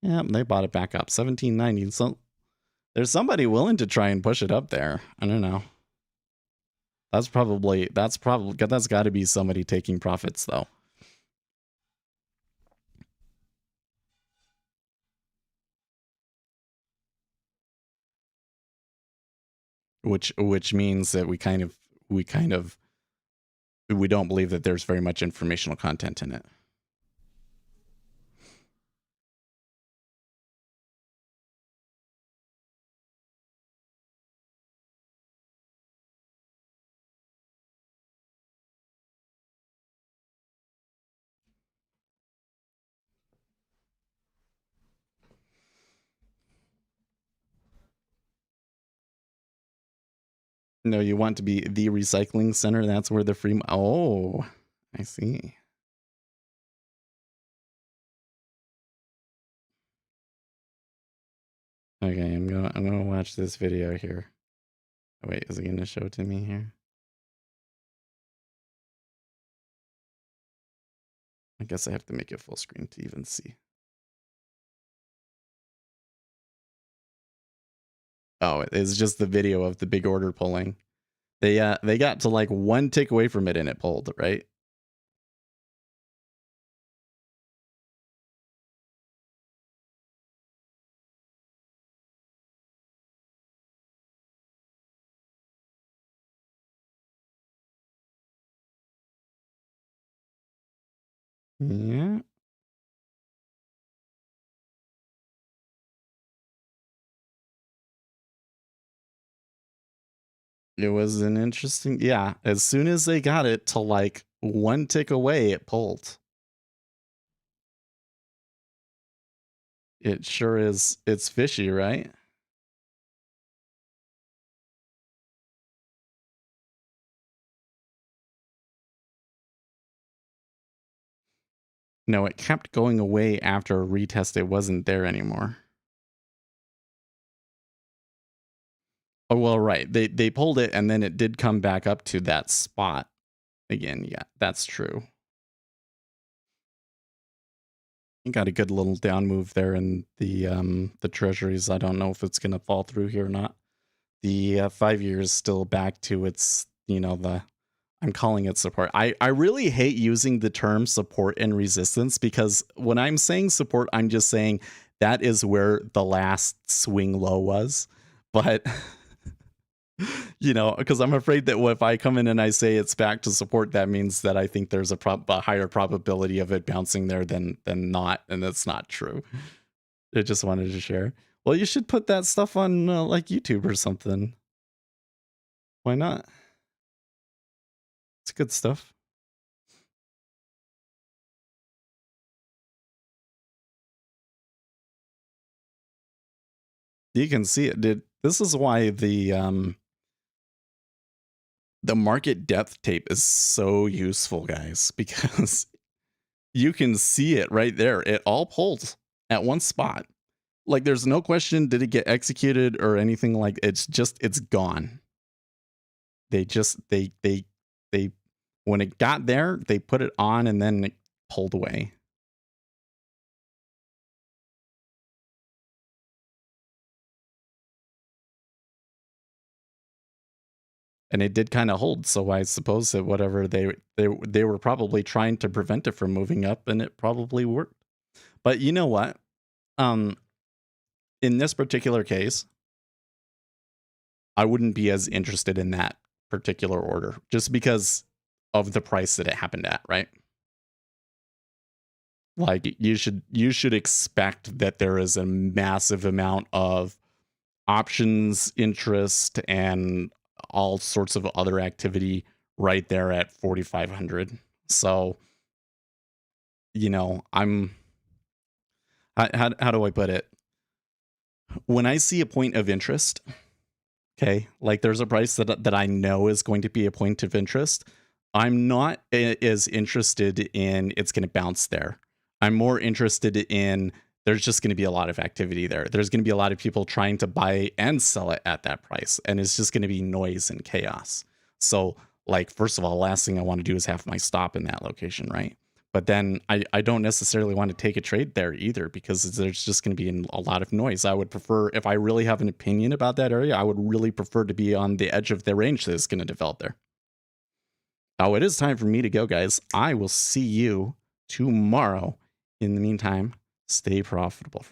Yeah, they bought it back up. 1790. So there's somebody willing to try and push it up there. I don't know. That's got to be somebody taking profits, though. Which means that we don't believe that there's very much informational content in it. No, you want to be the recycling center. That's where the free. Oh, I see. Okay, I'm gonna watch this video here. Oh, wait, is it gonna show to me here? I guess I have to make it full screen to even see. Oh, it's just the video of the big order pulling. They got to like one tick away from it and it pulled, right? Yeah. It was an interesting, yeah. As soon as they got it to like one tick away, it pulled. It sure is. It's fishy, right? No, it kept going away after a retest. It wasn't there anymore. Oh, well, right. They pulled it and then it did come back up to that spot again. Yeah, that's true. You got a good little down move there in the treasuries. I don't know if it's going to fall through here or not. The 5 year is still back to its, the I'm calling it support. I really hate using the term support and resistance because when I'm saying support, I'm just saying that is where the last swing low was. But because I'm afraid that if I come in and I say it's back to support, that means that I think there's a higher probability of it bouncing there than not, and that's not true. I just wanted to share. Well, you should put that stuff on like YouTube or something. Why not? It's good stuff. You can see it, dude. This is why the market depth tape is so useful, guys, because you can see it right there. It all pulls at one spot. Like there's no question did it get executed or anything like it's gone. They when it got there, they put it on and then it pulled away. And it did kind of hold, so I suppose that whatever they were probably trying to prevent it from moving up, and it probably worked. But you know what? Um, in this particular case, I wouldn't be as interested in that particular order just because of the price that it happened at, right? Like you should expect that there is a massive amount of options interest and all sorts of other activity right there at 4,500. So, I'm how do I put it? When I see a point of interest, okay, like there's a price that I know is going to be a point of interest. I'm not as interested in it's going to bounce there. I'm more interested in there's just going to be a lot of activity there. There's going to be a lot of people trying to buy and sell it at that price, and it's just going to be noise and chaos. So, like, first of all, last thing I want to do is have my stop in that location, right? But then I don't necessarily want to take a trade there either because there's just going to be a lot of noise. I would prefer, if I really have an opinion about that area, I would really prefer to be on the edge of the range that is going to develop there. Oh, it is time for me to go, guys. I will see you tomorrow. In the meantime, stay profitable, friends.